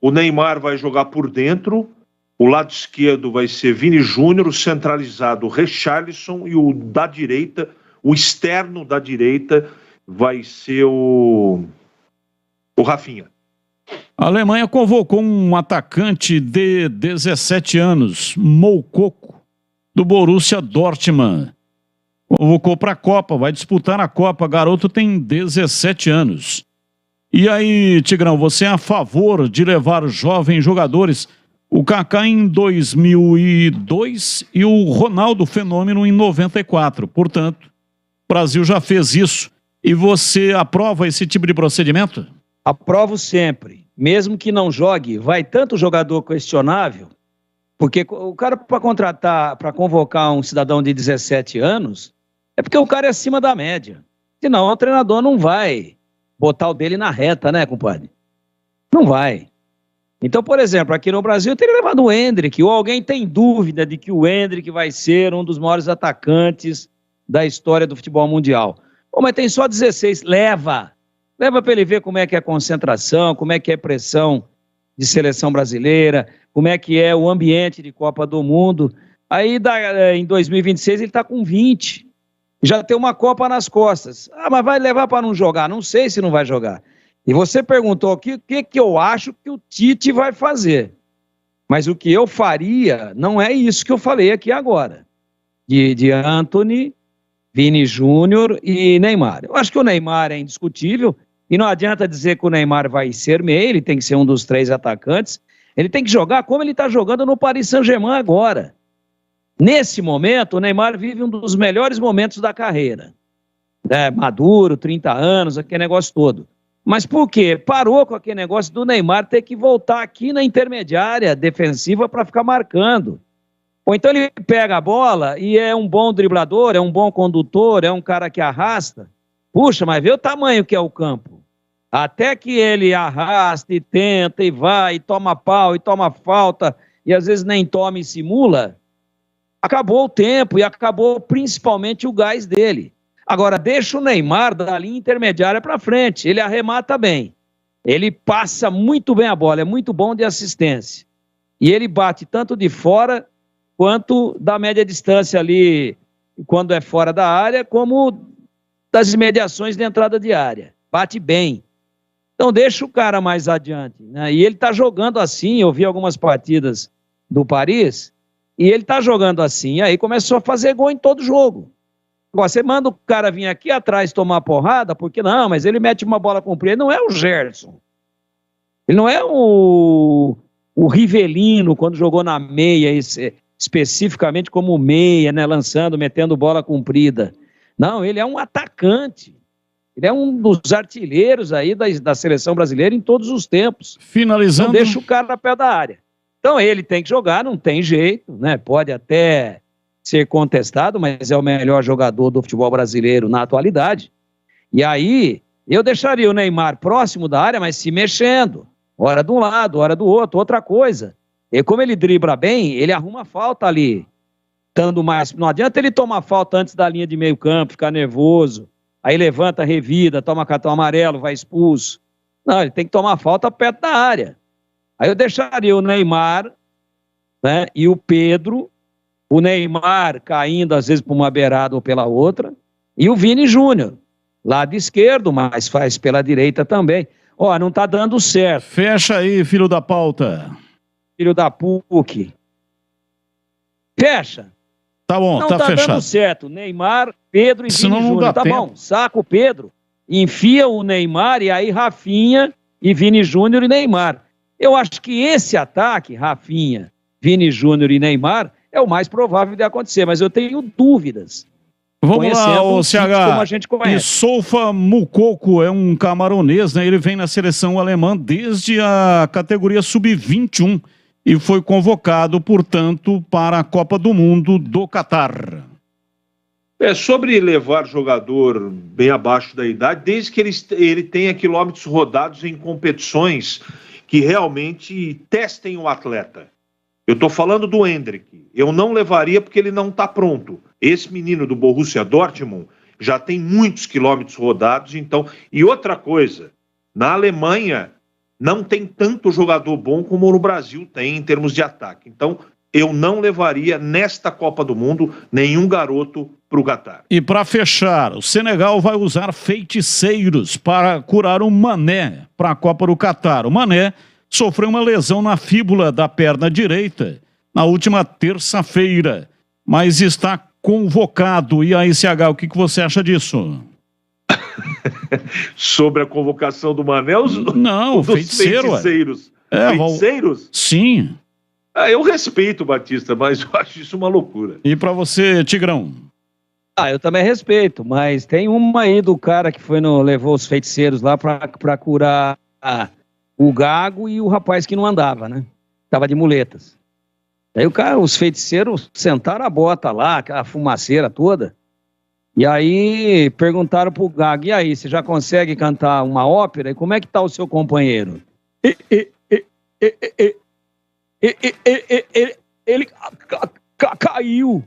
[SPEAKER 6] O Neymar vai jogar por dentro, o lado esquerdo vai ser Vini Júnior, o centralizado Richarlison, e o da direita, o externo da direita, vai ser o Rafinha.
[SPEAKER 5] A Alemanha convocou um atacante de 17 anos, Moukoko, do Borussia Dortmund. Convocou para a Copa, vai disputar a Copa. Garoto tem 17 anos. E aí, Tigrão, você é a favor de levar jovens jogadores? O Kaká em 2002 e o Ronaldo Fenômeno em 94. Portanto, o Brasil já fez isso. E você aprova esse tipo de procedimento?
[SPEAKER 7] Aprovo sempre. Mesmo que não jogue, vai tanto jogador questionável, porque o cara para contratar, para convocar um cidadão de 17 anos, é porque o cara é acima da média. Senão o treinador não vai botar o dele na reta, né, compadre? Não vai. Então, por exemplo, aqui no Brasil teria levado o Endrick, ou alguém tem dúvida de que o Endrick vai ser um dos maiores atacantes da história do futebol mundial. Pô, mas tem só 16, leva para ele ver como é que é a concentração, como é que é a pressão de seleção brasileira, como é que é o ambiente de Copa do Mundo. Aí, em 2026, ele está com 20. Já tem uma Copa nas costas. Ah, mas vai levar para não jogar? Não sei se não vai jogar. E você perguntou aqui o que eu acho que o Tite vai fazer. Mas o que eu faria não é isso que eu falei aqui agora. De Antony, Vini Júnior e Neymar. Eu acho que o Neymar é indiscutível. E não adianta dizer que o Neymar vai ser meio, ele tem que ser um dos 3 atacantes. Ele tem que jogar como ele está jogando no Paris Saint-Germain agora. Nesse momento, o Neymar vive um dos melhores momentos da carreira. Maduro, 30 anos, aquele negócio todo. Mas por quê? Parou com aquele negócio do Neymar ter que voltar aqui na intermediária defensiva para ficar marcando. Ou então ele pega a bola e é um bom driblador, é um bom condutor, é um cara que arrasta. Puxa, mas vê o tamanho que é o campo. Até que ele arrasta e tenta e vai, e toma pau, e toma falta, e às vezes nem toma e simula, acabou o tempo e acabou principalmente o gás dele. Agora, deixa o Neymar da linha intermediária para frente, ele arremata bem, ele passa muito bem a bola, é muito bom de assistência. E ele bate tanto de fora quanto da média distância ali, quando é fora da área, como das imediações de entrada de área. Bate bem. Então deixa o cara mais adiante, né? E ele tá jogando assim, eu vi algumas partidas do Paris, e ele tá jogando assim, e aí começou a fazer gol em todo jogo. Agora, você manda o cara vir aqui atrás tomar porrada, porque não, mas ele mete uma bola comprida, ele não é o Gerson. Ele não é o Rivelino, quando jogou na meia, especificamente como meia, né? Lançando, metendo bola comprida. Não, ele é um atacante. Ele é um dos artilheiros aí da seleção brasileira em todos os tempos.
[SPEAKER 5] Finalizando.
[SPEAKER 7] Então deixa o cara na pé da área. Então ele tem que jogar, não tem jeito, né? Pode até ser contestado, mas é o melhor jogador do futebol brasileiro na atualidade. E aí eu deixaria o Neymar próximo da área, mas se mexendo. Hora de um lado, hora do outro, outra coisa. E como ele dribla bem, ele arruma falta ali. Dando mais. Não adianta ele tomar falta antes da linha de meio campo, ficar nervoso. Aí levanta, revida, toma cartão amarelo, vai expulso. Não, ele tem que tomar falta perto da área. Aí eu deixaria o Neymar, né, e o Pedro, o Neymar caindo às vezes por uma beirada ou pela outra, e o Vini Júnior, lado esquerdo, mas faz pela direita também. Ó, não tá dando certo.
[SPEAKER 5] Fecha aí, filho da pauta.
[SPEAKER 7] Filho da PUC. Fecha.
[SPEAKER 5] Tá bom,
[SPEAKER 7] não
[SPEAKER 5] tá
[SPEAKER 7] fechado.
[SPEAKER 5] Não tá
[SPEAKER 7] dando certo. Neymar, Pedro e Vini Júnior. Tá bom, saca o Pedro, enfia o Neymar e aí Rafinha e Vini Júnior e Neymar. Eu acho que esse ataque, Rafinha, Vini Júnior e Neymar, é o mais provável de acontecer, mas eu tenho dúvidas.
[SPEAKER 5] Vamos lá, o CH.
[SPEAKER 7] Como a gente conhece.
[SPEAKER 5] E Soufa Moukoko é um camaronês, né? Ele vem na seleção alemã desde a categoria sub-21 e foi convocado, portanto, para a Copa do Mundo do Catar.
[SPEAKER 6] Sobre levar jogador bem abaixo da idade, desde que ele tenha quilômetros rodados em competições que realmente testem o atleta. Eu estou falando do Endrick. Eu não levaria porque ele não está pronto. Esse menino do Borussia Dortmund já tem muitos quilômetros rodados, então... E outra coisa, na Alemanha não tem tanto jogador bom como no Brasil tem em termos de ataque. Então, eu não levaria nesta Copa do Mundo nenhum garoto para o Qatar.
[SPEAKER 5] E para fechar, o Senegal vai usar feiticeiros para curar o Mané para a Copa do Qatar. O Mané sofreu uma lesão na fíbula da perna direita na última terça-feira, mas está convocado. E aí, CH, o que você acha disso?
[SPEAKER 6] Sobre a convocação do Mané?
[SPEAKER 5] Não,
[SPEAKER 6] feiticeiros. Feiticeiros?
[SPEAKER 5] Sim.
[SPEAKER 6] Eu respeito, Batista, mas eu acho isso uma loucura.
[SPEAKER 5] E para você, Tigrão?
[SPEAKER 7] Eu também respeito, mas tem uma aí do cara que levou os feiticeiros lá para curar o Gago e o rapaz que não andava, né? Tava de muletas. Aí os feiticeiros sentaram a bota lá, aquela fumaceira toda, e aí perguntaram pro Gago, e aí, você já consegue cantar uma ópera? E como é que tá o seu companheiro? Ele caiu.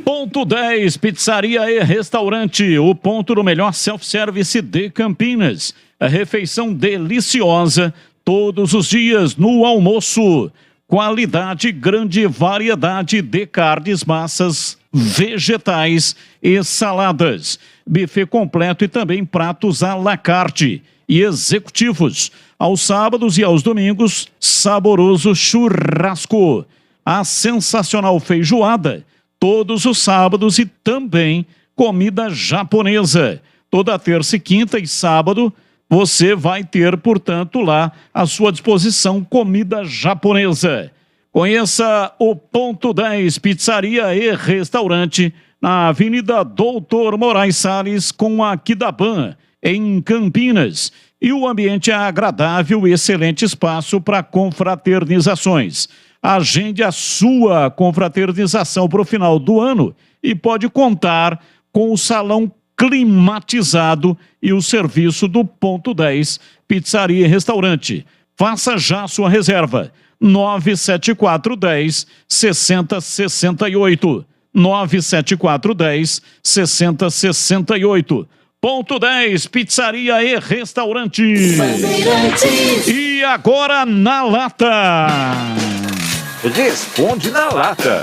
[SPEAKER 5] Ponto 10, pizzaria e restaurante, o ponto do melhor self-service de Campinas. A refeição deliciosa todos os dias no almoço. Qualidade, grande variedade de carnes, massas, vegetais e saladas. Buffet completo e também pratos à la carte e executivos. Aos sábados e aos domingos, saboroso churrasco. A sensacional feijoada todos os sábados e também comida japonesa. Toda terça e quinta e sábado você vai ter, portanto, lá à sua disposição comida japonesa. Conheça o Ponto 10 Pizzaria e Restaurante na Avenida Doutor Moraes Salles com a Aquidaban, em Campinas. E o ambiente é agradável e excelente espaço para confraternizações. Agende a sua confraternização para o final do ano e pode contar com o salão climatizado e o serviço do Ponto 10 Pizzaria e Restaurante. Faça já a sua reserva. 97410 6068. 97410 6068. Ponto 10, Pizzaria e Restaurante. E agora na lata.
[SPEAKER 2] Responde na lata.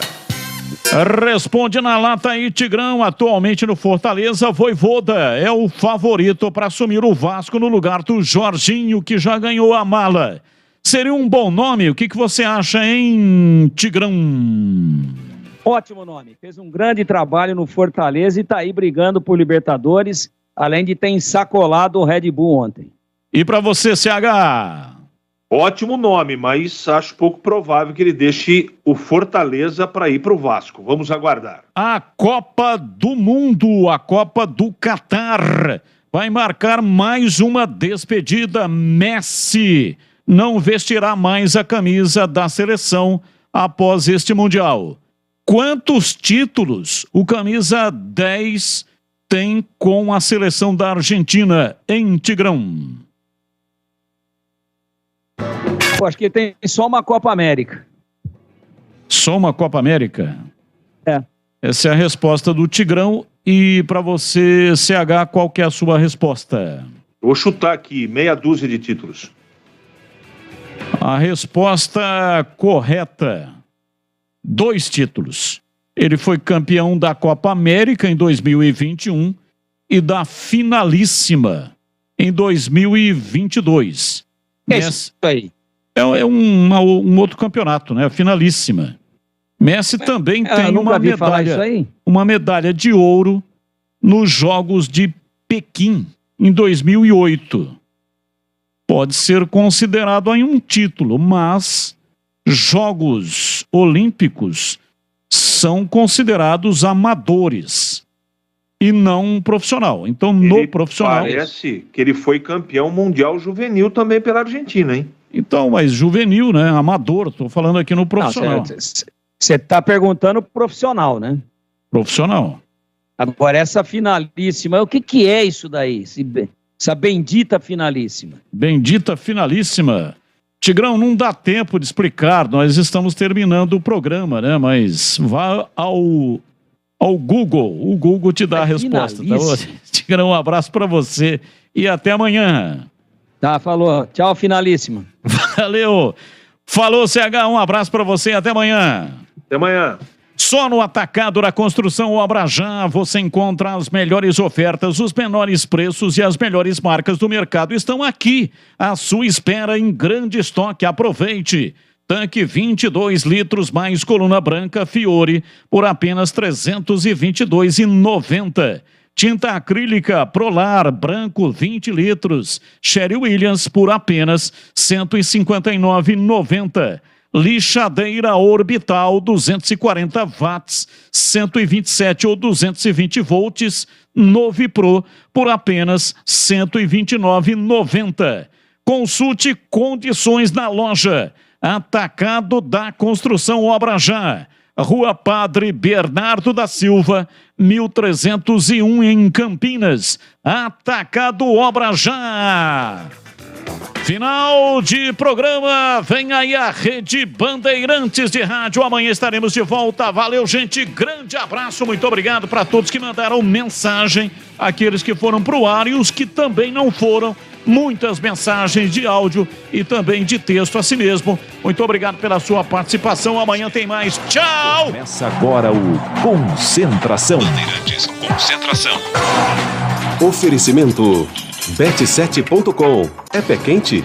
[SPEAKER 5] Responde na lata aí, Tigrão. Atualmente no Fortaleza, Vojvoda é o favorito para assumir o Vasco no lugar do Jorginho, que já ganhou a mala. Seria um bom nome? O que você acha, hein, Tigrão?
[SPEAKER 7] Ótimo nome. Fez um grande trabalho no Fortaleza e está aí brigando por Libertadores, além de ter ensacolado o Red Bull ontem.
[SPEAKER 5] E para você, CH?
[SPEAKER 6] Ótimo nome, mas acho pouco provável que ele deixe o Fortaleza para ir para o Vasco. Vamos aguardar.
[SPEAKER 5] A Copa do Mundo, a Copa do Qatar, vai marcar mais uma despedida. Messi não vestirá mais a camisa da seleção após este Mundial. Quantos títulos o camisa 10 tem com a seleção da Argentina, em Tigrão?
[SPEAKER 7] Eu acho que ele tem só uma Copa América.
[SPEAKER 5] Só uma Copa América?
[SPEAKER 7] É.
[SPEAKER 5] Essa é a resposta do Tigrão. E para você, CH, qual que é a sua resposta?
[SPEAKER 6] Eu vou chutar aqui, meia dúzia de títulos.
[SPEAKER 5] A resposta correta: 2 títulos. Ele foi campeão da Copa América em 2021 e da Finalíssima em 2022.
[SPEAKER 7] É isso aí.
[SPEAKER 5] É um outro campeonato, né? A Finalíssima. Messi também tem uma medalha de ouro nos Jogos de Pequim em 2008. Pode ser considerado aí um título, mas Jogos Olímpicos são considerados amadores e não profissional. Então, no profissional...
[SPEAKER 6] Parece que ele foi campeão mundial juvenil também pela Argentina, hein?
[SPEAKER 5] Então, mas juvenil, né? Amador, estou falando aqui no profissional.
[SPEAKER 7] Você está perguntando profissional, né?
[SPEAKER 5] Profissional.
[SPEAKER 7] Agora, essa finalíssima, o que é isso daí? Essa bendita finalíssima.
[SPEAKER 5] Bendita finalíssima. Tigrão, não dá tempo de explicar, nós estamos terminando o programa, né? Mas vá ao Google, o Google te dá a resposta. Tá? Tigrão, um abraço para você e até amanhã.
[SPEAKER 7] Tá, falou. Tchau, finalíssima.
[SPEAKER 5] Valeu. Falou, CH, um abraço para você e até amanhã.
[SPEAKER 6] Até amanhã.
[SPEAKER 5] Só no Atacado da Construção Obra Já você encontra as melhores ofertas, os menores preços e as melhores marcas do mercado estão aqui à sua espera em grande estoque. Aproveite! Tanque 22 litros mais coluna branca Fiore por apenas R$ 322,90. Tinta acrílica Prolar branco 20 litros Sherry Williams por apenas R$ 159,90. Lixadeira orbital 240 watts, 127 ou 220 volts, Novi Pro por apenas R$ 129,90. Consulte condições na loja. Atacado da Construção Obra Já. Rua Padre Bernardo da Silva, 1301 em Campinas. Atacado Obra Já. Final de programa, vem aí a Rede Bandeirantes de Rádio, amanhã estaremos de volta, valeu gente, grande abraço, muito obrigado para todos que mandaram mensagem, aqueles que foram pro ar e os que também não foram, muitas mensagens de áudio e também de texto assim mesmo, muito obrigado pela sua participação, amanhã tem mais, tchau!
[SPEAKER 3] Começa agora o Concentração.
[SPEAKER 2] Bandeirantes Concentração.
[SPEAKER 8] Oferecimento Bet7.com. É pé quente?